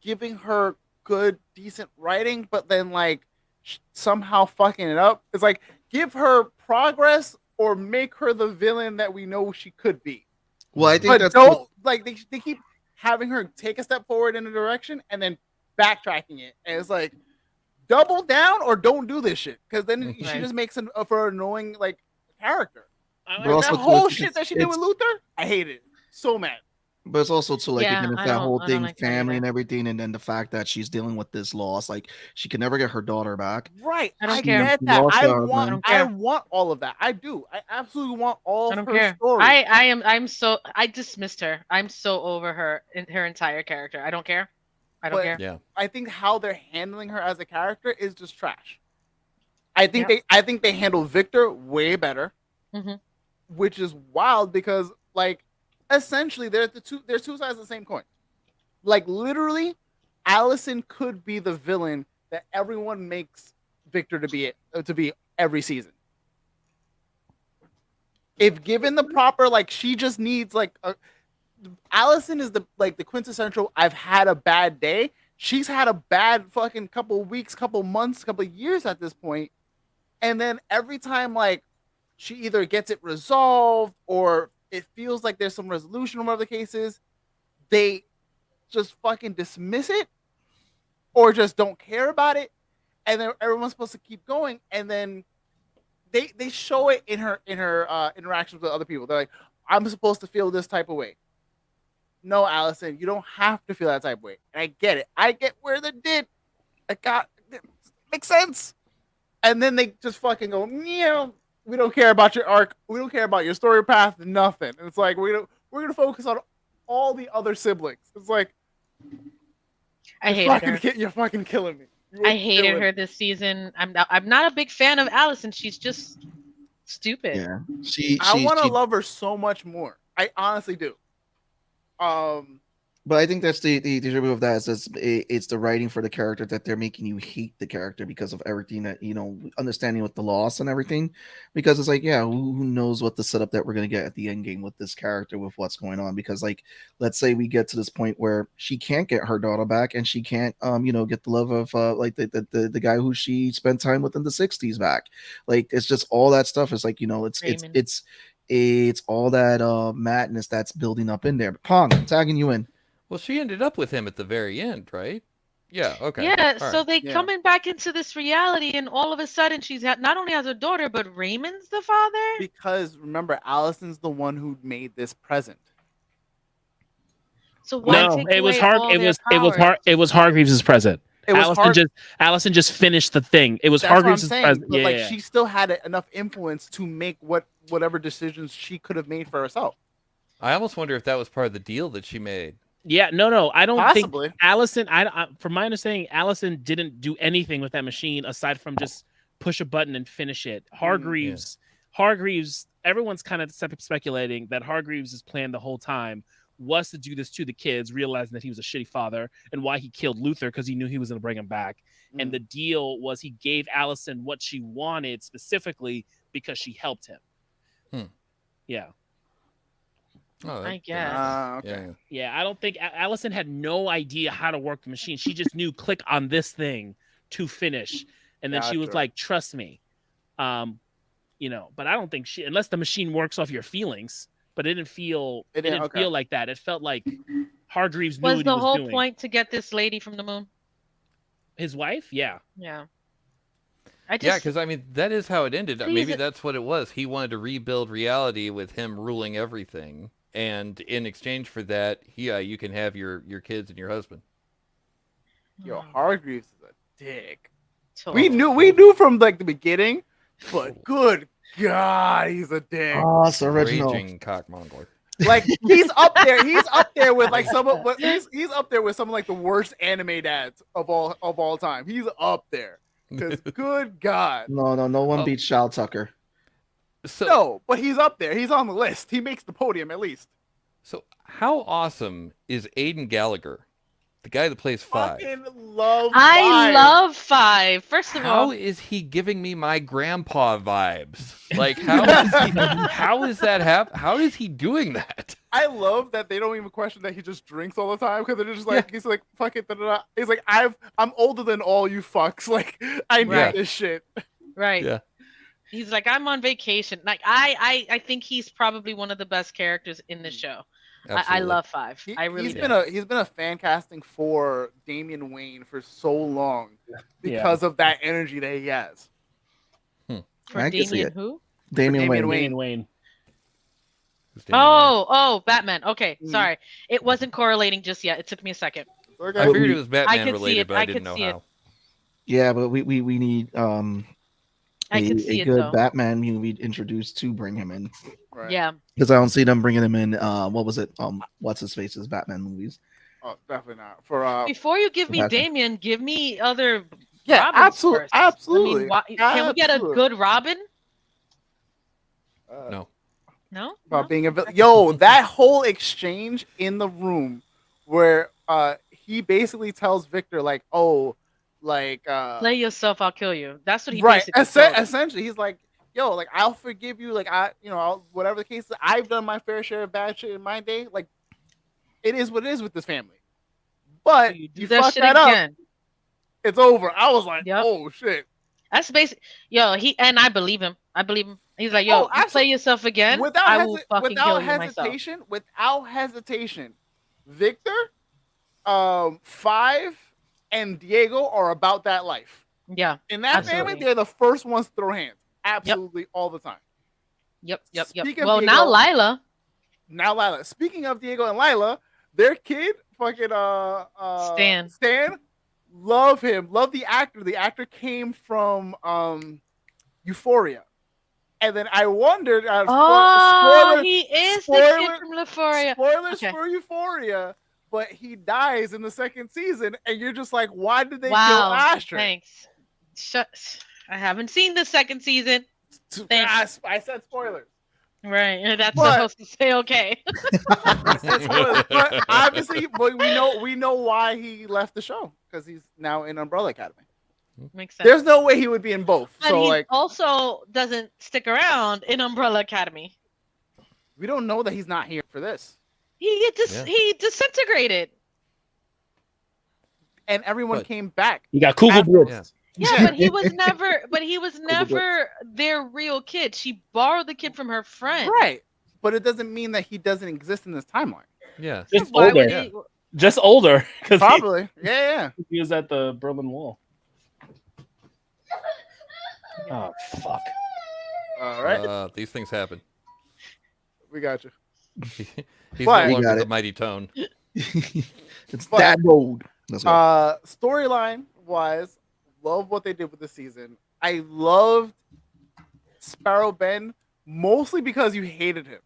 [SPEAKER 6] giving her good, decent writing, but then like somehow fucking it up. It's like give her progress or make her the villain that we know she could be.
[SPEAKER 5] Well, I think
[SPEAKER 6] But
[SPEAKER 5] that's
[SPEAKER 6] don't like they keep having her take a step forward in a direction and then backtracking it, and it's like double down or don't do this shit because then she
[SPEAKER 2] Right.
[SPEAKER 6] just makes an for an annoying like character.
[SPEAKER 4] I
[SPEAKER 5] But also
[SPEAKER 6] That
[SPEAKER 5] too,
[SPEAKER 6] whole
[SPEAKER 5] it's-
[SPEAKER 6] shit that she did with Luther, I hate it. So mad.
[SPEAKER 5] But it's also too like
[SPEAKER 2] Yeah,
[SPEAKER 5] again, it's
[SPEAKER 2] I
[SPEAKER 5] that
[SPEAKER 2] don't-
[SPEAKER 5] whole
[SPEAKER 2] I don't
[SPEAKER 5] thing,
[SPEAKER 2] like that
[SPEAKER 5] family
[SPEAKER 2] either.
[SPEAKER 5] and everything, and then the fact that she's dealing with this loss, like she can never get her daughter back.
[SPEAKER 6] Right.
[SPEAKER 2] I don't care.
[SPEAKER 6] get that.
[SPEAKER 5] Lost
[SPEAKER 6] I
[SPEAKER 5] her,
[SPEAKER 6] want
[SPEAKER 5] man.
[SPEAKER 6] I
[SPEAKER 2] I don't
[SPEAKER 6] want all of that. I do. I absolutely want all
[SPEAKER 2] I
[SPEAKER 6] of
[SPEAKER 2] don't
[SPEAKER 6] her
[SPEAKER 2] care.
[SPEAKER 6] story.
[SPEAKER 2] I'm so I dismissed her. I'm so over her her entire character. I don't care. I don't
[SPEAKER 6] But-
[SPEAKER 2] care.
[SPEAKER 3] Yeah.
[SPEAKER 6] I think how they're handling her as a character is just trash. I think
[SPEAKER 2] Yeah.
[SPEAKER 6] they handle Victor way better.
[SPEAKER 2] Mhm.
[SPEAKER 6] Which is wild because like essentially they're two sides of the same coin. Like literally Allison could be the villain that everyone makes Victor to be every season. If given the proper like she just needs like Allison is the quintessential I've had a bad day. She's had a bad fucking couple weeks, couple months, couple years at this point. And then every time like she either gets it resolved or it feels like there's some resolution or whatever the case is, they just fucking dismiss it or just don't care about it. And then everyone's supposed to keep going. And then they show it in her interactions with other people. They're like, I'm supposed to feel this type of way. No, Allison, you don't have to feel that type of way. And I get it. I get where they did. It makes sense. And then they just fucking go, yeah, we don't care about your arc. We don't care about your story path. Nothing. And it's like we're gonna focus on all the other siblings. It's like
[SPEAKER 2] I hated her.
[SPEAKER 6] You're fucking killing me.
[SPEAKER 2] I hated her this season. I'm not a big fan of Allison. She's just stupid.
[SPEAKER 5] Yeah,
[SPEAKER 6] I want to love her so much more. I honestly do.
[SPEAKER 5] But I think that's the truth of that is it's the writing for the character that they're making you hate the character because of everything that understanding with the loss and everything, because it's like who knows what the setup that we're gonna get at the end game with this character with what's going on, because like let's say we get to this point where she can't get her daughter back and she can't get the love of like the guy who she spent time with in the 60s back, like it's just all that stuff is like it's all that madness that's building up in there. Pong, I'm tagging you in.
[SPEAKER 3] Well, she ended up with him at the very end, right? Yeah. Okay.
[SPEAKER 2] Yeah,
[SPEAKER 3] All
[SPEAKER 2] so
[SPEAKER 3] right.
[SPEAKER 2] they
[SPEAKER 6] Yeah.
[SPEAKER 2] coming back into this reality, and all of a sudden she's not only has a daughter, but Raymond's the father.
[SPEAKER 6] Because remember, Allison's the one who made this present.
[SPEAKER 2] So why
[SPEAKER 4] No,
[SPEAKER 2] take
[SPEAKER 4] it was
[SPEAKER 2] away
[SPEAKER 4] hard.
[SPEAKER 2] all
[SPEAKER 4] It
[SPEAKER 2] their
[SPEAKER 4] was
[SPEAKER 2] powers?
[SPEAKER 4] It was Hargreaves' present.
[SPEAKER 6] It was
[SPEAKER 4] Allison just finished the thing. It was
[SPEAKER 6] That's what I'm
[SPEAKER 4] Hargreaves'
[SPEAKER 6] saying.
[SPEAKER 4] present.
[SPEAKER 6] But
[SPEAKER 4] Yeah,
[SPEAKER 6] like
[SPEAKER 4] yeah.
[SPEAKER 6] she still had enough influence to make whatever decisions she could have made for herself.
[SPEAKER 3] I almost wonder if that was part of the deal that she made.
[SPEAKER 4] Yeah, no, I don't
[SPEAKER 6] Possibly.
[SPEAKER 4] think Allison. From my understanding, Allison didn't do anything with that machine aside from just push a button and finish it. Hargreaves. Everyone's kind of speculating that Hargreaves' plan the whole time was to do this to the kids, realizing that he was a shitty father, and why he killed Luther because he knew he was going to bring him back. And the deal was he gave Allison what she wanted specifically because she helped him. Yeah.
[SPEAKER 3] Oh,
[SPEAKER 2] I guess.
[SPEAKER 6] Okay.
[SPEAKER 4] Yeah, I don't think Allison had no idea how to work the machine. She just knew click on this thing to finish, and then she was
[SPEAKER 6] Gotcha.
[SPEAKER 4] like, "Trust me," But I don't think unless the machine works off your feelings. But it didn't feel. It didn't
[SPEAKER 6] okay.
[SPEAKER 4] feel like that. It felt like Hargreaves knew
[SPEAKER 2] Was
[SPEAKER 4] what
[SPEAKER 2] the
[SPEAKER 4] he was
[SPEAKER 2] whole
[SPEAKER 4] doing.
[SPEAKER 2] point to get this lady from the moon?
[SPEAKER 4] His wife, yeah.
[SPEAKER 2] Yeah.
[SPEAKER 3] Yeah, because I mean that is how it ended.
[SPEAKER 2] But he's
[SPEAKER 3] Maybe
[SPEAKER 2] a-
[SPEAKER 3] that's what it was. He wanted to rebuild reality with him ruling everything, and in exchange for that, you can have your kids and your husband.
[SPEAKER 6] Yo, Hargreaves is a dick.
[SPEAKER 2] Totally.
[SPEAKER 6] We knew from like the beginning, but good God, he's a dick.
[SPEAKER 5] Oh, it's original.
[SPEAKER 3] Raging cockmonger.
[SPEAKER 6] Like he's up there. He's up there with like some of, but he's up there with some of like the worst anime dads of all time. He's up there. Because good God.
[SPEAKER 5] No one beats Shao Tucker.
[SPEAKER 3] So,
[SPEAKER 6] No, but he's up there. He's on the list. He makes the podium at least.
[SPEAKER 3] So how awesome is Aiden Gallagher, the guy that plays Five?
[SPEAKER 6] Fucking love
[SPEAKER 2] I
[SPEAKER 6] Five.
[SPEAKER 2] love Five. First of
[SPEAKER 3] How
[SPEAKER 2] all,
[SPEAKER 3] is he giving me my grandpa vibes? Like how is that how is he doing that?
[SPEAKER 6] I love that they don't even question that he just drinks all the time because they're just like he's like fuck it. He's like I'm older than all you fucks. Like I know
[SPEAKER 2] Right.
[SPEAKER 6] this shit.
[SPEAKER 2] right.
[SPEAKER 3] Yeah.
[SPEAKER 2] He's like, I'm on vacation. Like I think he's probably one of the best characters in the show. I
[SPEAKER 3] Absolutely.
[SPEAKER 2] love Five. I really do.
[SPEAKER 6] He's been a fan casting for Damian Wayne for so long because of that energy that he has.
[SPEAKER 2] For
[SPEAKER 5] I can see
[SPEAKER 2] Damian
[SPEAKER 5] it.
[SPEAKER 2] who?
[SPEAKER 5] Damian Wayne.
[SPEAKER 4] Wayne.
[SPEAKER 3] Who's Damian Wayne?
[SPEAKER 2] Oh, Batman. Okay,
[SPEAKER 6] Mhm.
[SPEAKER 2] sorry. It wasn't correlating just yet. It took me a second.
[SPEAKER 6] Okay.
[SPEAKER 3] I figured it was
[SPEAKER 2] I
[SPEAKER 3] Batman
[SPEAKER 2] could see
[SPEAKER 3] related,
[SPEAKER 2] it.
[SPEAKER 3] but I
[SPEAKER 2] I
[SPEAKER 3] didn't
[SPEAKER 2] could
[SPEAKER 3] know
[SPEAKER 2] see it.
[SPEAKER 3] how.
[SPEAKER 5] Yeah, but we need
[SPEAKER 2] I could see
[SPEAKER 5] a
[SPEAKER 2] it
[SPEAKER 5] good
[SPEAKER 2] though.
[SPEAKER 5] Batman movie introduced to bring him in.
[SPEAKER 6] Right.
[SPEAKER 2] Yeah.
[SPEAKER 5] Because I don't see them bringing him in. What was it? What's his face's Batman movies?
[SPEAKER 6] Oh, definitely not. For
[SPEAKER 2] Before you give me
[SPEAKER 5] Sebastian.
[SPEAKER 2] Damien, give me other
[SPEAKER 6] yeah,
[SPEAKER 2] Robins
[SPEAKER 6] absolutely,
[SPEAKER 2] first. I
[SPEAKER 6] absolutely.
[SPEAKER 2] mean, can we get a
[SPEAKER 6] Absolutely.
[SPEAKER 2] good Robin?
[SPEAKER 3] No.
[SPEAKER 2] No.
[SPEAKER 6] About
[SPEAKER 2] No?
[SPEAKER 6] being a villain. Yo, that whole exchange in the room where he basically tells Victor like, oh, like
[SPEAKER 2] Play yourself, I'll kill you. That's what he
[SPEAKER 6] right.
[SPEAKER 2] basically told him.
[SPEAKER 6] Essentially, he's like, yo, like I'll forgive you, like whatever the case is, I've done my fair share of bad shit in my day. Like it is what it is with this family. But
[SPEAKER 2] You do
[SPEAKER 6] you
[SPEAKER 2] that
[SPEAKER 6] fuck
[SPEAKER 2] shit
[SPEAKER 6] that up,
[SPEAKER 2] again.
[SPEAKER 6] it's over. I was like,
[SPEAKER 2] Yep.
[SPEAKER 6] oh shit.
[SPEAKER 2] That's basic. Yo, I believe him. I believe him. He's like, yo, you play yourself again, I will fucking kill you myself.
[SPEAKER 6] Without hesitation, Victor, Five, and Diego are about that life.
[SPEAKER 2] Yeah.
[SPEAKER 6] In that
[SPEAKER 2] Absolutely.
[SPEAKER 6] family, they're the first ones to throw hands. Absolutely, all the time.
[SPEAKER 2] Yep.
[SPEAKER 6] Speaking of
[SPEAKER 2] Well,
[SPEAKER 6] Diego-
[SPEAKER 2] now Lila.
[SPEAKER 6] Now Lila. Speaking of Diego and Lila, their kid, fucking Stan, love him. Love the actor. The actor came from Euphoria. And then I wondered.
[SPEAKER 2] He is the kid from Euphoria.
[SPEAKER 6] Spoilers
[SPEAKER 2] Okay.
[SPEAKER 6] for Euphoria, but he dies in the second season, and you're just like, why did they kill
[SPEAKER 2] Wow.
[SPEAKER 6] Asher?
[SPEAKER 2] Thanks. I haven't seen the second season. Thanks.
[SPEAKER 6] I said spoilers.
[SPEAKER 2] Right. That's
[SPEAKER 6] But-
[SPEAKER 2] supposed to say okay.
[SPEAKER 6] I said spoilers. But obviously, we know why he left the show because he's now in Umbrella Academy.
[SPEAKER 2] Makes sense.
[SPEAKER 6] There's no way he would be in both.
[SPEAKER 2] But
[SPEAKER 6] So
[SPEAKER 2] he
[SPEAKER 6] like,
[SPEAKER 2] also doesn't stick around in Umbrella Academy.
[SPEAKER 6] we don't know that he's not here for this.
[SPEAKER 2] He
[SPEAKER 3] Yeah.
[SPEAKER 2] he disintegrated.
[SPEAKER 6] And everyone
[SPEAKER 3] But-
[SPEAKER 6] came back.
[SPEAKER 4] You got Kugel
[SPEAKER 6] afterwards.
[SPEAKER 3] Yeah.
[SPEAKER 2] Yeah, but he was never their real kid. She borrowed the kid from her friend.
[SPEAKER 6] Right. But it doesn't mean that he doesn't exist in this timeline.
[SPEAKER 3] Yeah.
[SPEAKER 4] Just
[SPEAKER 2] Why would
[SPEAKER 4] older.
[SPEAKER 2] he?
[SPEAKER 4] Just older. Because
[SPEAKER 6] Probably. Yeah.
[SPEAKER 4] he was at the Berlin Wall. Oh, fuck.
[SPEAKER 6] All right.
[SPEAKER 3] These things happen.
[SPEAKER 6] We got you.
[SPEAKER 3] He's
[SPEAKER 6] But-
[SPEAKER 3] no
[SPEAKER 5] We
[SPEAKER 3] longer
[SPEAKER 5] got
[SPEAKER 3] the
[SPEAKER 5] it.
[SPEAKER 3] mighty tone.
[SPEAKER 5] It's
[SPEAKER 6] But-
[SPEAKER 5] dad mode. Let's go.
[SPEAKER 6] Storyline wise, love what they did with the season. I loved Sparrow Ben mostly because you hated him.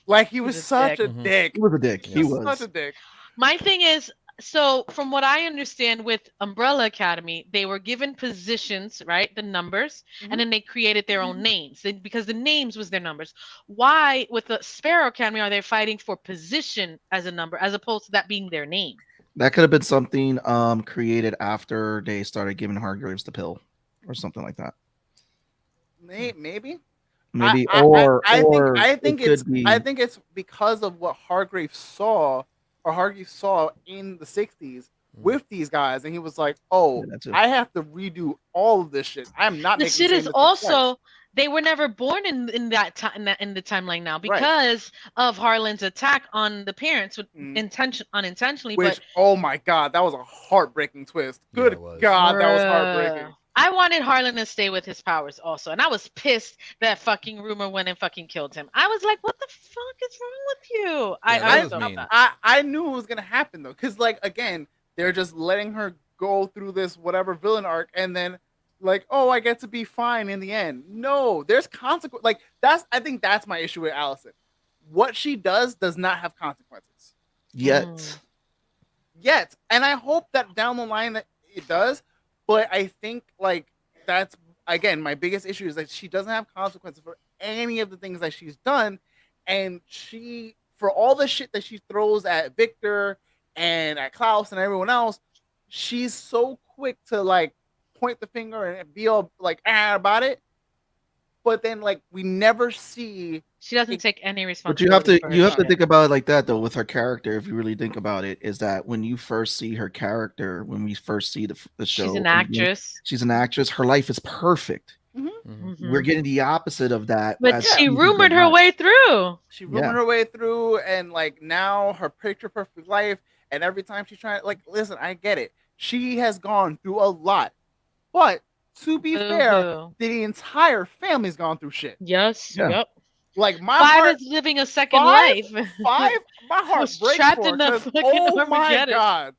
[SPEAKER 6] Like he was
[SPEAKER 2] He's a
[SPEAKER 6] such
[SPEAKER 2] dick.
[SPEAKER 6] a
[SPEAKER 3] Mhm.
[SPEAKER 6] dick.
[SPEAKER 5] He was a dick. He was.
[SPEAKER 6] Such a dick.
[SPEAKER 2] My thing is, so from what I understand with Umbrella Academy, they were given positions, right? The numbers,
[SPEAKER 6] Mhm.
[SPEAKER 2] and then they created their own names because the names was their numbers. Why, with the Sparrow Academy, are they fighting for position as a number as opposed to that being their name?
[SPEAKER 5] That could have been something created after they started giving Hargreaves the pill or something like that.
[SPEAKER 6] Maybe.
[SPEAKER 5] Maybe
[SPEAKER 6] I think
[SPEAKER 5] it could be.
[SPEAKER 6] I think it's because of what Hargreaves saw in the 60s with these guys, and he was like, "Oh, I have to redo all of this shit. I'm not."
[SPEAKER 2] The
[SPEAKER 6] making
[SPEAKER 2] shit
[SPEAKER 6] the
[SPEAKER 2] is
[SPEAKER 6] same
[SPEAKER 2] also they were never born in that time in the timeline now because of Harlan's attack on the parents with unintentionally.
[SPEAKER 6] Which,
[SPEAKER 2] but
[SPEAKER 6] oh my god, that was a heartbreaking twist. Good god, that was heartbreaking.
[SPEAKER 2] I wanted Harlan to stay with his powers also, and I was pissed that fucking rumor went and fucking killed him. I was like, "What the fuck is wrong with you?"
[SPEAKER 6] I knew it was gonna happen though, because like again, they're just letting her go through this whatever villain arc, and then like, oh, I get to be fine in the end. No, there's consequence. Like I think that's my issue with Allison. What she does not have consequences
[SPEAKER 5] yet.
[SPEAKER 6] And I hope that down the line that it does. But I think like that's again my biggest issue is that she doesn't have consequences for any of the things that she's done, and she for all the shit that she throws at Victor and at Klaus and everyone else, she's so quick to like point the finger and be all like about it. But then like we never see
[SPEAKER 2] she doesn't take any responsibility.
[SPEAKER 5] But you have to think about it like that though with her character. If you really think about it, is that when you first see her character, when we first see the show,
[SPEAKER 2] she's an actress.
[SPEAKER 5] She's an actress. Her life is perfect. We're getting the opposite of that.
[SPEAKER 2] But she rumored her way through.
[SPEAKER 6] She rumored her way through, and like now her picture perfect life. And every time she's trying, like, listen, I get it. She has gone through a lot, but to be fair, the entire family's gone through shit.
[SPEAKER 2] Yes. Yep.
[SPEAKER 6] Like my
[SPEAKER 2] Five
[SPEAKER 6] heart
[SPEAKER 2] is living a second life.
[SPEAKER 6] My heart
[SPEAKER 2] was
[SPEAKER 6] breaks
[SPEAKER 2] trapped
[SPEAKER 6] for
[SPEAKER 2] in the fucking
[SPEAKER 6] oh my
[SPEAKER 2] Armageddon.
[SPEAKER 6] god,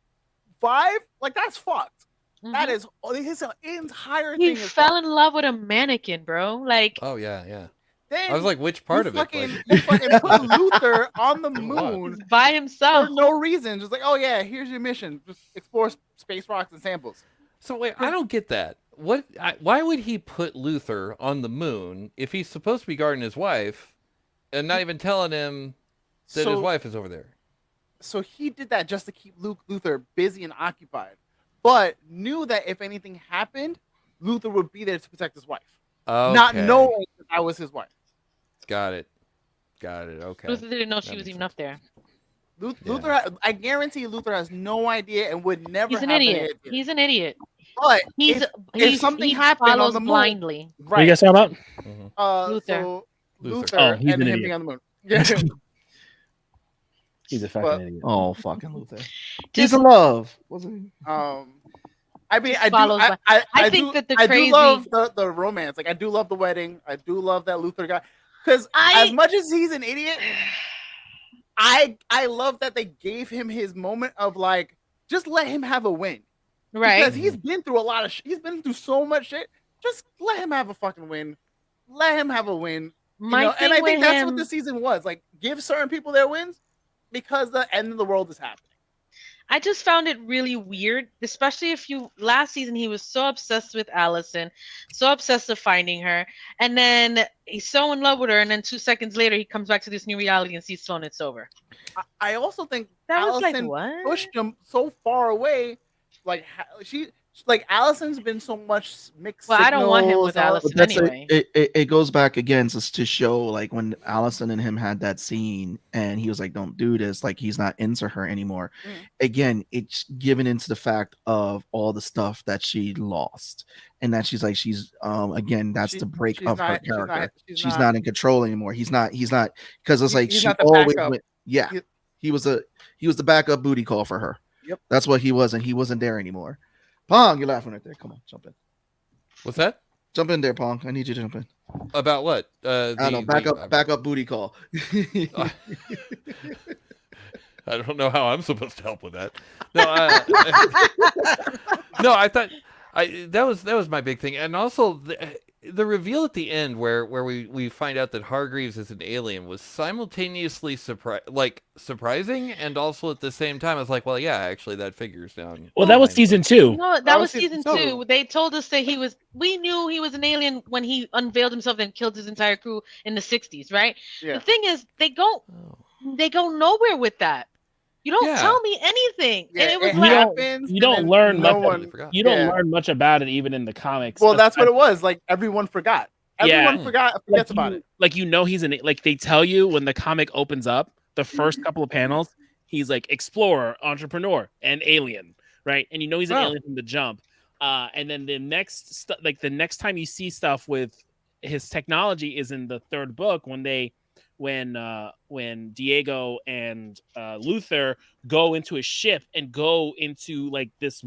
[SPEAKER 6] 5, like that's fucked. That is his entire thing.
[SPEAKER 2] He fell in love with a mannequin, bro. Like,
[SPEAKER 3] oh yeah.
[SPEAKER 6] Then
[SPEAKER 3] I was like, which part of it?
[SPEAKER 6] You fucking put Luther on the moon
[SPEAKER 2] by himself
[SPEAKER 6] for no reason. Just like, oh yeah, here's your mission: just explore space rocks and samples.
[SPEAKER 3] So wait, I don't get that. Why would he put Luther on the moon if he's supposed to be guarding his wife, and not even telling him that his wife is over there?
[SPEAKER 6] So he did that just to keep Luther busy and occupied, but knew that if anything happened, Luther would be there to protect his wife.
[SPEAKER 3] Okay.
[SPEAKER 6] Not knowing that I was his wife.
[SPEAKER 3] Got it. Okay.
[SPEAKER 2] Luther didn't know she was even up there.
[SPEAKER 6] Luther, I guarantee Luther has no idea and would never.
[SPEAKER 2] He's an idiot. He's an idiot.
[SPEAKER 6] But
[SPEAKER 2] if
[SPEAKER 6] something happened on the moon,
[SPEAKER 2] blindly.
[SPEAKER 6] Right?
[SPEAKER 4] What are you guys talking
[SPEAKER 6] about?
[SPEAKER 2] Luther.
[SPEAKER 6] So Luther
[SPEAKER 4] he's
[SPEAKER 6] and
[SPEAKER 4] an
[SPEAKER 6] him
[SPEAKER 4] idiot.
[SPEAKER 6] being on the moon. Yeah.
[SPEAKER 4] He's a fucking idiot.
[SPEAKER 5] Oh, fucking Luther. He's in love. Wasn't he?
[SPEAKER 6] I mean, I think that I do love the romance. Like, I do love the wedding. I do love that Luther guy. Because as much as he's an idiot, I love that they gave him his moment of like, just let him have a win.
[SPEAKER 2] Right.
[SPEAKER 6] Because he's been through a lot of shit. He's been through so much shit. Just let him have a fucking win. Let him have a win. And I think that's what the season was. Like, give certain people their wins because the end of the world is happening.
[SPEAKER 2] I just found it really weird, especially last season he was so obsessed with Allison, so obsessed with finding her, and then he's so in love with her, and then 2 seconds later he comes back to this new reality and sees Sloan, it's over.
[SPEAKER 6] I also think
[SPEAKER 2] that
[SPEAKER 6] Allison
[SPEAKER 2] was like, what?
[SPEAKER 6] pushed him so far away. Like Allison's been so much mixed.
[SPEAKER 2] Well, I don't want him with Allison anyway.
[SPEAKER 5] It goes back again just to show like when Allison and him had that scene and he was like, "Don't do this." Like he's not into her anymore. Again, it's given into the fact of all the stuff that she lost, and that she's again that's the break of her character. She's not in control anymore. He's not because it's like she always went. Yeah, he was the backup booty call for her.
[SPEAKER 6] Yep,
[SPEAKER 5] that's what he was, and he wasn't there anymore. Pong, you're laughing right there. Come on, jump in.
[SPEAKER 3] What's that?
[SPEAKER 5] Jump in there, Pong. I need you to jump in.
[SPEAKER 3] About what?
[SPEAKER 5] I don't know. Backup booty call.
[SPEAKER 3] I don't know how I'm supposed to help with that. No, no, I thought that was my big thing, and also the reveal at the end where we find out that Hargreaves is an alien was simultaneously surprising, and also at the same time I was like, well, yeah, actually that figures down.
[SPEAKER 4] Well, that was season 2.
[SPEAKER 2] No, that was season 2. They told us that we knew he was an alien when he unveiled himself and killed his entire crew in the 60s, right? Yeah. The thing is, they go nowhere with that. You don't tell me anything, and it was
[SPEAKER 4] you don't learn much. You don't learn much about it even in the comics.
[SPEAKER 6] Well, that's what it was. Like everyone forgot. Everyone forgets about it.
[SPEAKER 4] Like he's like they tell you when the comic opens up, the first couple of panels, he's like explorer, entrepreneur, and alien. right? And you know he's an
[SPEAKER 6] Oh.
[SPEAKER 4] alien from the jump. And then the next time you see stuff with his technology is in the third book when Diego and Luther go into a ship and go into like this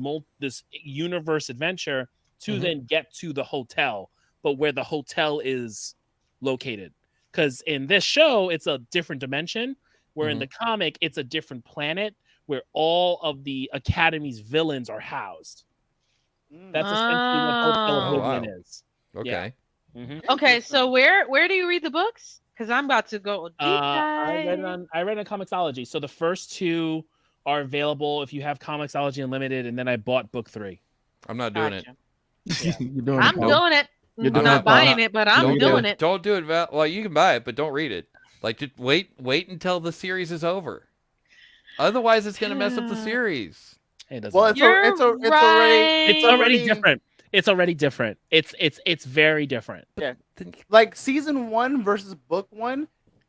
[SPEAKER 4] universe adventure to then get to the hotel, but where the hotel is located. Because in this show, it's a different dimension, where in the comic, it's a different planet where all of the Academy's villains are housed. That's essentially what Hotel Oblivion is.
[SPEAKER 3] Okay.
[SPEAKER 4] Yeah.
[SPEAKER 2] Okay, so where do you read the books? Because I'm about to go deep
[SPEAKER 4] I read
[SPEAKER 2] dive.
[SPEAKER 4] it on Comixology. So the first two are available if you have Comixology Unlimited, and then I bought book 3.
[SPEAKER 3] I'm not doing it.
[SPEAKER 4] Yeah.
[SPEAKER 5] You're doing
[SPEAKER 2] I'm doing it.
[SPEAKER 5] You're
[SPEAKER 2] I'm
[SPEAKER 5] doing
[SPEAKER 2] not
[SPEAKER 5] it,
[SPEAKER 2] buying
[SPEAKER 5] Bob.
[SPEAKER 2] it, but I'm
[SPEAKER 3] Don't
[SPEAKER 2] doing it.
[SPEAKER 3] Don't do it. Well, you can buy it, but don't read it. Like, just wait until the series is over. Otherwise, it's gonna mess up the series.
[SPEAKER 4] It doesn't
[SPEAKER 6] Well,
[SPEAKER 4] matter.
[SPEAKER 6] it's already
[SPEAKER 4] different. It's already different. It's very different.
[SPEAKER 6] Yeah. Like season 1 versus book 1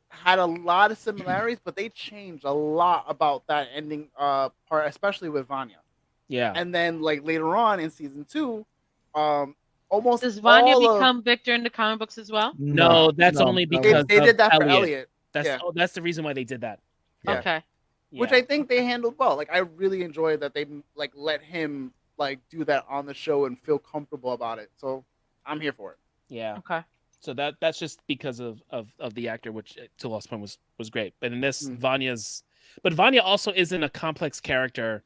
[SPEAKER 6] had a lot of similarities, but they changed a lot about that ending part, especially with Vanya.
[SPEAKER 4] Yeah.
[SPEAKER 6] And then like later on in season 2, almost
[SPEAKER 2] Does Vanya
[SPEAKER 6] all
[SPEAKER 2] become Victor in the comic books as well?
[SPEAKER 4] No, that's only because
[SPEAKER 6] they did that for
[SPEAKER 4] Elliot.
[SPEAKER 6] Elliot.
[SPEAKER 4] That's the reason why they did that.
[SPEAKER 6] Yeah.
[SPEAKER 2] Okay.
[SPEAKER 6] Which I think they handled well. Like I really enjoyed that they like let him like do that on the show and feel comfortable about it. So I'm here for it.
[SPEAKER 4] Yeah.
[SPEAKER 2] Okay.
[SPEAKER 4] So that's just because of the actor, which to Lost Point was great. But in this, Vanya also isn't a complex character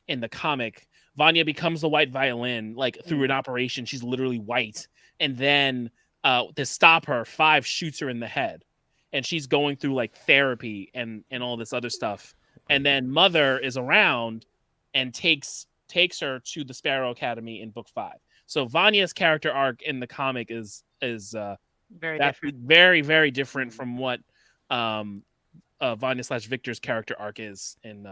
[SPEAKER 4] in the comic. Vanya becomes the white violin like through an operation. She's literally white, and then to stop her, 5 shoots her in the head, and she's going through like therapy and all this other stuff. And then Mother is around and takes her to the Sparrow Academy in book 5. So Vanya's character arc in the comic is
[SPEAKER 2] very different.
[SPEAKER 4] very, very different from what Vanya/Victor's character arc is in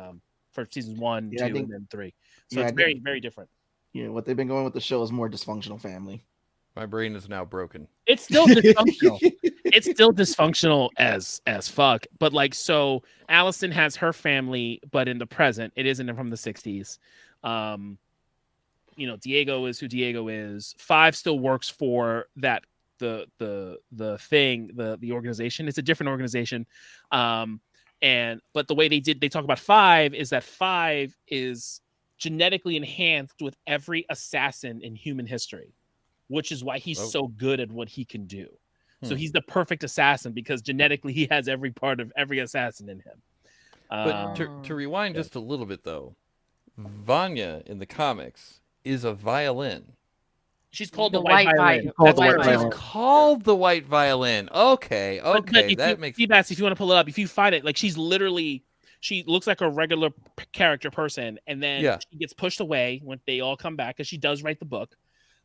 [SPEAKER 4] for seasons 1, 2, and then 3. So it's very, very different.
[SPEAKER 5] Yeah, what they've been going with the show is more dysfunctional family.
[SPEAKER 3] My brain is now broken.
[SPEAKER 4] It's still dysfunctional. It's still dysfunctional as fuck. But like, so Allison has her family, but in the present, it isn't from the 60s. Diego is who Diego is. 5 still works for that the thing, the organization. It's a different organization. But the way they talk about 5 is that 5 is genetically enhanced with every assassin in human history, which is why he's so good at what he can do. So he's the perfect assassin because genetically he has every part of every assassin in him.
[SPEAKER 3] But to rewind just a little bit, though, Vanya in the comics is a violin.
[SPEAKER 4] She's called the white violin.
[SPEAKER 3] She's called the white violin. Okay,
[SPEAKER 4] but
[SPEAKER 3] that makes
[SPEAKER 4] sense. If you want to pull it up, if you find it, like she looks like a regular character person, and then she gets pushed away when they all come back because she does write the book.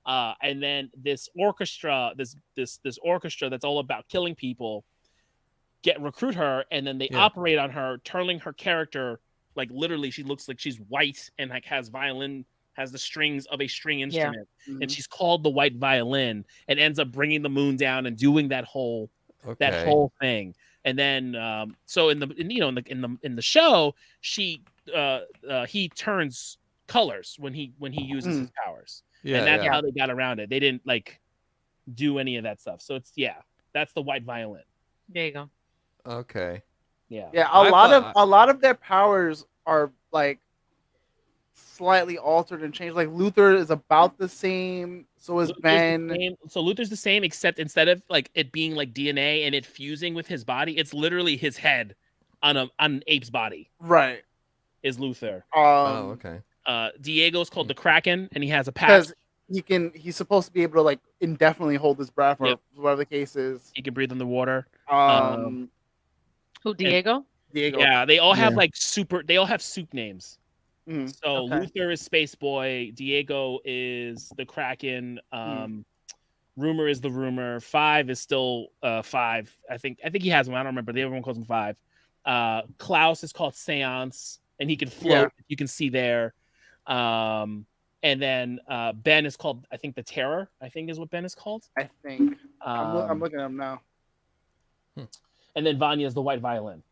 [SPEAKER 4] And then this orchestra that's all about killing people recruit her, and then they operate on her, turning her character like literally she looks like she's white and like has the strings of a string instrument, and she's called the white violin, and ends up bringing the moon down and doing that whole thing. And then so in the show he turns colors when he uses his powers. And that's how they got around it. They didn't like do any of that stuff. So that's the white violin.
[SPEAKER 2] There you go.
[SPEAKER 3] Okay.
[SPEAKER 6] Yeah. A lot of their powers are like slightly altered and changed. Like Luther is about the same. So is Ben.
[SPEAKER 4] So Luther's the same, except instead of like it being like DNA and it fusing with his body, it's literally his head on an ape's body.
[SPEAKER 6] Right.
[SPEAKER 4] Is Luther.
[SPEAKER 3] Okay.
[SPEAKER 4] Diego's called the Kraken, and he has a pass.
[SPEAKER 6] He's supposed to be able to like indefinitely hold his breath, or whatever the case is.
[SPEAKER 4] He can breathe underwater.
[SPEAKER 2] Who, Diego?
[SPEAKER 6] Diego.
[SPEAKER 4] Yeah, they all have they all have soup names.
[SPEAKER 6] Mm-hmm.
[SPEAKER 4] So Luther is Space Boy, Diego is the Kraken, Rumor is the Rumor, 5 is still 5. I think he has one. I don't remember. Everyone calls him 5. Klaus is called Seance, and he can float. You can see there. And then Ben is called, I think, the Terror. I think is what Ben is called.
[SPEAKER 6] I think I'm looking at him now.
[SPEAKER 4] And then Vanya is the white violin.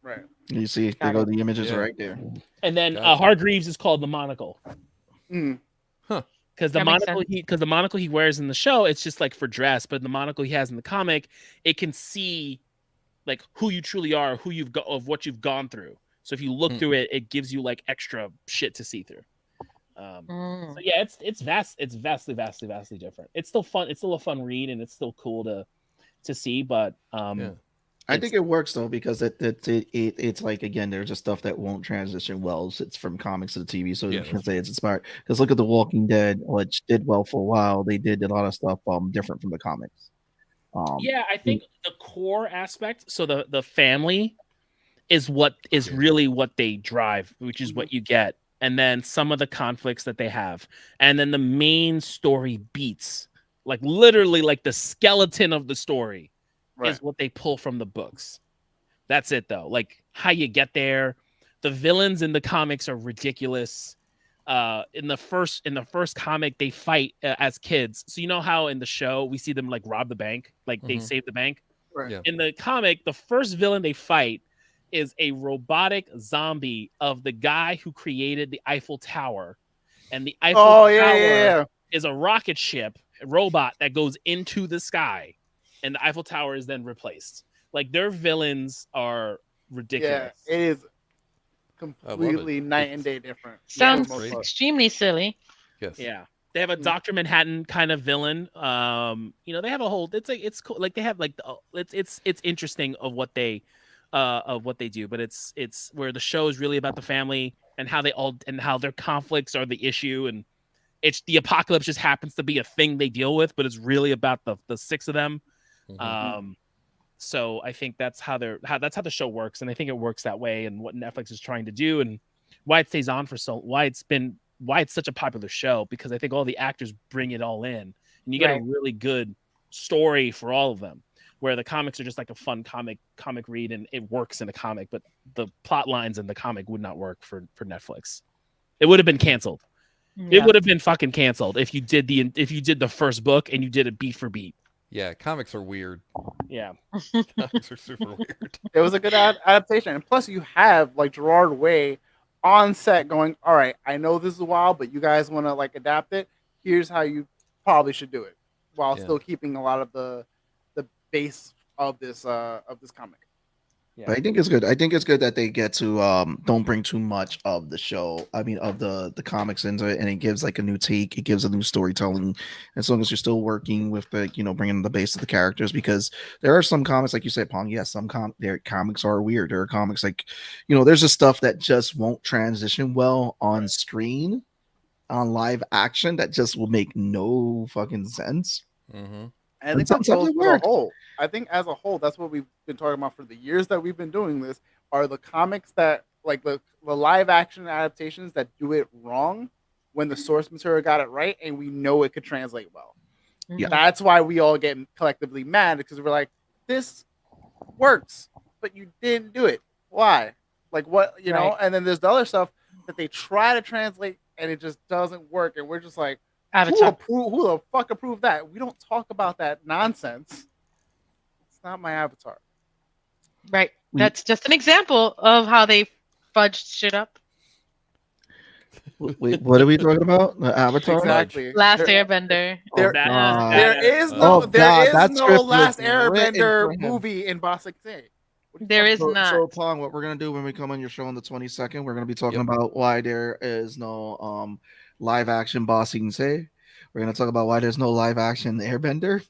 [SPEAKER 6] Right.
[SPEAKER 5] You see, there go the images right there.
[SPEAKER 4] And then
[SPEAKER 3] Gotcha.
[SPEAKER 4] Hargreaves is called the monocle.
[SPEAKER 6] Mm.
[SPEAKER 4] Because the monocle he wears in the show, it's just like for dress, but the monocle he has in the comic, it can see like who you truly are, who you've got, of what you've gone through. So if you look through it, it gives you like extra shit to see through. So yeah, it's vastly different. It's still fun. It's still a fun read, and it's still cool to see. But
[SPEAKER 5] I think it works though because it's like, again, there's just stuff that won't transition well. It's from comics to the TV, so you can say it's inspired. Because look at The Walking Dead, which did well for a while. They did a lot of stuff different from the comics.
[SPEAKER 4] I think the core aspect, so the family is what is really what they drive, which is what you get. And then some of the conflicts that they have. And then the main story beats, like literally like the skeleton of the story is what they pull from the books. That's it though. Like how you get there. The villains in the comics are ridiculous. In the first comic, they fight as kids. So you know how in the show we see them like rob the bank, like they save the bank.
[SPEAKER 6] Right.
[SPEAKER 3] Yeah.
[SPEAKER 4] In the comic, the first villain they fight is a robotic zombie of the guy who created the Eiffel Tower. And the Eiffel Tower is a rocket ship, a robot that goes into the sky. And the Eiffel Tower is then replaced. Like their villains are ridiculous.
[SPEAKER 6] Yeah, it is completely night and day different.
[SPEAKER 2] Sounds extremely silly.
[SPEAKER 3] Yes.
[SPEAKER 4] Yeah. They have a Dr. Manhattan kind of villain. They have a whole. It's cool. Like they have like it's interesting of what they do, but it's where the show is really about the family and how how their conflicts are the issue, and it's the apocalypse just happens to be a thing they deal with, but it's really about the six of them. So I think that's how the show works, and I think it works that way, and what Netflix is trying to do, and why it stays on for why it's such a popular show, because I think all the actors bring it all in, and you get a really good story for all of them. Where the comics are just like a fun comic read, and it works in a comic, but the plot lines in the comic would not work for Netflix. It would have been canceled. Yeah. It would have been fucking canceled if you did the first book and you did it beat for beat.
[SPEAKER 3] Yeah, comics are weird.
[SPEAKER 4] Yeah,
[SPEAKER 3] comics are super weird.
[SPEAKER 6] It was a good adaptation, and plus you have like Gerard Way on set going, "All right, I know this is wild, but you guys want to like adapt it. Here's how you probably should do it, while still keeping a lot of the base of this comic."
[SPEAKER 5] Yeah. I think it's good. I think it's good that they get to don't bring too much of the show. I mean, of the comics into it, and it gives like a new take. It gives a new storytelling, as long as you're still working with the bringing the base of the characters. Because there are some comics, like you said, Pong. Yes, their comics are weird. There are comics like there's just stuff that just won't transition well on screen, on live action. That just will make no fucking sense.
[SPEAKER 6] And I think that goes for the whole. I think as a whole, that's what we've been talking about for the years that we've been doing this, are the comics that, like the live action adaptations that do it wrong when the source material got it right, and we know it could translate well. Yeah, that's why we all get collectively mad, because we're like, this works, but you didn't do it. Why? Like what, know? And then there's the other stuff that they try to translate and it just doesn't work, and we're just like, who the fuck approved that? We don't talk about that nonsense. Not my Avatar.
[SPEAKER 2] Right. That's just an example of how they fudged shit up.
[SPEAKER 5] Wait, what are we talking about? The Avatar?
[SPEAKER 6] Exactly.
[SPEAKER 2] Last Airbender.
[SPEAKER 6] There is no Last Airbender movie in Bossing Day.
[SPEAKER 2] There is not.
[SPEAKER 5] So, Pong, what we're going to do when we come on your show on the 22nd, we're going to be talking about why there is no live action Bossing Day. We're going to talk about why there's no live action Airbender.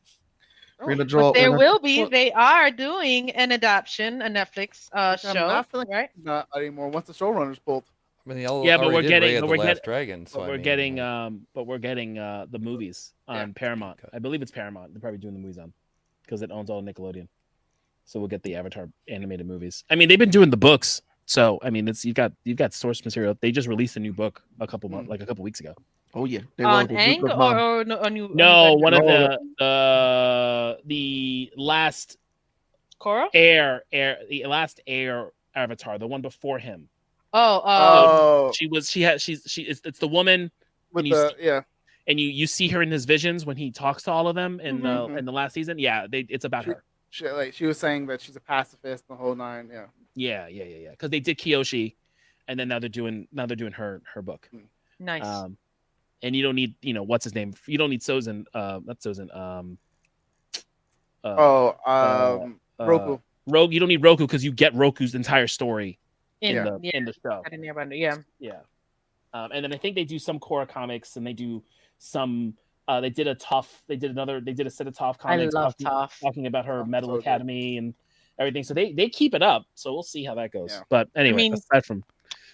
[SPEAKER 2] There will be. They are doing an adaptation, a Netflix show, right?
[SPEAKER 6] Not anymore. Once the showrunners pulled.
[SPEAKER 3] I mean, but we're getting
[SPEAKER 4] the movies on Paramount. Okay. I believe it's Paramount. They're probably doing the movies on, because it owns all Nickelodeon. So we'll get the Avatar animated movies. I mean, they've been doing the books, so I mean, you've got source material. They just released a new book a couple weeks ago.
[SPEAKER 5] Oh yeah,
[SPEAKER 2] on Aang or
[SPEAKER 4] one of the last
[SPEAKER 2] Korra?
[SPEAKER 4] The last Air Avatar, the one before him. It's the woman
[SPEAKER 6] with
[SPEAKER 4] and you see her in his visions when he talks to all of them in the last season. Yeah, it's about her.
[SPEAKER 6] She was saying that she's a pacifist the whole nine. Yeah.
[SPEAKER 4] Yeah. Because they did Kyoshi, and then now they're doing her book.
[SPEAKER 2] Nice.
[SPEAKER 4] And you don't need, what's his name? You don't need Sozin. Not Sozin.
[SPEAKER 6] Roku.
[SPEAKER 4] You don't need Roku because you get Roku's entire story in the show.
[SPEAKER 2] I didn't hear about it. Yeah.
[SPEAKER 4] Yeah. And then I think they do some Korra comics, and they do some. They did a set of Toph comics.
[SPEAKER 2] I love Toph.
[SPEAKER 4] Talking about her Metal Academy and everything. So they keep it up. So we'll see how that goes. Yeah. But anyway, aside from.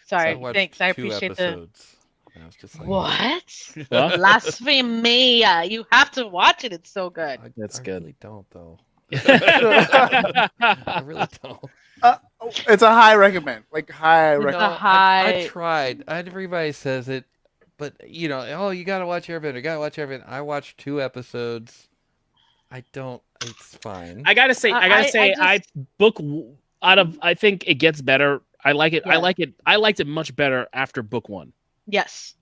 [SPEAKER 2] Sorry, thanks. I appreciate
[SPEAKER 3] episodes. I was just like,
[SPEAKER 2] what? Blasphemy! You have to watch it. It's so good.
[SPEAKER 4] That's
[SPEAKER 3] I
[SPEAKER 4] good.
[SPEAKER 3] Really don't though. I really don't.
[SPEAKER 6] It's a high recommend. High recommend.
[SPEAKER 3] I tried. Everybody says it, but you gotta watch Airbender. I watched 2 episodes. I don't. It's fine.
[SPEAKER 4] I gotta say, I think it gets better. I like it. Yeah. I liked it much better after book 1.
[SPEAKER 2] Yes.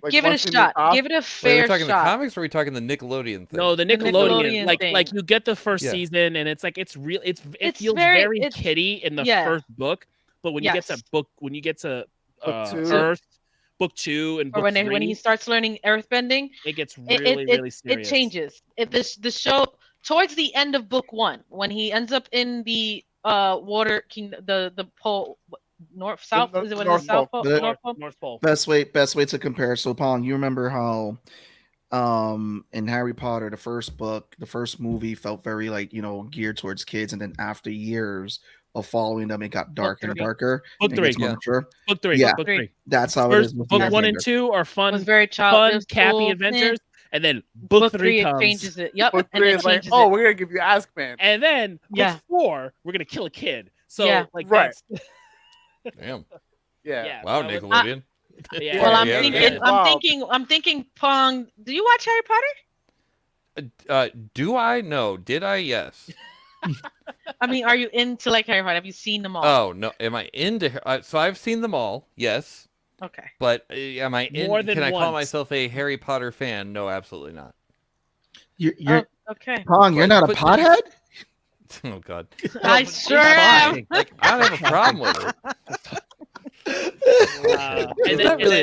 [SPEAKER 2] Give it a shot. Give it a fair shot.
[SPEAKER 3] Are we talking the comics or are we talking the Nickelodeon thing?
[SPEAKER 4] No, the Nickelodeon like you get the first season and it's like it feels very kiddie in the first book, but when you get to Earth, book 2 and book 3,
[SPEAKER 2] when he starts learning earthbending,
[SPEAKER 4] it ggets really serious.
[SPEAKER 2] It changes. The show towards the end of book 1 when he ends up in the Water King, the pole. North South is it what is South Pole?
[SPEAKER 4] North Pole.
[SPEAKER 5] Best way to compare. So Pong, you remember how in Harry Potter, the first book, the first movie felt very geared towards kids, and then after years of following them, it got darker and darker.
[SPEAKER 4] Book 3, Book 3.
[SPEAKER 5] Yeah.
[SPEAKER 4] Book 3.
[SPEAKER 5] That's how it is.
[SPEAKER 4] Book 1 and 2 are fun,
[SPEAKER 2] very
[SPEAKER 4] cappy adventures, and then book 3 comes.
[SPEAKER 2] Changes it. Yep.
[SPEAKER 6] Book 3 is like, we're gonna give you Azkaban,
[SPEAKER 4] and then book 4, we're gonna kill a kid. So
[SPEAKER 6] right.
[SPEAKER 3] Damn.
[SPEAKER 6] Yeah.
[SPEAKER 3] Wow, Nickelodeon.
[SPEAKER 2] Well, I'm thinking, Pong. Do you watch Harry
[SPEAKER 3] Potter? Do I? No. Did I? Yes.
[SPEAKER 2] I mean, are you into Harry Potter? Have you seen them all?
[SPEAKER 3] Oh no. Am I into? So I've seen them all. Yes.
[SPEAKER 2] Okay.
[SPEAKER 3] But am I in?
[SPEAKER 4] More than
[SPEAKER 3] Can I
[SPEAKER 4] once.
[SPEAKER 3] call myself a Harry Potter fan? No, absolutely not.
[SPEAKER 5] You're
[SPEAKER 2] okay.
[SPEAKER 5] Pong, you're not a pothead?
[SPEAKER 3] Oh God!
[SPEAKER 2] I sure am.
[SPEAKER 3] I don't have a problem with it.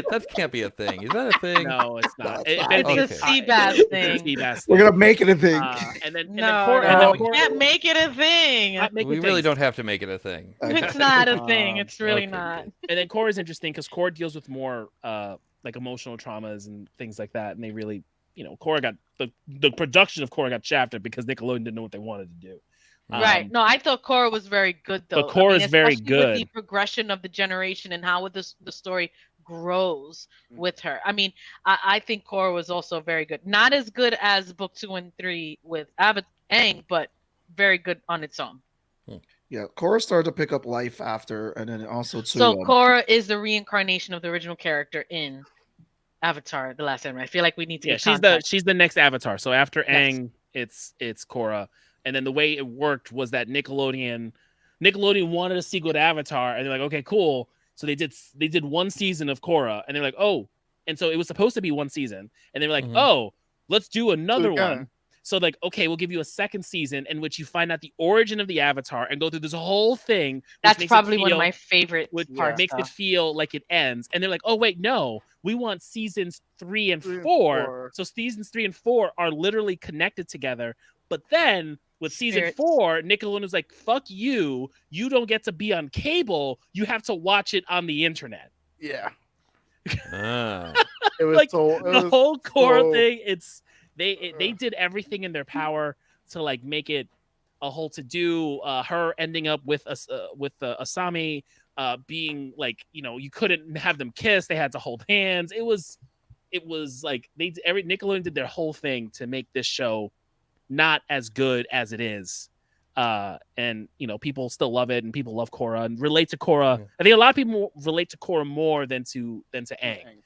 [SPEAKER 3] That can't be a thing. Is that a thing?
[SPEAKER 4] No, it's not.
[SPEAKER 2] It's a sea bass thing.
[SPEAKER 5] We're gonna make it a thing.
[SPEAKER 2] We can't make it a thing.
[SPEAKER 3] We really don't have to make it a thing.
[SPEAKER 2] It's not a thing. It's really not.
[SPEAKER 4] And then Korra is interesting because Korra deals with more emotional traumas and things like that, and they really, Korra got the production of Korra got shafted because Nickelodeon didn't know what they wanted to do.
[SPEAKER 2] Right. No, I thought Korra was very good, though.
[SPEAKER 4] But Korra is very good.
[SPEAKER 2] With the progression of the generation and how the story grows with her. I mean, I think Korra was also very good. Not as good as book 2 and 3 with Aang, but very good on its own.
[SPEAKER 5] Yeah, Korra started to pick up life after, and then also too.
[SPEAKER 2] So Korra is the reincarnation of the original character in Avatar: The Last Airbender. I feel like we need to.
[SPEAKER 4] She's the next Avatar. So after Aang, it's Korra. And then the way it worked was that Nickelodeon wanted a sequel to Avatar, and they're like, okay, cool. So they did 1 season of Korra, and they're like, oh, and so it was supposed to be 1 season, and they were like, oh, let's do another one. So like, okay, we'll give you a 2nd season in which you find out the origin of the Avatar and go through this whole thing.
[SPEAKER 2] That's probably one of my favorite parts.
[SPEAKER 4] Makes it feel like it ends, and they're like, oh wait, no, we want seasons 3 and 4. So seasons 3 and 4 are literally connected together, but then. With season 4, Nickelodeon was like, fuck you. You don't get to be on cable. You have to watch it on the internet.
[SPEAKER 6] Yeah.
[SPEAKER 4] It was the whole Korra thing. They did everything in their power to make it a whole to do. Her ending up with Asami being you couldn't have them kiss. They had to hold hands. It was Nickelodeon did their whole thing to make this show not as good as it is, and people still love it, and people love Korra and relate to Korra. I think a lot of people relate to Korra more than to Aang,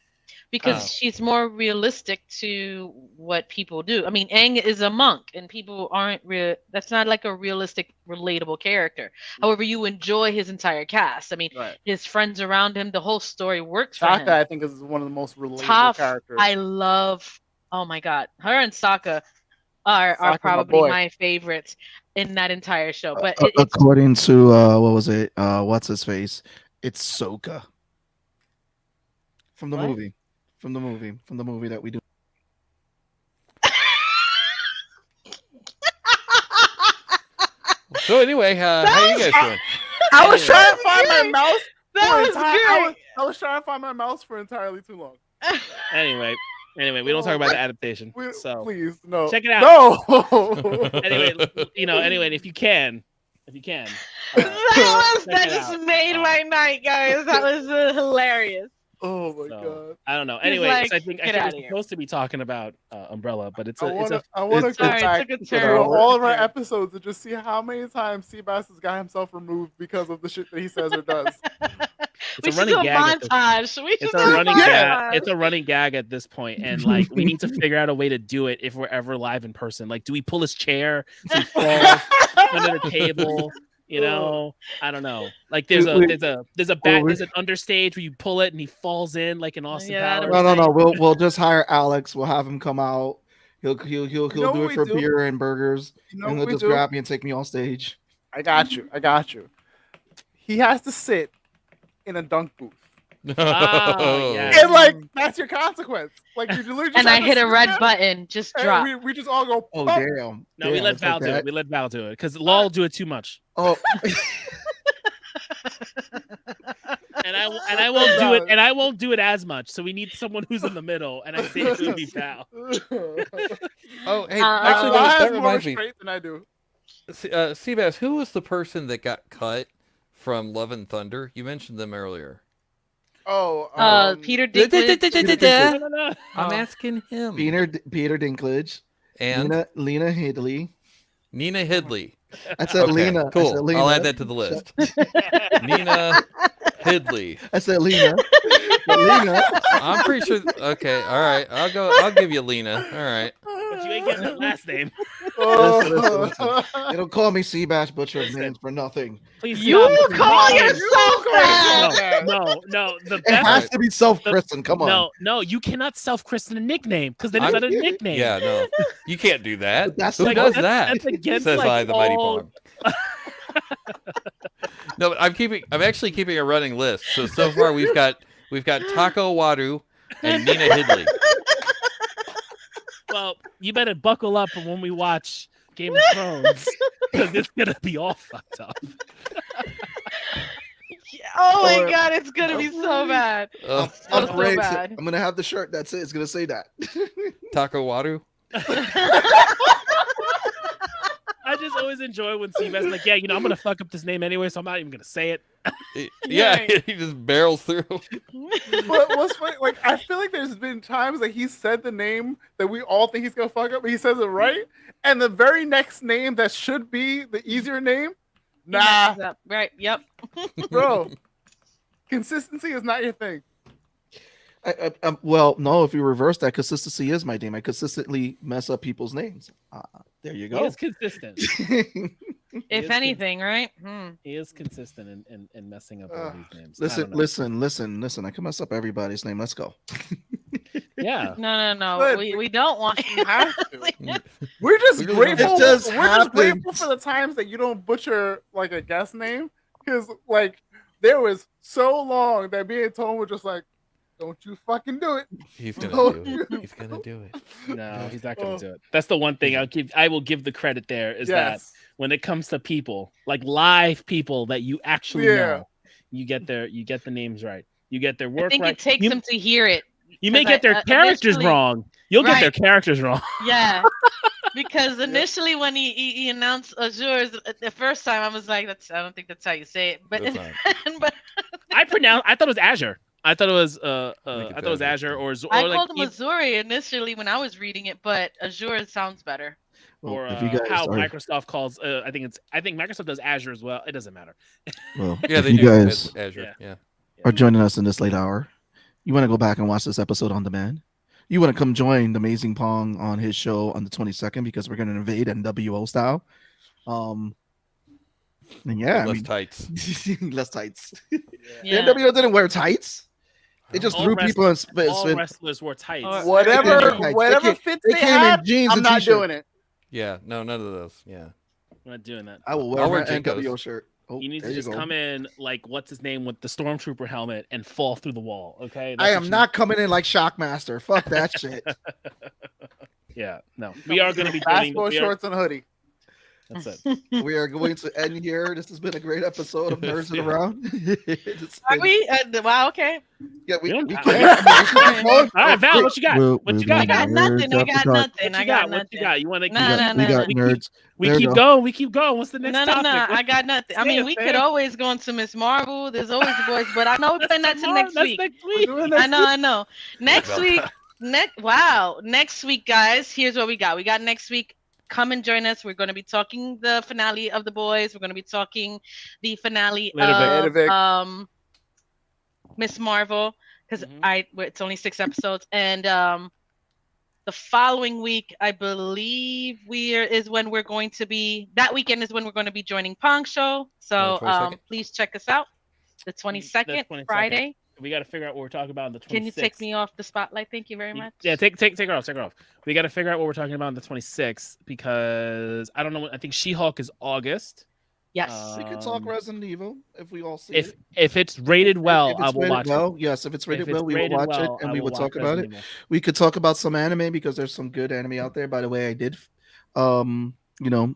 [SPEAKER 2] because she's more realistic to what people do. I mean, Aang is a monk, and people aren't real. That's not like a realistic, relatable character. However, you enjoy his entire cast. I mean, his friends around him. The whole story works for him.
[SPEAKER 6] Sokka, I think, is one of the most relatable characters.
[SPEAKER 2] I love. Oh my God, her and Sokka are probably my favorites. in that entire show. But it's
[SPEAKER 5] According to what was it? What's his face? It's Soka from the
[SPEAKER 4] What?
[SPEAKER 5] movie. From the movie that we do.
[SPEAKER 3] So anyway, how you guys doing?
[SPEAKER 6] I was trying to find my mouse.
[SPEAKER 2] that was great.
[SPEAKER 6] I was trying to find my mouse for entirely too long.
[SPEAKER 4] Anyway, we don't talk about the adaptation. So
[SPEAKER 6] Please, no.
[SPEAKER 4] check it out.
[SPEAKER 6] No.
[SPEAKER 4] Anyway, if you can.
[SPEAKER 2] that
[SPEAKER 4] check it
[SPEAKER 2] just
[SPEAKER 4] out.
[SPEAKER 2] made my night, guys. That was hilarious.
[SPEAKER 6] Oh my
[SPEAKER 4] So,
[SPEAKER 6] god.
[SPEAKER 4] I don't know.
[SPEAKER 2] He's
[SPEAKER 4] Anyway,
[SPEAKER 2] like,
[SPEAKER 4] I think
[SPEAKER 2] "Get
[SPEAKER 4] we're
[SPEAKER 2] outta here."
[SPEAKER 4] supposed to be talking about Umbrella, but it's
[SPEAKER 6] I
[SPEAKER 4] a
[SPEAKER 6] want to
[SPEAKER 5] it's-
[SPEAKER 6] go
[SPEAKER 2] Sorry,
[SPEAKER 6] back
[SPEAKER 2] it took a
[SPEAKER 6] to
[SPEAKER 2] turn.
[SPEAKER 6] all of our episodes and just see how many times Seabass got himself removed because of the shit that he says or does.
[SPEAKER 2] We
[SPEAKER 4] a
[SPEAKER 2] should
[SPEAKER 4] running
[SPEAKER 2] do a
[SPEAKER 4] gag at this-
[SPEAKER 2] montage. We should
[SPEAKER 4] it's
[SPEAKER 2] do
[SPEAKER 4] a
[SPEAKER 2] a
[SPEAKER 4] running
[SPEAKER 2] montage.
[SPEAKER 4] gag. It's a running gag at this point, and like we need to figure out a way to do it if we're ever live in person. Like, do we pull his chair so he falls under the table? You know, I don't know. Like there's an understage where you pull it and he falls in like an Austin
[SPEAKER 2] Yeah,
[SPEAKER 4] Powers.
[SPEAKER 5] No. We'll just hire Alex. We'll have him come out. He'll
[SPEAKER 6] know
[SPEAKER 5] do
[SPEAKER 6] what
[SPEAKER 5] it
[SPEAKER 6] we
[SPEAKER 5] for
[SPEAKER 6] do?
[SPEAKER 5] beer and burgers,
[SPEAKER 6] You know
[SPEAKER 5] and
[SPEAKER 6] what
[SPEAKER 5] he'll
[SPEAKER 6] we
[SPEAKER 5] just
[SPEAKER 6] do?
[SPEAKER 5] grab me and take me on stage.
[SPEAKER 6] I got you. He has to sit in a dunk booth.
[SPEAKER 4] Oh, yeah.
[SPEAKER 6] And like that's your consequence. Like you literally just
[SPEAKER 2] And I
[SPEAKER 6] have to
[SPEAKER 2] hit a
[SPEAKER 6] sit
[SPEAKER 2] red
[SPEAKER 6] there,
[SPEAKER 2] button. Just
[SPEAKER 6] and
[SPEAKER 2] drop.
[SPEAKER 6] we just all go.
[SPEAKER 5] Oh
[SPEAKER 6] "Bump."
[SPEAKER 5] damn!
[SPEAKER 4] No, we
[SPEAKER 5] Damn,
[SPEAKER 4] let
[SPEAKER 5] it's
[SPEAKER 4] Val
[SPEAKER 5] like
[SPEAKER 4] do it.
[SPEAKER 5] that.
[SPEAKER 4] We let Val do it because Lol do it too much,
[SPEAKER 5] Oh,
[SPEAKER 4] and I won't do it, and I won't do it as much. So we need someone who's in the middle, and I say it would be Val.
[SPEAKER 3] Oh, hey,
[SPEAKER 2] Uh,
[SPEAKER 3] actually,
[SPEAKER 6] Val
[SPEAKER 3] that
[SPEAKER 6] has more
[SPEAKER 3] reminds me.
[SPEAKER 6] restraint than I do.
[SPEAKER 3] Seabass, who was the person that got cut from Love and Thunder? You mentioned them earlier.
[SPEAKER 6] Oh,
[SPEAKER 2] Peter Dinklage.
[SPEAKER 4] No.
[SPEAKER 3] I'm asking him.
[SPEAKER 5] Peter Dinklage,
[SPEAKER 3] And
[SPEAKER 5] Lena Headey.
[SPEAKER 3] Nina Hidley.
[SPEAKER 5] I said
[SPEAKER 3] Okay,
[SPEAKER 5] Lena. I said
[SPEAKER 3] cool.
[SPEAKER 5] Lena.
[SPEAKER 3] I'll add that to the list. Nina Hidley.
[SPEAKER 5] I said Lena. Lena.
[SPEAKER 3] I'm pretty sure. Okay, all right. I'll give you Lena. All right.
[SPEAKER 4] But you ain't getting that last name.
[SPEAKER 5] Listen. They don't call me Seabass Butcher of Names for nothing.
[SPEAKER 4] Please
[SPEAKER 2] You
[SPEAKER 4] stop.
[SPEAKER 2] call
[SPEAKER 6] You
[SPEAKER 2] yourself
[SPEAKER 6] call
[SPEAKER 2] that.
[SPEAKER 4] No. The
[SPEAKER 5] It has
[SPEAKER 4] best.
[SPEAKER 5] to be self-christened. Come on.
[SPEAKER 4] No, you cannot self-christen a nickname because then
[SPEAKER 3] I'm-
[SPEAKER 4] it's not a nickname.
[SPEAKER 3] Yeah, no, you can't do that.
[SPEAKER 5] But that's
[SPEAKER 3] Who
[SPEAKER 5] like-
[SPEAKER 3] does
[SPEAKER 4] that's-
[SPEAKER 3] that?
[SPEAKER 4] that's against,
[SPEAKER 3] Says
[SPEAKER 4] like,
[SPEAKER 3] I, the Mighty
[SPEAKER 4] all-
[SPEAKER 3] Pong. No, but I'm actually keeping a running list. So far we've got Taco Wadu and Nina Hidley.
[SPEAKER 4] Well, you better buckle up for when we watch Game of Thrones because it's gonna be all fucked up.
[SPEAKER 2] Oh my
[SPEAKER 5] Or-
[SPEAKER 2] god, it's gonna be so bad.
[SPEAKER 3] Uh,
[SPEAKER 5] I'm
[SPEAKER 2] so
[SPEAKER 5] great.
[SPEAKER 2] bad.
[SPEAKER 5] I'm gonna have the shirt. That's it. It's gonna say that.
[SPEAKER 3] Taco Wadu.
[SPEAKER 4] I just always enjoy when Seabass like, yeah, I'm gonna fuck up this name anyway, so I'm not even gonna say it.
[SPEAKER 3] Yeah,
[SPEAKER 2] Right.
[SPEAKER 3] he just barrels through.
[SPEAKER 6] But what's funny, like I feel like there's been times that he said the name that we all think he's gonna fuck up, but he says it right, and the very next name that should be the easier name, nah,
[SPEAKER 2] Right. Yep.
[SPEAKER 6] bro. Consistency is not your thing.
[SPEAKER 5] Well, no. If you reverse that, consistency is my name. I consistently mess up people's names. There you
[SPEAKER 4] He
[SPEAKER 5] go.
[SPEAKER 4] is consistent.
[SPEAKER 2] If
[SPEAKER 4] is
[SPEAKER 2] anything, right?
[SPEAKER 4] He is consistent in messing up all these names. I don't know.
[SPEAKER 5] listen. I can mess up everybody's name. Let's go.
[SPEAKER 4] Yeah.
[SPEAKER 2] No.
[SPEAKER 6] But
[SPEAKER 2] We don't want.
[SPEAKER 6] You have to. We're just
[SPEAKER 3] We really
[SPEAKER 6] grateful.
[SPEAKER 5] don't. It just
[SPEAKER 6] We're just grateful
[SPEAKER 5] happens.
[SPEAKER 6] for the times that you don't butcher like a guest name, because like there was so long that me and Tone were just like, "Don't you fucking do it."
[SPEAKER 3] He's gonna do it. He's gonna do it.
[SPEAKER 4] No, he's not gonna do it. That's the one thing I will give the credit there is that when it comes to people, like live people that you actually know, you get the names right. You get their work
[SPEAKER 2] I think
[SPEAKER 4] right.
[SPEAKER 2] it takes
[SPEAKER 4] you,
[SPEAKER 2] them to hear it.
[SPEAKER 4] you may
[SPEAKER 2] 'cause
[SPEAKER 4] get their characters
[SPEAKER 2] initially-
[SPEAKER 4] wrong. You'll get their
[SPEAKER 2] Right.
[SPEAKER 4] characters wrong.
[SPEAKER 2] Yeah. Because initially when he announced Azure the first time, I was like, I don't think that's how you say it. But
[SPEAKER 3] That's not.
[SPEAKER 2] but
[SPEAKER 4] I thought it was Azure. I thought it was
[SPEAKER 3] it's
[SPEAKER 4] I thought it was Azure or
[SPEAKER 2] I
[SPEAKER 4] like
[SPEAKER 2] called him Azure initially when I was reading it, but Azure sounds better.
[SPEAKER 5] Well,
[SPEAKER 4] or
[SPEAKER 5] if you guys
[SPEAKER 4] how
[SPEAKER 5] are,
[SPEAKER 4] Microsoft calls. I think Microsoft does Azure as well. It doesn't matter.
[SPEAKER 5] well,
[SPEAKER 3] Yeah,
[SPEAKER 5] if
[SPEAKER 3] they
[SPEAKER 5] you
[SPEAKER 3] do.
[SPEAKER 5] guys
[SPEAKER 3] It's Azure. Yeah.
[SPEAKER 5] are joining us in this late hour, you want to go back and watch this episode on demand. You want to come join the Amazing Pong on his show on the 22nd because we're going to invade NWO style. And yeah,
[SPEAKER 3] Less tights.
[SPEAKER 5] less tights.
[SPEAKER 2] Yeah.
[SPEAKER 5] The NWO didn't wear tights. They just
[SPEAKER 4] All
[SPEAKER 5] threw people in spit.
[SPEAKER 4] All wrestlers wore tights.
[SPEAKER 2] Or-
[SPEAKER 6] Whatever
[SPEAKER 5] They
[SPEAKER 6] whatever
[SPEAKER 5] came-
[SPEAKER 6] fits
[SPEAKER 5] they
[SPEAKER 6] they
[SPEAKER 5] came in
[SPEAKER 6] had,
[SPEAKER 5] jeans
[SPEAKER 6] I'm
[SPEAKER 5] and
[SPEAKER 6] not
[SPEAKER 5] t-shirt.
[SPEAKER 6] doing it.
[SPEAKER 3] Yeah. No, none of those. Yeah.
[SPEAKER 4] We're not doing that.
[SPEAKER 5] I will wear
[SPEAKER 3] I'll
[SPEAKER 5] my
[SPEAKER 3] wear Jinko's.
[SPEAKER 5] NWO shirt. Oh,
[SPEAKER 4] You need
[SPEAKER 5] there
[SPEAKER 4] to just
[SPEAKER 5] go.
[SPEAKER 4] come in like what's his name with the stormtrooper helmet and fall through the wall. Okay.
[SPEAKER 5] I am not coming in like Shockmaster. Fuck that shit.
[SPEAKER 4] Yeah. No. We are going to be doing.
[SPEAKER 6] Basketball shorts and a hoodie.
[SPEAKER 4] That's it.
[SPEAKER 5] We are going to end here. This has been a great episode of Nerds of the Round.
[SPEAKER 2] Are we? Wow. Okay.
[SPEAKER 5] Yeah, we
[SPEAKER 4] Yeah.
[SPEAKER 5] can.
[SPEAKER 4] All right, Val, what you got? What you got?
[SPEAKER 2] I got nothing. I got nothing.
[SPEAKER 4] What you got? What you got? You want to?
[SPEAKER 2] No, no, no,
[SPEAKER 5] We got
[SPEAKER 2] no.
[SPEAKER 5] nerds.
[SPEAKER 4] We
[SPEAKER 5] There
[SPEAKER 4] keep
[SPEAKER 5] you go.
[SPEAKER 4] going. We keep going. What's the next
[SPEAKER 2] No, no,
[SPEAKER 4] topic?
[SPEAKER 2] no. I got nothing. I
[SPEAKER 4] Say
[SPEAKER 2] mean,
[SPEAKER 4] it,
[SPEAKER 2] we
[SPEAKER 4] fam.
[SPEAKER 2] could always go into Miss Marvel. There's always the boys, but I know we're putting that to next
[SPEAKER 4] That's
[SPEAKER 2] week.
[SPEAKER 4] next week.
[SPEAKER 2] I know, I know. Next week, next week, guys. Here's what we got. We got next week. Come and join us. We're going to be talking the finale of The Boys. We're going to be talking the finale of Miss Marvel because it's only 6 episodes, and the following week, I believe is when we're going to be. That weekend is when we're going to be joining Pong Show. So
[SPEAKER 3] 22nd?
[SPEAKER 2] please check us out. The 22nd, Friday.
[SPEAKER 4] We got to figure out what we're talking about on the 26th.
[SPEAKER 2] Can you take me off the spotlight? Thank you very much.
[SPEAKER 4] Yeah, take her off. Take her off. We got to figure out what we're talking about on the 26th because I don't know. I think She-Hulk is August.
[SPEAKER 2] Yes.
[SPEAKER 5] We could talk Resident Evil if we all see
[SPEAKER 4] If
[SPEAKER 5] it.
[SPEAKER 4] if it's rated well,
[SPEAKER 5] If
[SPEAKER 4] I
[SPEAKER 5] it's
[SPEAKER 4] will
[SPEAKER 5] rated
[SPEAKER 4] watch
[SPEAKER 5] well,
[SPEAKER 4] it.
[SPEAKER 5] yes. If it's rated
[SPEAKER 4] If it's
[SPEAKER 5] well, we will
[SPEAKER 4] rated
[SPEAKER 5] watch
[SPEAKER 4] well,
[SPEAKER 5] it and
[SPEAKER 4] I
[SPEAKER 5] we
[SPEAKER 4] will
[SPEAKER 5] will talk
[SPEAKER 4] watch
[SPEAKER 5] about it.
[SPEAKER 4] Resident Evil.
[SPEAKER 5] We could talk about some anime because there's some good anime out there. By the way, I did, I am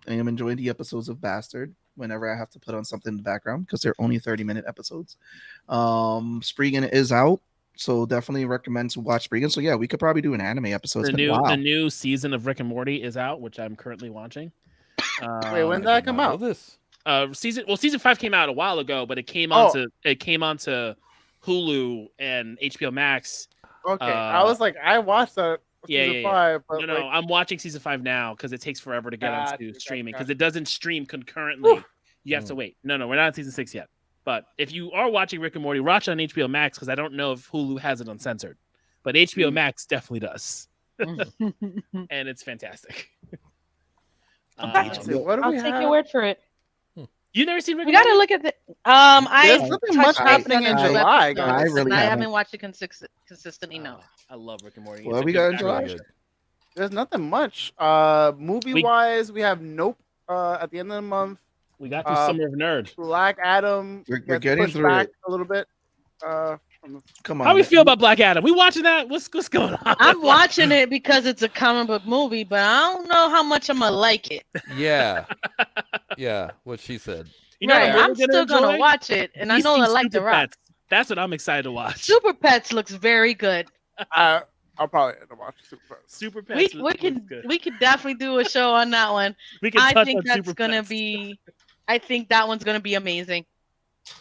[SPEAKER 5] enjoying the episodes of Bastard whenever I have to put on something in the background because they're only 30-minute episodes. Spriggan is out, so definitely recommend to watch Spriggan. So yeah, we could probably do an anime episode. It's been a while.
[SPEAKER 4] The new season of Rick and Morty is out, which I'm currently watching.
[SPEAKER 6] Wait, when did that come out?
[SPEAKER 4] Season 5 came out a while ago, but it came onto Hulu and HBO Max.
[SPEAKER 6] Okay, I was like, I watched that. Season 5, but
[SPEAKER 4] no, I'm watching season 5 now because it takes forever to get onto streaming because
[SPEAKER 6] gotcha.
[SPEAKER 4] it doesn't stream concurrently. You have to wait. No, we're not on season 6 yet. But if you are watching Rick and Morty, watch it on HBO Max because I don't know if Hulu has it uncensored, but HBO Max definitely does, and it's fantastic.
[SPEAKER 6] What do
[SPEAKER 2] I'll
[SPEAKER 6] we
[SPEAKER 2] take
[SPEAKER 6] have?
[SPEAKER 2] your word for it.
[SPEAKER 4] You never seen Rick
[SPEAKER 2] We
[SPEAKER 4] and
[SPEAKER 2] got to
[SPEAKER 4] Morty?
[SPEAKER 2] look at the.
[SPEAKER 6] There's nothing much happening in July, guys.
[SPEAKER 2] I haven't watched it consistently enough.
[SPEAKER 4] I love Rick and Morty.
[SPEAKER 5] Well,
[SPEAKER 4] It's a
[SPEAKER 5] we
[SPEAKER 4] good
[SPEAKER 5] got in
[SPEAKER 4] show.
[SPEAKER 5] July.
[SPEAKER 6] There's nothing much. Movie wise, we have Nope at the end of the month.
[SPEAKER 4] We got through Summer of Nerd.
[SPEAKER 6] Black Adam.
[SPEAKER 5] We're
[SPEAKER 6] gets
[SPEAKER 5] getting
[SPEAKER 6] pushed
[SPEAKER 5] through
[SPEAKER 6] back
[SPEAKER 5] it.
[SPEAKER 6] a little bit.
[SPEAKER 5] Come on.
[SPEAKER 4] How we feel about Black Adam? We watching that? What's going on?
[SPEAKER 2] I'm watching it because it's a comic book movie, but I don't know how much I'm gonna like it.
[SPEAKER 3] Yeah. Yeah, what she said.
[SPEAKER 4] You know
[SPEAKER 2] Right,
[SPEAKER 4] what
[SPEAKER 2] I'm still gonna
[SPEAKER 4] enjoy?
[SPEAKER 2] watch it, and I
[SPEAKER 4] These
[SPEAKER 2] know I
[SPEAKER 4] things
[SPEAKER 2] like The
[SPEAKER 4] Super
[SPEAKER 2] Rock.
[SPEAKER 4] Pets. That's what I'm excited to watch.
[SPEAKER 2] Super Pets looks very good.
[SPEAKER 6] I'll probably end up watching Super Pets.
[SPEAKER 4] Super Pets.
[SPEAKER 2] We could definitely do a show on that one.
[SPEAKER 4] We can
[SPEAKER 2] I
[SPEAKER 4] touch
[SPEAKER 2] think
[SPEAKER 4] on
[SPEAKER 2] that's
[SPEAKER 4] Super
[SPEAKER 2] gonna
[SPEAKER 4] Pets.
[SPEAKER 2] be. I think that one's gonna be amazing.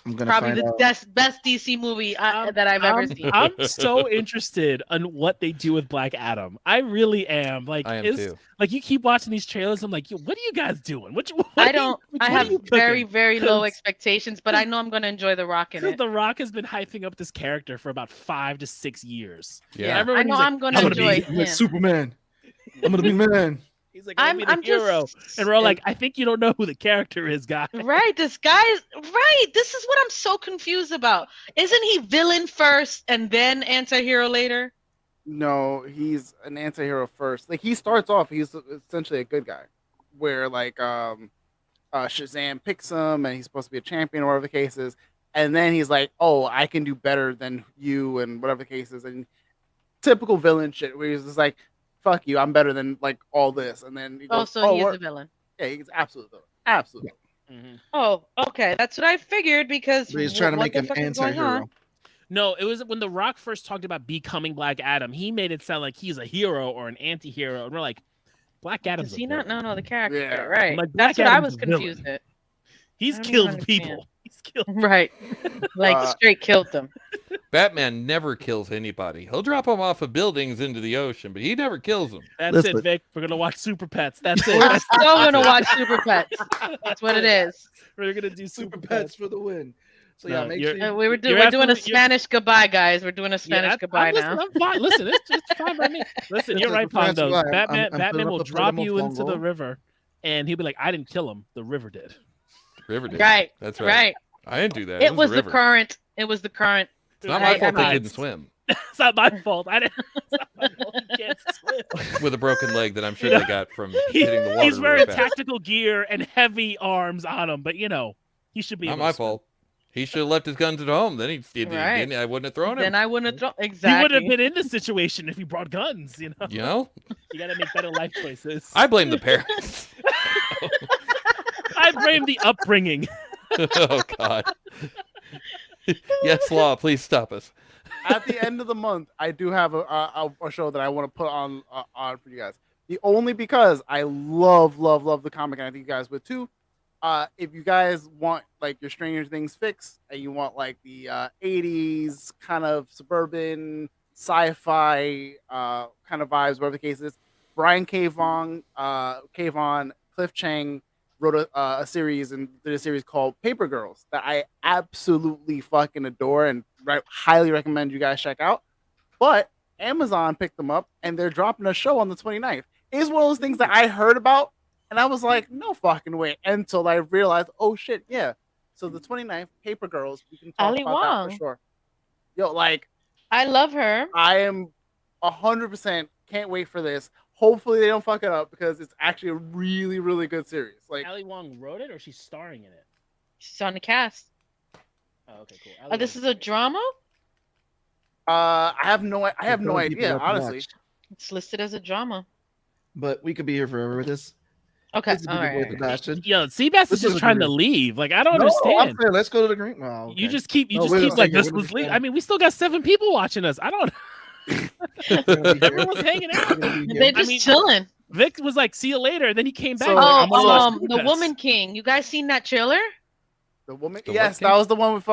[SPEAKER 5] I'm gonna
[SPEAKER 2] Probably
[SPEAKER 5] find
[SPEAKER 2] the
[SPEAKER 5] out.
[SPEAKER 2] best DC movie that I've ever seen.
[SPEAKER 4] I'm so interested in what they do with Black Adam. I really am. Like,
[SPEAKER 3] I am too.
[SPEAKER 4] Like you keep watching these trailers. I'm like, yo, what are you guys doing?
[SPEAKER 2] I don't. I have very,
[SPEAKER 4] cooking?
[SPEAKER 2] very low expectations, but I know I'm gonna enjoy The Rock in
[SPEAKER 4] Because
[SPEAKER 2] it.
[SPEAKER 4] The Rock has been hyping up this character for about 5 to 6 years.
[SPEAKER 3] Yeah.
[SPEAKER 2] I know I'm gonna enjoy him.
[SPEAKER 5] Superman. I'm gonna be man.
[SPEAKER 4] He's like, I'm the hero, and we're all like, I think you don't know who the character is, guy.
[SPEAKER 2] Right, this guy's right. This is what I'm so confused about. Isn't he villain first and then anti-hero later?
[SPEAKER 6] No, he's an anti-hero first. Like he starts off, he's essentially a good guy, where like Shazam picks him, and he's supposed to be a champion or whatever the case is, and then he's like, "Oh, I can do better than you," and whatever the case is, and typical villain shit, where he's just like, "Fuck you, I'm better than like all this," and then he goes,
[SPEAKER 2] he is a villain.
[SPEAKER 6] Yeah, he's absolute villain. Absolutely.
[SPEAKER 4] Mm-hmm.
[SPEAKER 2] Oh, okay, that's what I figured because
[SPEAKER 5] He's trying to
[SPEAKER 2] what
[SPEAKER 5] make
[SPEAKER 2] the
[SPEAKER 5] him
[SPEAKER 2] fuck is going
[SPEAKER 5] anti-hero.
[SPEAKER 2] on?
[SPEAKER 4] No, it was when The Rock first talked about becoming Black Adam. He made it sound like he's a hero or an anti-hero, and we're like, Black Adam's
[SPEAKER 2] Does he not know the character?
[SPEAKER 6] Yeah.
[SPEAKER 2] Right.
[SPEAKER 4] Like,
[SPEAKER 2] That's
[SPEAKER 4] Black
[SPEAKER 2] what I
[SPEAKER 4] Adam's
[SPEAKER 2] was
[SPEAKER 4] a villain.
[SPEAKER 2] confused at.
[SPEAKER 4] He's
[SPEAKER 2] I don't
[SPEAKER 4] killed
[SPEAKER 2] understand.
[SPEAKER 4] people. He's killed.
[SPEAKER 2] Right. Like straight killed them.
[SPEAKER 3] Batman never kills anybody. He'll drop them off of buildings into the ocean, but he never kills them.
[SPEAKER 4] That's
[SPEAKER 5] Listen.
[SPEAKER 4] it, Vic. We're gonna watch Super Pets. That's it.
[SPEAKER 2] We're still gonna watch Super Pets. That's what it is.
[SPEAKER 4] We're gonna do
[SPEAKER 5] Super Pets for the win. So yeah,
[SPEAKER 4] No,
[SPEAKER 5] make
[SPEAKER 4] you're-
[SPEAKER 5] sure
[SPEAKER 2] We're doing
[SPEAKER 4] You're
[SPEAKER 2] a
[SPEAKER 4] absolutely-
[SPEAKER 2] Spanish goodbye, guys. We're doing a Spanish goodbye now.
[SPEAKER 4] I'm fine. Listen, it's fine by me. Listen, you're right,
[SPEAKER 5] That's
[SPEAKER 4] Pondo.
[SPEAKER 5] why I'm
[SPEAKER 4] Batman
[SPEAKER 5] filling
[SPEAKER 4] will
[SPEAKER 5] up the
[SPEAKER 4] drop
[SPEAKER 5] Palermo
[SPEAKER 4] you into the
[SPEAKER 5] Pongo.
[SPEAKER 4] river, and he'll be like, "I didn't kill him. The river did."
[SPEAKER 3] River did.
[SPEAKER 2] Right.
[SPEAKER 3] That's right.
[SPEAKER 2] Right.
[SPEAKER 3] I didn't do that.
[SPEAKER 2] It was the
[SPEAKER 3] river.
[SPEAKER 2] current. It was the current.
[SPEAKER 3] It's not my fault they
[SPEAKER 2] I mean,
[SPEAKER 3] didn't swim.
[SPEAKER 4] It's not my fault. I didn't. It's not my fault. He can't swim.
[SPEAKER 3] with a broken leg that I'm sure
[SPEAKER 4] You know,
[SPEAKER 3] they got from hitting the water.
[SPEAKER 4] He's
[SPEAKER 3] really
[SPEAKER 4] wearing
[SPEAKER 3] fast.
[SPEAKER 4] tactical gear and heavy arms on him, but he should be.
[SPEAKER 3] Not
[SPEAKER 4] able
[SPEAKER 3] my
[SPEAKER 4] to swim.
[SPEAKER 3] fault. He should have left his guns at home. Then
[SPEAKER 2] Right.
[SPEAKER 3] I wouldn't have thrown him.
[SPEAKER 2] Then I wouldn't have thrown
[SPEAKER 4] He
[SPEAKER 2] exactly.
[SPEAKER 4] would have been in this situation if he brought guns. You know,
[SPEAKER 3] You know,
[SPEAKER 4] you got to make better life choices.
[SPEAKER 3] I blame the parents.
[SPEAKER 4] I blame the upbringing.
[SPEAKER 3] Oh God. Yes, law. Please stop us.
[SPEAKER 6] At the end of the month, I do have a show that I want to put on for you guys. The only because I love the comic, and I think you guys would too. If you guys want like your Stranger Things fix, and you want like the 80s kind of suburban sci-fi kind of vibes, whatever the case is, Brian K. Vaughan, Cliff Chang wrote a series and did a series called Paper Girls that I absolutely fucking adore and highly recommend you guys check out. But Amazon picked them up and they're dropping a show on the 29th. It's one of those things that I heard about and I was like, no fucking way, until I realized, oh shit, yeah. So the 29th, Paper Girls, we can talk
[SPEAKER 2] Ali
[SPEAKER 6] about that
[SPEAKER 2] Wong.
[SPEAKER 6] for sure. Yo, like,
[SPEAKER 2] I love her.
[SPEAKER 6] I am 100% can't wait for this. Hopefully they don't fuck it up because it's actually a really, really good series. Like,
[SPEAKER 4] Ali Wong wrote it, or she's starring in it?
[SPEAKER 2] She's on the cast.
[SPEAKER 4] Oh, okay, cool.
[SPEAKER 2] This is a drama.
[SPEAKER 6] I have no
[SPEAKER 5] It's gonna keep it
[SPEAKER 6] idea,
[SPEAKER 5] up to
[SPEAKER 6] honestly.
[SPEAKER 5] watch.
[SPEAKER 2] It's listed as a drama.
[SPEAKER 5] But we could be here forever with this.
[SPEAKER 2] Okay,
[SPEAKER 5] This is a
[SPEAKER 2] all
[SPEAKER 5] good boy
[SPEAKER 2] right.
[SPEAKER 5] Sebastian.
[SPEAKER 4] Yo, Seabass
[SPEAKER 5] This
[SPEAKER 4] is just
[SPEAKER 5] is a
[SPEAKER 4] trying to
[SPEAKER 5] good-
[SPEAKER 4] leave. Like, I don't
[SPEAKER 5] No, I'm
[SPEAKER 4] understand.
[SPEAKER 5] saying, let's go to the green. Oh, okay.
[SPEAKER 4] You just keep
[SPEAKER 5] No, wait a
[SPEAKER 4] like
[SPEAKER 5] second,
[SPEAKER 4] this
[SPEAKER 5] what
[SPEAKER 4] was
[SPEAKER 5] did you
[SPEAKER 4] leave.
[SPEAKER 5] say?
[SPEAKER 4] I mean, we still got 7 people watching us. I don't. Everyone's hanging out.
[SPEAKER 2] They're just
[SPEAKER 4] mean,
[SPEAKER 2] chilling.
[SPEAKER 4] Vic was like, "See you later," and then he came back.
[SPEAKER 6] So-
[SPEAKER 4] like,
[SPEAKER 2] Oh,
[SPEAKER 4] I'm gonna watch
[SPEAKER 2] the
[SPEAKER 4] Seabass.
[SPEAKER 2] Woman King. You guys seen that trailer?
[SPEAKER 6] The woman,
[SPEAKER 3] The
[SPEAKER 6] yes,
[SPEAKER 3] what
[SPEAKER 6] that was the one with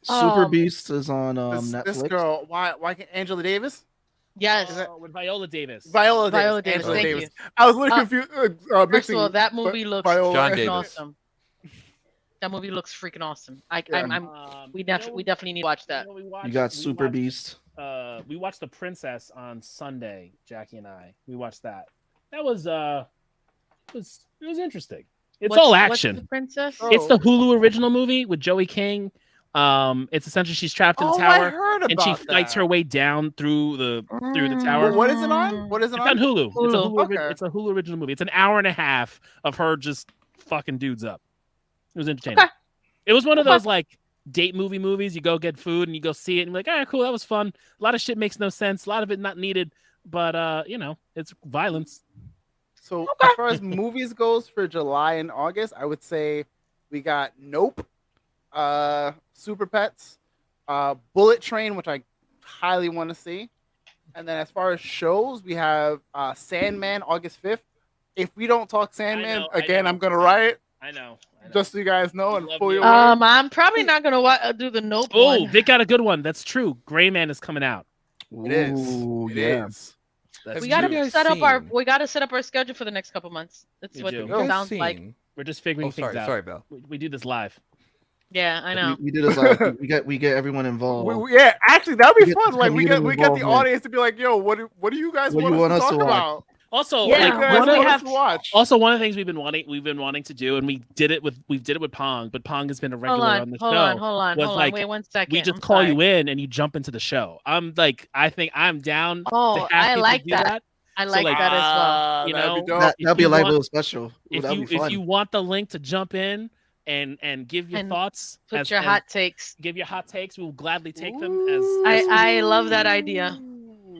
[SPEAKER 5] Super Beast is on Netflix.
[SPEAKER 6] this girl. Why can't Angela Davis?
[SPEAKER 2] Yes.
[SPEAKER 6] Is that-
[SPEAKER 4] With Viola Davis.
[SPEAKER 6] Viola Davis.
[SPEAKER 2] Viola Davis.
[SPEAKER 6] Angela
[SPEAKER 2] Thank
[SPEAKER 6] Davis.
[SPEAKER 2] you.
[SPEAKER 6] I was a little
[SPEAKER 2] Uh,
[SPEAKER 6] confused.
[SPEAKER 2] First
[SPEAKER 6] Mixing
[SPEAKER 2] of all, that movie looks
[SPEAKER 6] Viola
[SPEAKER 3] John
[SPEAKER 2] freaking
[SPEAKER 3] Davis.
[SPEAKER 2] awesome. That movie looks freaking awesome.
[SPEAKER 6] Yeah.
[SPEAKER 2] We definitely need to watch that.
[SPEAKER 5] You got Super Beast.
[SPEAKER 4] We watched The Princess on Sunday. Jackie and I. We watched that. That was it was interesting. It's all
[SPEAKER 2] What's
[SPEAKER 4] action.
[SPEAKER 2] the princess?
[SPEAKER 6] Oh.
[SPEAKER 4] It's the Hulu original movie with Joey King. It's essentially she's trapped in the
[SPEAKER 6] I
[SPEAKER 4] tower
[SPEAKER 6] heard about
[SPEAKER 4] and she fights
[SPEAKER 6] that.
[SPEAKER 4] her way down through the
[SPEAKER 2] Mm.
[SPEAKER 4] tower.
[SPEAKER 6] What is it on? What is it
[SPEAKER 4] It's on
[SPEAKER 6] on?
[SPEAKER 4] Hulu.
[SPEAKER 2] Hulu.
[SPEAKER 6] Okay.
[SPEAKER 4] It's a Hulu original movie. It's an hour and a half of her just fucking dudes up. It was entertaining.
[SPEAKER 2] Okay.
[SPEAKER 4] It was one of
[SPEAKER 2] Okay.
[SPEAKER 4] those like date movies. You go get food and you go see it and you're like, all right, cool, that was fun. A lot of shit makes no sense. A lot of it not needed, but it's violence.
[SPEAKER 6] So as far as movies goes for July and August, I would say we got Nope, Super Pets, Bullet Train, which I highly want to see. And then as far as shows, we have Sandman August 5th. If we don't talk Sandman
[SPEAKER 4] I
[SPEAKER 6] again,
[SPEAKER 4] know.
[SPEAKER 6] I'm gonna riot.
[SPEAKER 4] I know.
[SPEAKER 6] Just so you guys know and
[SPEAKER 4] Love
[SPEAKER 6] fully
[SPEAKER 4] you.
[SPEAKER 6] aware.
[SPEAKER 2] I'm probably not gonna do the Nope
[SPEAKER 4] Oh,
[SPEAKER 2] one.
[SPEAKER 4] Vic got a good one. That's true. Gray Man is coming out.
[SPEAKER 6] It is.
[SPEAKER 5] Ooh,
[SPEAKER 6] It
[SPEAKER 5] yeah.
[SPEAKER 6] is.
[SPEAKER 4] That's
[SPEAKER 2] We
[SPEAKER 3] Have
[SPEAKER 2] gotta
[SPEAKER 3] you guys
[SPEAKER 2] set up our
[SPEAKER 3] seen-
[SPEAKER 2] schedule for the next couple months. That's
[SPEAKER 4] We
[SPEAKER 2] what
[SPEAKER 4] do.
[SPEAKER 2] it
[SPEAKER 4] You guys
[SPEAKER 2] sounds like.
[SPEAKER 4] We're just figuring
[SPEAKER 3] Oh,
[SPEAKER 4] things
[SPEAKER 3] sorry,
[SPEAKER 4] out.
[SPEAKER 3] sorry, Belle.
[SPEAKER 4] We do this live.
[SPEAKER 2] Yeah, I know.
[SPEAKER 5] We do this. We get everyone involved.
[SPEAKER 6] Yeah, actually, that'd be
[SPEAKER 5] We get
[SPEAKER 6] fun.
[SPEAKER 5] some
[SPEAKER 6] Like we get the
[SPEAKER 5] involvement.
[SPEAKER 6] audience to be like, "Yo, what do you guys
[SPEAKER 5] What do
[SPEAKER 6] want
[SPEAKER 5] you
[SPEAKER 6] us
[SPEAKER 5] want
[SPEAKER 6] to talk
[SPEAKER 5] watch?
[SPEAKER 6] about?
[SPEAKER 4] Also,
[SPEAKER 2] Yeah,
[SPEAKER 6] What do you guys
[SPEAKER 2] one of-
[SPEAKER 6] want us to watch?"
[SPEAKER 4] Also, one of the things we've been wanting to do, and we did it with Pong, but Pong has been a regular on the
[SPEAKER 2] Hold
[SPEAKER 4] show.
[SPEAKER 2] on.
[SPEAKER 4] was like,
[SPEAKER 2] Wait 1 second.
[SPEAKER 4] We just
[SPEAKER 2] I'm
[SPEAKER 4] call
[SPEAKER 2] sorry.
[SPEAKER 4] you in and you jump into the show. I think I'm down.
[SPEAKER 2] Oh,
[SPEAKER 4] to have
[SPEAKER 2] I
[SPEAKER 4] people
[SPEAKER 2] like
[SPEAKER 4] do
[SPEAKER 2] that. I
[SPEAKER 4] So,
[SPEAKER 2] like
[SPEAKER 4] like,
[SPEAKER 2] that as well.
[SPEAKER 4] You
[SPEAKER 6] that'd be
[SPEAKER 4] know,
[SPEAKER 6] dope.
[SPEAKER 5] That'd be a
[SPEAKER 4] you
[SPEAKER 5] live
[SPEAKER 4] want-
[SPEAKER 5] little special.
[SPEAKER 4] If
[SPEAKER 5] That'd
[SPEAKER 4] you
[SPEAKER 5] be fun.
[SPEAKER 4] if you want the link to jump in and give your
[SPEAKER 2] And
[SPEAKER 4] thoughts,
[SPEAKER 2] Put your hot takes.
[SPEAKER 4] give your hot takes, we will gladly take them. As
[SPEAKER 2] I love that idea.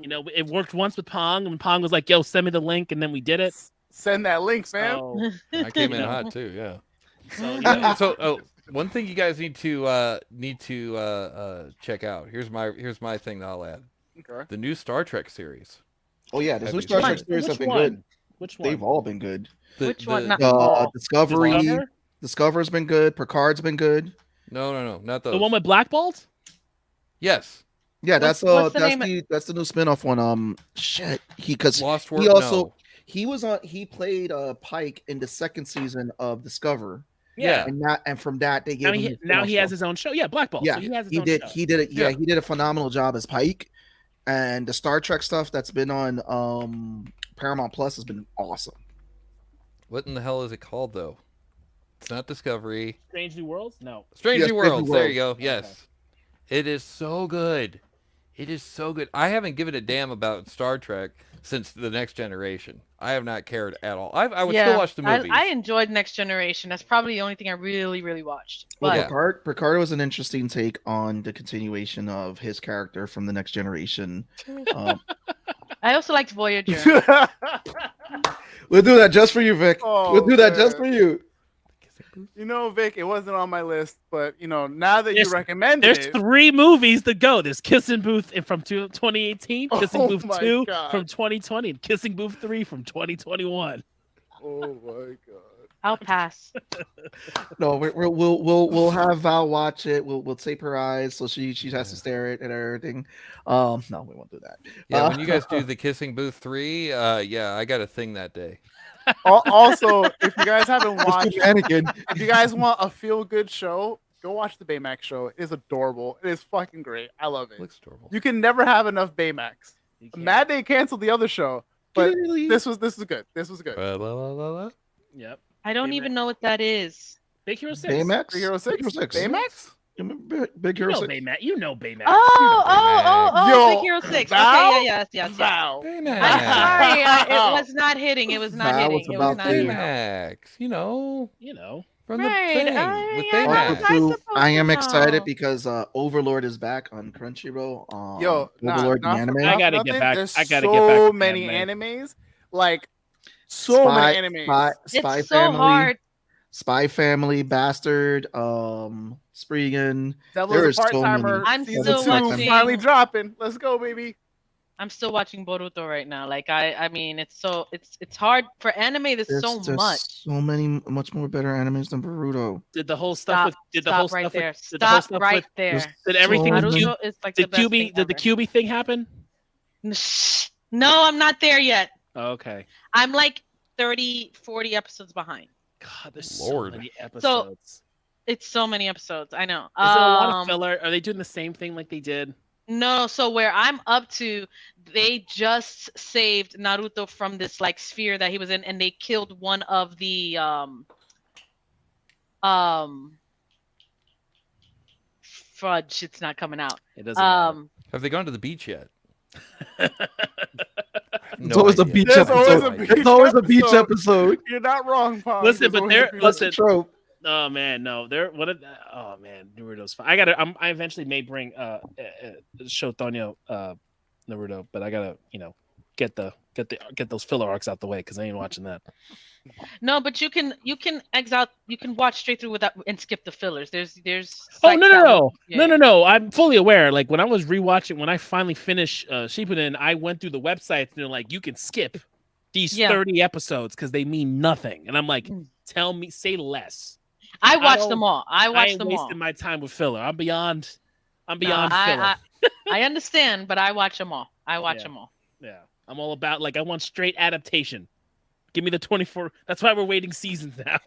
[SPEAKER 4] you know, it worked once with Pong, and Pong was like, "Yo, send me the link," and then we did it.
[SPEAKER 6] Send that link, fam.
[SPEAKER 4] So,
[SPEAKER 3] I came in
[SPEAKER 4] You know.
[SPEAKER 3] hot too. Yeah.
[SPEAKER 4] so, you know,
[SPEAKER 3] So one thing you guys need to check out. Here's my thing that I'll add.
[SPEAKER 6] Okay.
[SPEAKER 3] The new Star Trek series.
[SPEAKER 5] Oh yeah, the
[SPEAKER 3] Have
[SPEAKER 5] new
[SPEAKER 3] you
[SPEAKER 5] Star
[SPEAKER 3] seen
[SPEAKER 5] Trek
[SPEAKER 3] it?
[SPEAKER 5] series have
[SPEAKER 4] which
[SPEAKER 5] been
[SPEAKER 4] one?
[SPEAKER 5] good.
[SPEAKER 4] Which one?
[SPEAKER 5] They've all been good.
[SPEAKER 2] Which one? Not-
[SPEAKER 5] Discovery.
[SPEAKER 4] Discover?
[SPEAKER 5] Discover's been good. Picard's been good.
[SPEAKER 3] No, not those.
[SPEAKER 4] The one with Blackballed?
[SPEAKER 3] Yes.
[SPEAKER 5] Yeah, that's
[SPEAKER 2] What's the name
[SPEAKER 5] that's the new spin-off one. Shit. Because
[SPEAKER 3] Lost World.
[SPEAKER 5] he also
[SPEAKER 3] no.
[SPEAKER 5] he played Pike in the second season of Discover.
[SPEAKER 3] Yeah.
[SPEAKER 5] And from that they gave
[SPEAKER 4] Now
[SPEAKER 5] him
[SPEAKER 4] he
[SPEAKER 5] his
[SPEAKER 4] now
[SPEAKER 5] spin-off
[SPEAKER 4] he has
[SPEAKER 5] show.
[SPEAKER 4] his own show. Yeah, Blackball.
[SPEAKER 5] Yeah,
[SPEAKER 4] So he has his
[SPEAKER 5] he
[SPEAKER 4] own
[SPEAKER 5] did.
[SPEAKER 4] show.
[SPEAKER 5] He did it.
[SPEAKER 3] Yeah.
[SPEAKER 5] He did a phenomenal job as Pike, and the Star Trek stuff that's been on Paramount Plus has been awesome.
[SPEAKER 3] What in the hell is it called though? It's not Discovery.
[SPEAKER 4] Strange New Worlds? No.
[SPEAKER 3] Strange
[SPEAKER 5] Yes,
[SPEAKER 3] New
[SPEAKER 5] Strange New
[SPEAKER 3] Worlds. There you
[SPEAKER 5] Worlds.
[SPEAKER 3] go. Yes. It is so good. It is so good. I haven't given a damn about Star Trek since The Next Generation. I have not cared at all. I would still watch the movies.
[SPEAKER 2] I enjoyed Next Generation. That's probably the only thing I really, really watched.
[SPEAKER 5] Well,
[SPEAKER 2] But
[SPEAKER 5] Picard was an interesting take on the continuation of his character from The Next Generation.
[SPEAKER 2] I also liked Voyager.
[SPEAKER 5] We'll do that just for you, Vic.
[SPEAKER 6] Oh,
[SPEAKER 5] we'll do that
[SPEAKER 6] man.
[SPEAKER 5] just for you.
[SPEAKER 6] You know, Vic, it wasn't on my list, but you know, now that you recommend
[SPEAKER 4] There's
[SPEAKER 6] it,
[SPEAKER 4] 3 movies to go. There's Kissing Booth from 2018, Kissing
[SPEAKER 6] Oh
[SPEAKER 4] Booth
[SPEAKER 6] my
[SPEAKER 4] 2
[SPEAKER 6] God.
[SPEAKER 4] from 2020, and Kissing Booth 3 from 2021.
[SPEAKER 6] oh my god.
[SPEAKER 2] I'll pass.
[SPEAKER 5] No, we'll have Val watch it. We'll tape her eyes so she has to stare at everything. No, we won't do that.
[SPEAKER 3] Yeah, when you guys do the Kissing Booth 3, yeah, I got a thing that day.
[SPEAKER 6] Also, if you guys haven't watched,
[SPEAKER 5] Anakin.
[SPEAKER 6] if you guys want a feel-good show, go watch the Baymax show. It is adorable. It is fucking great. I love it.
[SPEAKER 3] Looks adorable.
[SPEAKER 6] You can never have enough Baymax. Mad they canceled the other show, but this was good. This was good.
[SPEAKER 4] Yep.
[SPEAKER 2] I don't
[SPEAKER 4] Baymax.
[SPEAKER 2] even know what that is.
[SPEAKER 4] Big Hero 6.
[SPEAKER 5] Baymax?
[SPEAKER 6] Big Hero 6?
[SPEAKER 5] Big Hero 6.
[SPEAKER 6] Baymax?
[SPEAKER 5] Big
[SPEAKER 4] You
[SPEAKER 5] Hero
[SPEAKER 4] know
[SPEAKER 5] 6.
[SPEAKER 4] Baymax. You know Baymax.
[SPEAKER 2] Oh,
[SPEAKER 6] Yo,
[SPEAKER 2] Big Hero 6.
[SPEAKER 6] Val?
[SPEAKER 2] Okay, yes.
[SPEAKER 6] Val.
[SPEAKER 2] I'm sorry, it was not hitting. It was not
[SPEAKER 5] Val was
[SPEAKER 2] hitting. It was
[SPEAKER 5] about
[SPEAKER 2] not
[SPEAKER 5] to-
[SPEAKER 2] hitting.
[SPEAKER 3] Baymax, you know,
[SPEAKER 2] Right,
[SPEAKER 3] from the thing with
[SPEAKER 2] yeah,
[SPEAKER 3] Baymax.
[SPEAKER 2] I
[SPEAKER 5] Also,
[SPEAKER 2] suppose
[SPEAKER 5] I am
[SPEAKER 2] so.
[SPEAKER 5] excited because Overlord is back on Crunchyroll.
[SPEAKER 6] Yo,
[SPEAKER 5] Overlord the
[SPEAKER 6] not for
[SPEAKER 5] anime.
[SPEAKER 4] I gotta
[SPEAKER 6] nothing,
[SPEAKER 4] get back-
[SPEAKER 6] There's
[SPEAKER 4] I gotta
[SPEAKER 6] so
[SPEAKER 4] get back to
[SPEAKER 6] many
[SPEAKER 4] anime.
[SPEAKER 6] animes, like so many animes.
[SPEAKER 5] Spy
[SPEAKER 2] It's so
[SPEAKER 5] Family,
[SPEAKER 2] hard.
[SPEAKER 5] Spy Family, Bastard, Spriggan.
[SPEAKER 6] Devil's
[SPEAKER 5] there
[SPEAKER 6] a
[SPEAKER 5] is so
[SPEAKER 6] part-timer.
[SPEAKER 5] many.
[SPEAKER 2] I'm
[SPEAKER 6] Season
[SPEAKER 2] still
[SPEAKER 6] 2
[SPEAKER 2] watching-
[SPEAKER 6] finally dropping. Let's go, baby.
[SPEAKER 2] I'm still watching Boruto right now. Like I mean, it's hard for anime. There's so much.
[SPEAKER 5] So many, much more better animes than Boruto.
[SPEAKER 4] Did the whole stuff
[SPEAKER 2] Stop right there.
[SPEAKER 4] Did the whole
[SPEAKER 2] Stop
[SPEAKER 4] stuff
[SPEAKER 2] right
[SPEAKER 4] with,
[SPEAKER 2] there.
[SPEAKER 4] did everything
[SPEAKER 5] so
[SPEAKER 4] with
[SPEAKER 5] many-
[SPEAKER 2] Naruto is like the
[SPEAKER 4] did
[SPEAKER 2] best
[SPEAKER 4] QB
[SPEAKER 2] thing
[SPEAKER 4] did the
[SPEAKER 2] ever.
[SPEAKER 4] QB thing happen?
[SPEAKER 2] No, I'm not there yet.
[SPEAKER 4] Oh, okay.
[SPEAKER 2] I'm like 30, 40 episodes behind.
[SPEAKER 4] God, there's
[SPEAKER 3] Lord.
[SPEAKER 4] so many episodes.
[SPEAKER 2] It's so many episodes. I know.
[SPEAKER 4] Is it a lot of filler? Are they doing the same thing like they did?
[SPEAKER 2] No, so where I'm up to, they just saved Naruto from this like sphere that he was in, and they killed one of the fudge. It's not coming out.
[SPEAKER 4] It doesn't matter.
[SPEAKER 3] Have they gone to the beach yet?
[SPEAKER 5] It's always a
[SPEAKER 3] idea.
[SPEAKER 5] beach
[SPEAKER 6] There's always
[SPEAKER 5] episode.
[SPEAKER 6] a beach
[SPEAKER 5] It's always a beach
[SPEAKER 6] episode.
[SPEAKER 5] episode.
[SPEAKER 6] You're not wrong, Pong.
[SPEAKER 4] Listen,
[SPEAKER 6] There's
[SPEAKER 4] but
[SPEAKER 6] always
[SPEAKER 4] there-
[SPEAKER 6] a beach
[SPEAKER 4] listen.
[SPEAKER 6] episode.
[SPEAKER 5] Trope.
[SPEAKER 4] Oh man, no. There. What? Oh man, Naruto's fun. I eventually may bring show Tonyo Naruto, but I gotta get those filler arcs out the way because I ain't watching that.
[SPEAKER 2] No, but you can watch straight through without and skip the fillers. There's
[SPEAKER 4] Oh
[SPEAKER 2] sites
[SPEAKER 4] no
[SPEAKER 2] that
[SPEAKER 4] no
[SPEAKER 2] will- yeah.
[SPEAKER 4] no! I'm fully aware. Like when I was rewatching, when I finally finished Shippuden, I went through the websites and they're like, you can skip these
[SPEAKER 2] Yeah.
[SPEAKER 4] 30 episodes because they mean nothing. And I'm like, tell me, say less.
[SPEAKER 2] I watched
[SPEAKER 4] don't-
[SPEAKER 2] them all. I
[SPEAKER 4] I
[SPEAKER 2] watched
[SPEAKER 4] ain't
[SPEAKER 2] them all.
[SPEAKER 4] wasting my time with filler. I'm beyond
[SPEAKER 2] No,
[SPEAKER 4] filler.
[SPEAKER 2] I understand, but I watch them all. I watch
[SPEAKER 4] Yeah.
[SPEAKER 2] them all.
[SPEAKER 4] Yeah, I'm all about I want straight adaptation. Give me the 24. That's why we're waiting seasons now.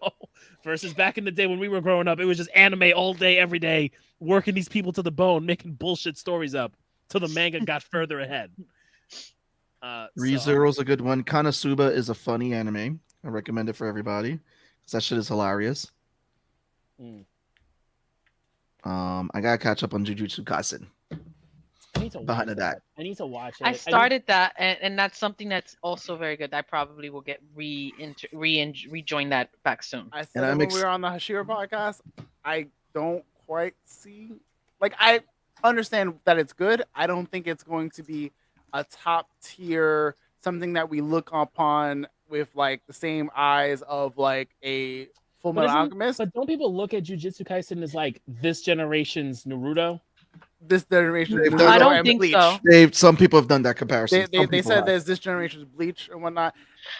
[SPEAKER 4] Versus back in the day when we were growing up, it was just anime all day, every day, working these people to the bone, making bullshit stories up till the manga got further ahead.
[SPEAKER 5] ReZero's a good one. Konosuba is a funny anime. I recommend it for everybody because that shit is hilarious.
[SPEAKER 4] Mm.
[SPEAKER 5] I gotta catch up on Jujutsu Kaisen.
[SPEAKER 4] I need to
[SPEAKER 5] Behind
[SPEAKER 4] watch
[SPEAKER 5] that.
[SPEAKER 4] I need to watch it.
[SPEAKER 2] I started that, and that's something that's also very good. I probably will get rejoin that back soon.
[SPEAKER 6] I
[SPEAKER 5] And
[SPEAKER 6] said
[SPEAKER 5] I'm
[SPEAKER 6] it when we were on the Hashira podcast. I don't quite see, I understand that it's good. I don't think it's going to be a top tier, something that we look upon with like the same eyes of like a Full Metal Alchemist.
[SPEAKER 4] But don't people look at Jujutsu Kaisen as like this generation's Naruto?
[SPEAKER 6] This generation,
[SPEAKER 5] They've
[SPEAKER 6] Naruto
[SPEAKER 5] done-
[SPEAKER 2] I don't
[SPEAKER 6] and
[SPEAKER 2] think
[SPEAKER 6] Bleach.
[SPEAKER 2] so.
[SPEAKER 5] Some people have done that comparison.
[SPEAKER 6] They
[SPEAKER 5] Some
[SPEAKER 6] they
[SPEAKER 5] people
[SPEAKER 6] said
[SPEAKER 5] have.
[SPEAKER 6] there's this generation's Bleach and whatnot.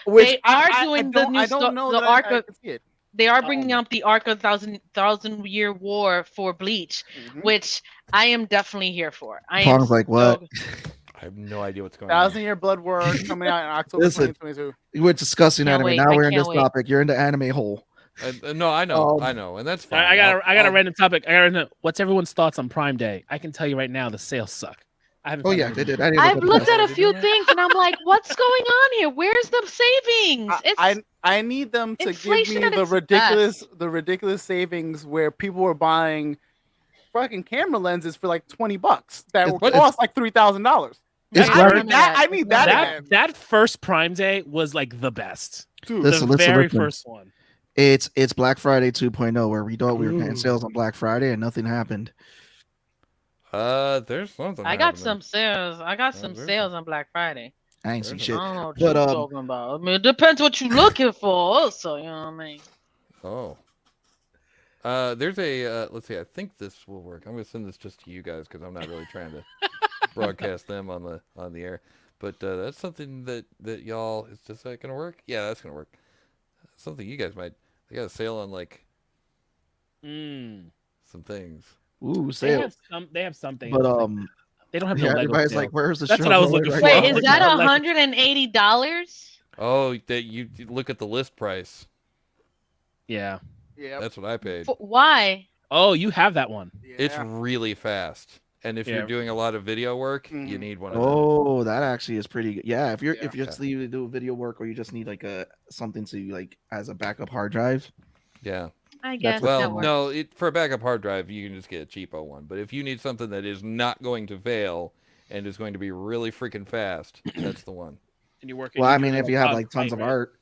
[SPEAKER 6] Which
[SPEAKER 2] They are doing the
[SPEAKER 6] don't-
[SPEAKER 2] new
[SPEAKER 6] I don't know
[SPEAKER 2] the
[SPEAKER 6] that
[SPEAKER 2] arc
[SPEAKER 6] I
[SPEAKER 2] of-
[SPEAKER 6] can see it.
[SPEAKER 2] They are bringing up the arc of thousand year war for Bleach,
[SPEAKER 6] Mhm.
[SPEAKER 2] which I am definitely here for. I am
[SPEAKER 5] Pong's like, what?
[SPEAKER 3] I have no idea what's going on.
[SPEAKER 6] 1,000 Year Blood War coming out in October
[SPEAKER 5] Listen.
[SPEAKER 6] 2022.
[SPEAKER 5] We're discussing
[SPEAKER 2] Can't
[SPEAKER 5] anime.
[SPEAKER 2] wait.
[SPEAKER 5] Now
[SPEAKER 2] I
[SPEAKER 5] we're in
[SPEAKER 2] can't
[SPEAKER 5] this
[SPEAKER 2] wait.
[SPEAKER 5] topic. You're in the anime hole.
[SPEAKER 3] No, I know, and that's fine.
[SPEAKER 4] I got a
[SPEAKER 3] I'll-
[SPEAKER 4] random topic. What's everyone's thoughts on Prime Day? I can tell you right now, the sales suck. I haven't.
[SPEAKER 5] Oh
[SPEAKER 4] found
[SPEAKER 5] yeah,
[SPEAKER 4] any-
[SPEAKER 5] they did. I didn't
[SPEAKER 2] I've
[SPEAKER 5] look
[SPEAKER 2] looked
[SPEAKER 5] that.
[SPEAKER 2] at a few things and I'm like, what's going on here? Where's the savings?
[SPEAKER 6] I need them to give
[SPEAKER 2] inflation
[SPEAKER 6] me
[SPEAKER 2] at
[SPEAKER 6] the
[SPEAKER 2] its
[SPEAKER 6] ridiculous savings where people were buying fucking camera lenses for like $20 that will
[SPEAKER 3] What?
[SPEAKER 6] cost like $3,000.
[SPEAKER 5] It's
[SPEAKER 2] I
[SPEAKER 5] Black-
[SPEAKER 2] remember
[SPEAKER 6] I need that
[SPEAKER 4] That
[SPEAKER 6] again.
[SPEAKER 4] that first Prime Day was like the best.
[SPEAKER 6] Dude,
[SPEAKER 5] Listen,
[SPEAKER 4] the very
[SPEAKER 5] listen.
[SPEAKER 4] first one.
[SPEAKER 5] It's Black Friday 2.0, where we thought we were getting
[SPEAKER 4] Ooh.
[SPEAKER 5] sales on Black Friday and nothing happened.
[SPEAKER 3] There's something.
[SPEAKER 2] I got
[SPEAKER 3] happening.
[SPEAKER 2] some sales. I got some
[SPEAKER 3] there's
[SPEAKER 2] sales on Black Friday.
[SPEAKER 5] I ain't seen
[SPEAKER 3] There's
[SPEAKER 5] shit.
[SPEAKER 2] I don't know what
[SPEAKER 5] But,
[SPEAKER 2] you're talking about. I mean, it depends what you're looking for. Also, you know what I mean.
[SPEAKER 3] Oh. There's a let's see. I think this will work. I'm gonna send this just to you guys because I'm not really trying to broadcast them on the air. But that's something that y'all is just that gonna work? Yeah, that's gonna work. Something you guys might. They got a sale on like some things.
[SPEAKER 5] Ooh,
[SPEAKER 4] They
[SPEAKER 5] sale.
[SPEAKER 4] have something.
[SPEAKER 5] But
[SPEAKER 4] they don't have
[SPEAKER 5] yeah,
[SPEAKER 4] no Lego
[SPEAKER 5] everybody's
[SPEAKER 4] sale.
[SPEAKER 5] like, "Where's the
[SPEAKER 4] That's
[SPEAKER 5] show?"
[SPEAKER 4] what I was
[SPEAKER 5] going
[SPEAKER 4] looking
[SPEAKER 5] right
[SPEAKER 4] for.
[SPEAKER 5] now?
[SPEAKER 2] Wait, is
[SPEAKER 4] Like,
[SPEAKER 2] that
[SPEAKER 4] like-
[SPEAKER 2] $180?
[SPEAKER 3] Oh, that you look at the list price.
[SPEAKER 4] Yeah.
[SPEAKER 6] yeah.
[SPEAKER 3] That's what I paid.
[SPEAKER 2] Why?
[SPEAKER 4] Oh, you have that one.
[SPEAKER 3] It's really fast, and if
[SPEAKER 4] Yeah.
[SPEAKER 3] you're doing a lot of video work, you
[SPEAKER 6] Mhm.
[SPEAKER 3] need one of them.
[SPEAKER 5] Oh, that actually is pretty good. Yeah, if you're
[SPEAKER 6] Yeah.
[SPEAKER 5] just need to do video work or you just need like something to like as a backup hard drive.
[SPEAKER 3] Yeah.
[SPEAKER 2] I guess
[SPEAKER 5] what-
[SPEAKER 2] that
[SPEAKER 3] Well,
[SPEAKER 2] works.
[SPEAKER 3] no, for a backup hard drive, you can just get a cheapo one. But if you need something that is not going to fail and is going to be really freaking fast, that's the one.
[SPEAKER 4] And you're working.
[SPEAKER 5] Well, I
[SPEAKER 4] you're
[SPEAKER 5] mean,
[SPEAKER 4] doing
[SPEAKER 5] if you have
[SPEAKER 4] cloud
[SPEAKER 5] like tons
[SPEAKER 4] right,
[SPEAKER 5] of
[SPEAKER 4] right?
[SPEAKER 5] art.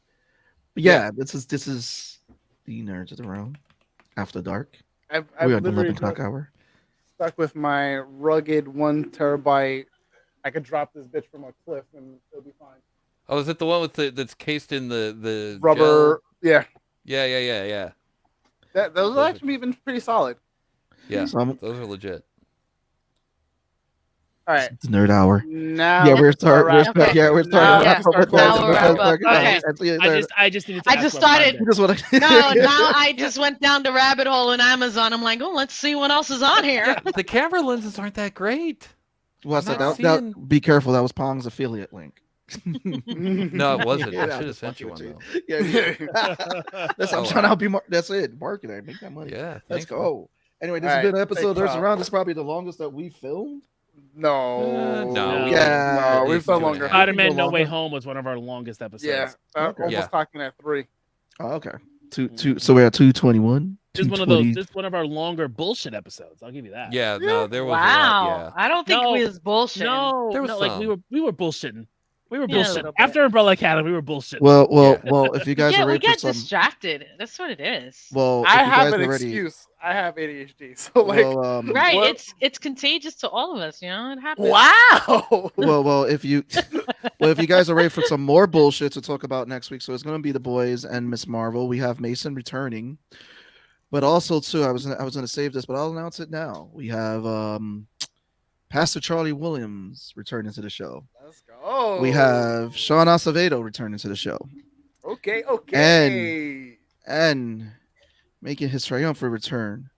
[SPEAKER 5] But yeah, this is the Nerds of the Round After Dark.
[SPEAKER 6] I've
[SPEAKER 5] We are the
[SPEAKER 6] literally
[SPEAKER 5] 11 o'clock hour.
[SPEAKER 6] stuck with my rugged 1 terabyte. I could drop this bitch from a cliff and it'll be fine.
[SPEAKER 3] Oh, is it the one with that's cased in the
[SPEAKER 6] Rubber, yeah.
[SPEAKER 3] gel? Yeah.
[SPEAKER 6] Those
[SPEAKER 3] Those
[SPEAKER 6] are
[SPEAKER 3] are-
[SPEAKER 6] actually even pretty solid.
[SPEAKER 3] Yeah,
[SPEAKER 5] Some
[SPEAKER 3] those are legit.
[SPEAKER 6] All right,
[SPEAKER 5] it's Nerd Hour.
[SPEAKER 6] now
[SPEAKER 5] Yeah, we're starting.
[SPEAKER 6] wrap
[SPEAKER 2] okay.
[SPEAKER 6] up.
[SPEAKER 5] Yeah, we're starting.
[SPEAKER 6] Now
[SPEAKER 2] Yeah.
[SPEAKER 6] we start
[SPEAKER 2] Now
[SPEAKER 6] closing
[SPEAKER 2] we're
[SPEAKER 6] it
[SPEAKER 2] wrap
[SPEAKER 6] out.
[SPEAKER 2] up. Okay.
[SPEAKER 4] I just needed to
[SPEAKER 2] I
[SPEAKER 4] ask
[SPEAKER 2] just
[SPEAKER 4] about Prime
[SPEAKER 2] started-
[SPEAKER 4] Day.
[SPEAKER 5] You just want to.
[SPEAKER 2] No, now I just went down the rabbit hole in Amazon. I'm like, oh, let's see what else is on here.
[SPEAKER 3] Yeah, the camera lenses aren't that great.
[SPEAKER 5] What's
[SPEAKER 3] I'm
[SPEAKER 5] that?
[SPEAKER 3] not
[SPEAKER 5] That-
[SPEAKER 3] seeing-
[SPEAKER 5] Be careful. That was Pong's affiliate link.
[SPEAKER 3] No, it wasn't.
[SPEAKER 5] Yeah,
[SPEAKER 3] I
[SPEAKER 5] I'm
[SPEAKER 3] should have
[SPEAKER 5] just
[SPEAKER 3] sent you
[SPEAKER 5] fucking
[SPEAKER 3] one
[SPEAKER 5] with
[SPEAKER 3] though.
[SPEAKER 5] Yeah. That's, I'm
[SPEAKER 3] Oh,
[SPEAKER 5] trying to help you. That's it. Marketing. Make that money.
[SPEAKER 3] Yeah,
[SPEAKER 5] Let's
[SPEAKER 3] thanks.
[SPEAKER 5] go. Anyway, this
[SPEAKER 6] All
[SPEAKER 5] has been
[SPEAKER 6] right,
[SPEAKER 5] an episode of
[SPEAKER 6] take
[SPEAKER 5] Nerds
[SPEAKER 6] top.
[SPEAKER 5] Around. This is probably the longest that we filmed.
[SPEAKER 6] No,
[SPEAKER 3] No.
[SPEAKER 5] Yeah.
[SPEAKER 6] no,
[SPEAKER 3] At
[SPEAKER 6] we've
[SPEAKER 3] least
[SPEAKER 6] done
[SPEAKER 3] 2.5.
[SPEAKER 6] longer.
[SPEAKER 4] Spider-Man
[SPEAKER 5] Go
[SPEAKER 4] No Way
[SPEAKER 5] longer.
[SPEAKER 4] Home was one of our longest episodes.
[SPEAKER 6] Yeah,
[SPEAKER 5] Okay.
[SPEAKER 6] almost
[SPEAKER 3] Yeah.
[SPEAKER 6] clocking at 3.
[SPEAKER 5] Oh, okay. Two. So we're at 221.
[SPEAKER 4] This is one of those. This is one of our longer bullshit episodes. I'll give you that.
[SPEAKER 3] Yeah, no, there was
[SPEAKER 2] Wow.
[SPEAKER 3] a lot.
[SPEAKER 2] I don't think
[SPEAKER 4] No,
[SPEAKER 2] we was bullshit.
[SPEAKER 4] No,
[SPEAKER 3] There was
[SPEAKER 4] no, like
[SPEAKER 3] some.
[SPEAKER 4] we were bullshitting. We were
[SPEAKER 2] Yeah, a
[SPEAKER 4] bullshitting.
[SPEAKER 2] little bit.
[SPEAKER 4] After Umbrella Academy, we were bullshitting.
[SPEAKER 5] Well. If you guys
[SPEAKER 2] Yeah,
[SPEAKER 5] are
[SPEAKER 2] we
[SPEAKER 5] ready for
[SPEAKER 2] get
[SPEAKER 5] some,
[SPEAKER 2] distracted. That's what it is.
[SPEAKER 5] well, if
[SPEAKER 6] I
[SPEAKER 5] you
[SPEAKER 6] have
[SPEAKER 5] guys
[SPEAKER 6] an
[SPEAKER 5] are ready,
[SPEAKER 6] excuse. I have ADHD, so like,
[SPEAKER 5] well,
[SPEAKER 2] Right,
[SPEAKER 6] What-
[SPEAKER 2] it's contagious to all of us, you know. It happens.
[SPEAKER 6] wow.
[SPEAKER 5] well, if you guys are ready for some more bullshit to talk about next week, so it's going to be the boys and Miss Marvel. We have Mason returning, but also too, I was going to save this, but I'll announce it now. We have Pastor Charlie Williams returning to the show.
[SPEAKER 6] Let's go.
[SPEAKER 5] We have Sean Acevedo returning to the show,
[SPEAKER 6] Okay.
[SPEAKER 5] and making his triumphant return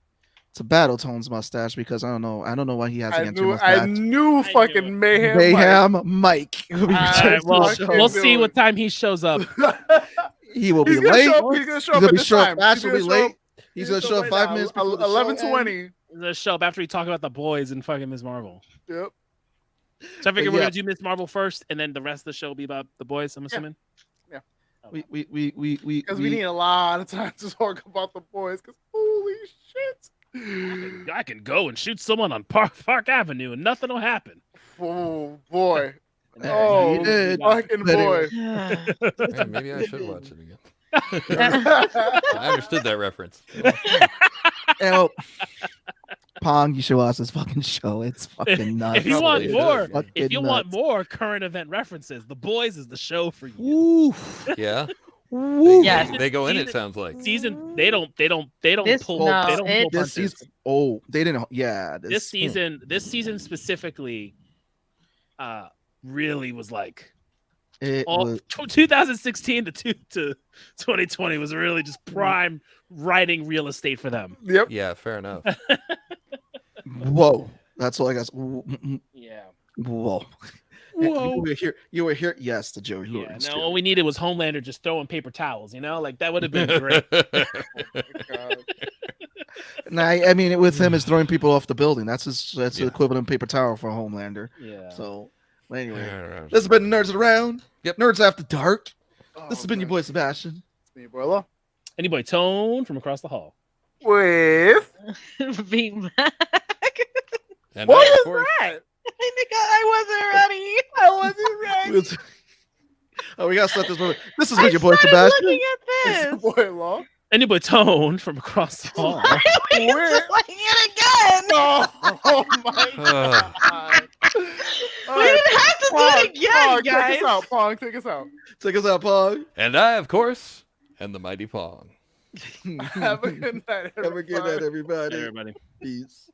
[SPEAKER 5] to Battle Tone's mustache, because I don't know why he has
[SPEAKER 6] I
[SPEAKER 5] against your
[SPEAKER 6] knew,
[SPEAKER 5] mustache.
[SPEAKER 6] I knew fucking Mayhem.
[SPEAKER 5] Mayhem Mike. will be
[SPEAKER 4] All
[SPEAKER 5] returning
[SPEAKER 4] right,
[SPEAKER 5] to
[SPEAKER 4] well,
[SPEAKER 5] the show.
[SPEAKER 4] we'll see what time he shows up.
[SPEAKER 5] He will be
[SPEAKER 6] He's gonna
[SPEAKER 5] late.
[SPEAKER 6] show up. He's gonna show
[SPEAKER 5] He's
[SPEAKER 6] up
[SPEAKER 5] gonna
[SPEAKER 6] at
[SPEAKER 5] be
[SPEAKER 6] this
[SPEAKER 5] short.
[SPEAKER 6] time.
[SPEAKER 5] Ash
[SPEAKER 6] He's
[SPEAKER 5] will be
[SPEAKER 6] gonna show
[SPEAKER 5] late.
[SPEAKER 6] up-
[SPEAKER 5] He's gonna show up
[SPEAKER 6] right
[SPEAKER 5] 5
[SPEAKER 6] now.
[SPEAKER 5] minutes before the show
[SPEAKER 6] 11:20.
[SPEAKER 4] The show up after we talk about the boys and fucking Ms. Marvel.
[SPEAKER 6] Yep.
[SPEAKER 4] So I figure
[SPEAKER 5] But
[SPEAKER 4] we're
[SPEAKER 5] yeah.
[SPEAKER 4] gonna do Ms. Marvel first, and then the rest of the show will be about the boys. I'm assuming.
[SPEAKER 5] We
[SPEAKER 6] Because we need a lot of time to talk about the boys. Because holy shit.
[SPEAKER 4] I can go and shoot someone on Park Avenue, and nothing will happen.
[SPEAKER 6] Oh boy.
[SPEAKER 5] Yeah,
[SPEAKER 6] Oh,
[SPEAKER 5] he did.
[SPEAKER 6] fucking
[SPEAKER 5] But
[SPEAKER 6] boy.
[SPEAKER 3] Yeah, maybe I should watch it again. I understood that reference.
[SPEAKER 5] Oh, Pong, you should watch this fucking show. It's fucking nuts.
[SPEAKER 4] If you want
[SPEAKER 3] Probably
[SPEAKER 4] more,
[SPEAKER 3] should.
[SPEAKER 5] Fucking
[SPEAKER 4] if you want
[SPEAKER 5] nuts.
[SPEAKER 4] more current event references, The Boys is the show for you.
[SPEAKER 5] Oof.
[SPEAKER 3] Yeah,
[SPEAKER 5] Woo.
[SPEAKER 2] Yes.
[SPEAKER 3] they go in. It sounds like.
[SPEAKER 4] Season they don't
[SPEAKER 2] This-
[SPEAKER 4] pull
[SPEAKER 2] no,
[SPEAKER 4] they don't pull
[SPEAKER 2] it's-
[SPEAKER 5] This
[SPEAKER 4] punches.
[SPEAKER 5] season, they didn't. Yeah,
[SPEAKER 4] This season specifically, really was like
[SPEAKER 5] It
[SPEAKER 4] all
[SPEAKER 5] was,
[SPEAKER 4] 2016 to 2020 was really just prime writing real estate for them.
[SPEAKER 6] Yep.
[SPEAKER 3] Yeah, fair enough.
[SPEAKER 5] whoa. That's all I got.
[SPEAKER 4] Yeah.
[SPEAKER 5] Whoa.
[SPEAKER 4] Whoa.
[SPEAKER 5] You were here. Yes, the Joey.
[SPEAKER 4] Yeah. No, all we needed was Homelander just throwing paper towels. You know, like that would have been great.
[SPEAKER 6] God.
[SPEAKER 5] Nah, I mean, with him, is throwing people off the building. That's the
[SPEAKER 3] Yeah.
[SPEAKER 5] equivalent paper towel for Homelander.
[SPEAKER 4] Yeah.
[SPEAKER 5] So, well, anyway,
[SPEAKER 3] Yeah,
[SPEAKER 5] this has been Nerds Around.
[SPEAKER 3] Yep.
[SPEAKER 5] Nerds After Dark.
[SPEAKER 6] Oh,
[SPEAKER 5] This has been your
[SPEAKER 6] man.
[SPEAKER 5] boy Sebastian.
[SPEAKER 6] It's me, Boilo.
[SPEAKER 4] Any boy Tone from across the hall.
[SPEAKER 6] With
[SPEAKER 2] Vmac.
[SPEAKER 3] And
[SPEAKER 6] What
[SPEAKER 3] of
[SPEAKER 6] is
[SPEAKER 3] course,
[SPEAKER 6] that?
[SPEAKER 2] I
[SPEAKER 6] I wasn't ready.
[SPEAKER 5] Oh, we gotta start this movie. This is
[SPEAKER 2] wasn't ready.
[SPEAKER 5] with your boy
[SPEAKER 2] I started
[SPEAKER 5] Sebastian.
[SPEAKER 2] looking
[SPEAKER 6] It's
[SPEAKER 2] at
[SPEAKER 6] your
[SPEAKER 2] this.
[SPEAKER 6] boy Law.
[SPEAKER 4] And your tone from across the hall.
[SPEAKER 2] Why are we
[SPEAKER 6] Where-
[SPEAKER 2] playing it again?
[SPEAKER 6] Oh my god.
[SPEAKER 2] We didn't have to do it again,
[SPEAKER 6] Pong,
[SPEAKER 2] guys.
[SPEAKER 6] take us out, Pong. Take us out.
[SPEAKER 5] Take us out, Pong.
[SPEAKER 3] and I, of course, am the Mighty Pong.
[SPEAKER 6] Have a good night,
[SPEAKER 5] Have a good night, everybody.
[SPEAKER 4] Everybody.
[SPEAKER 5] Peace.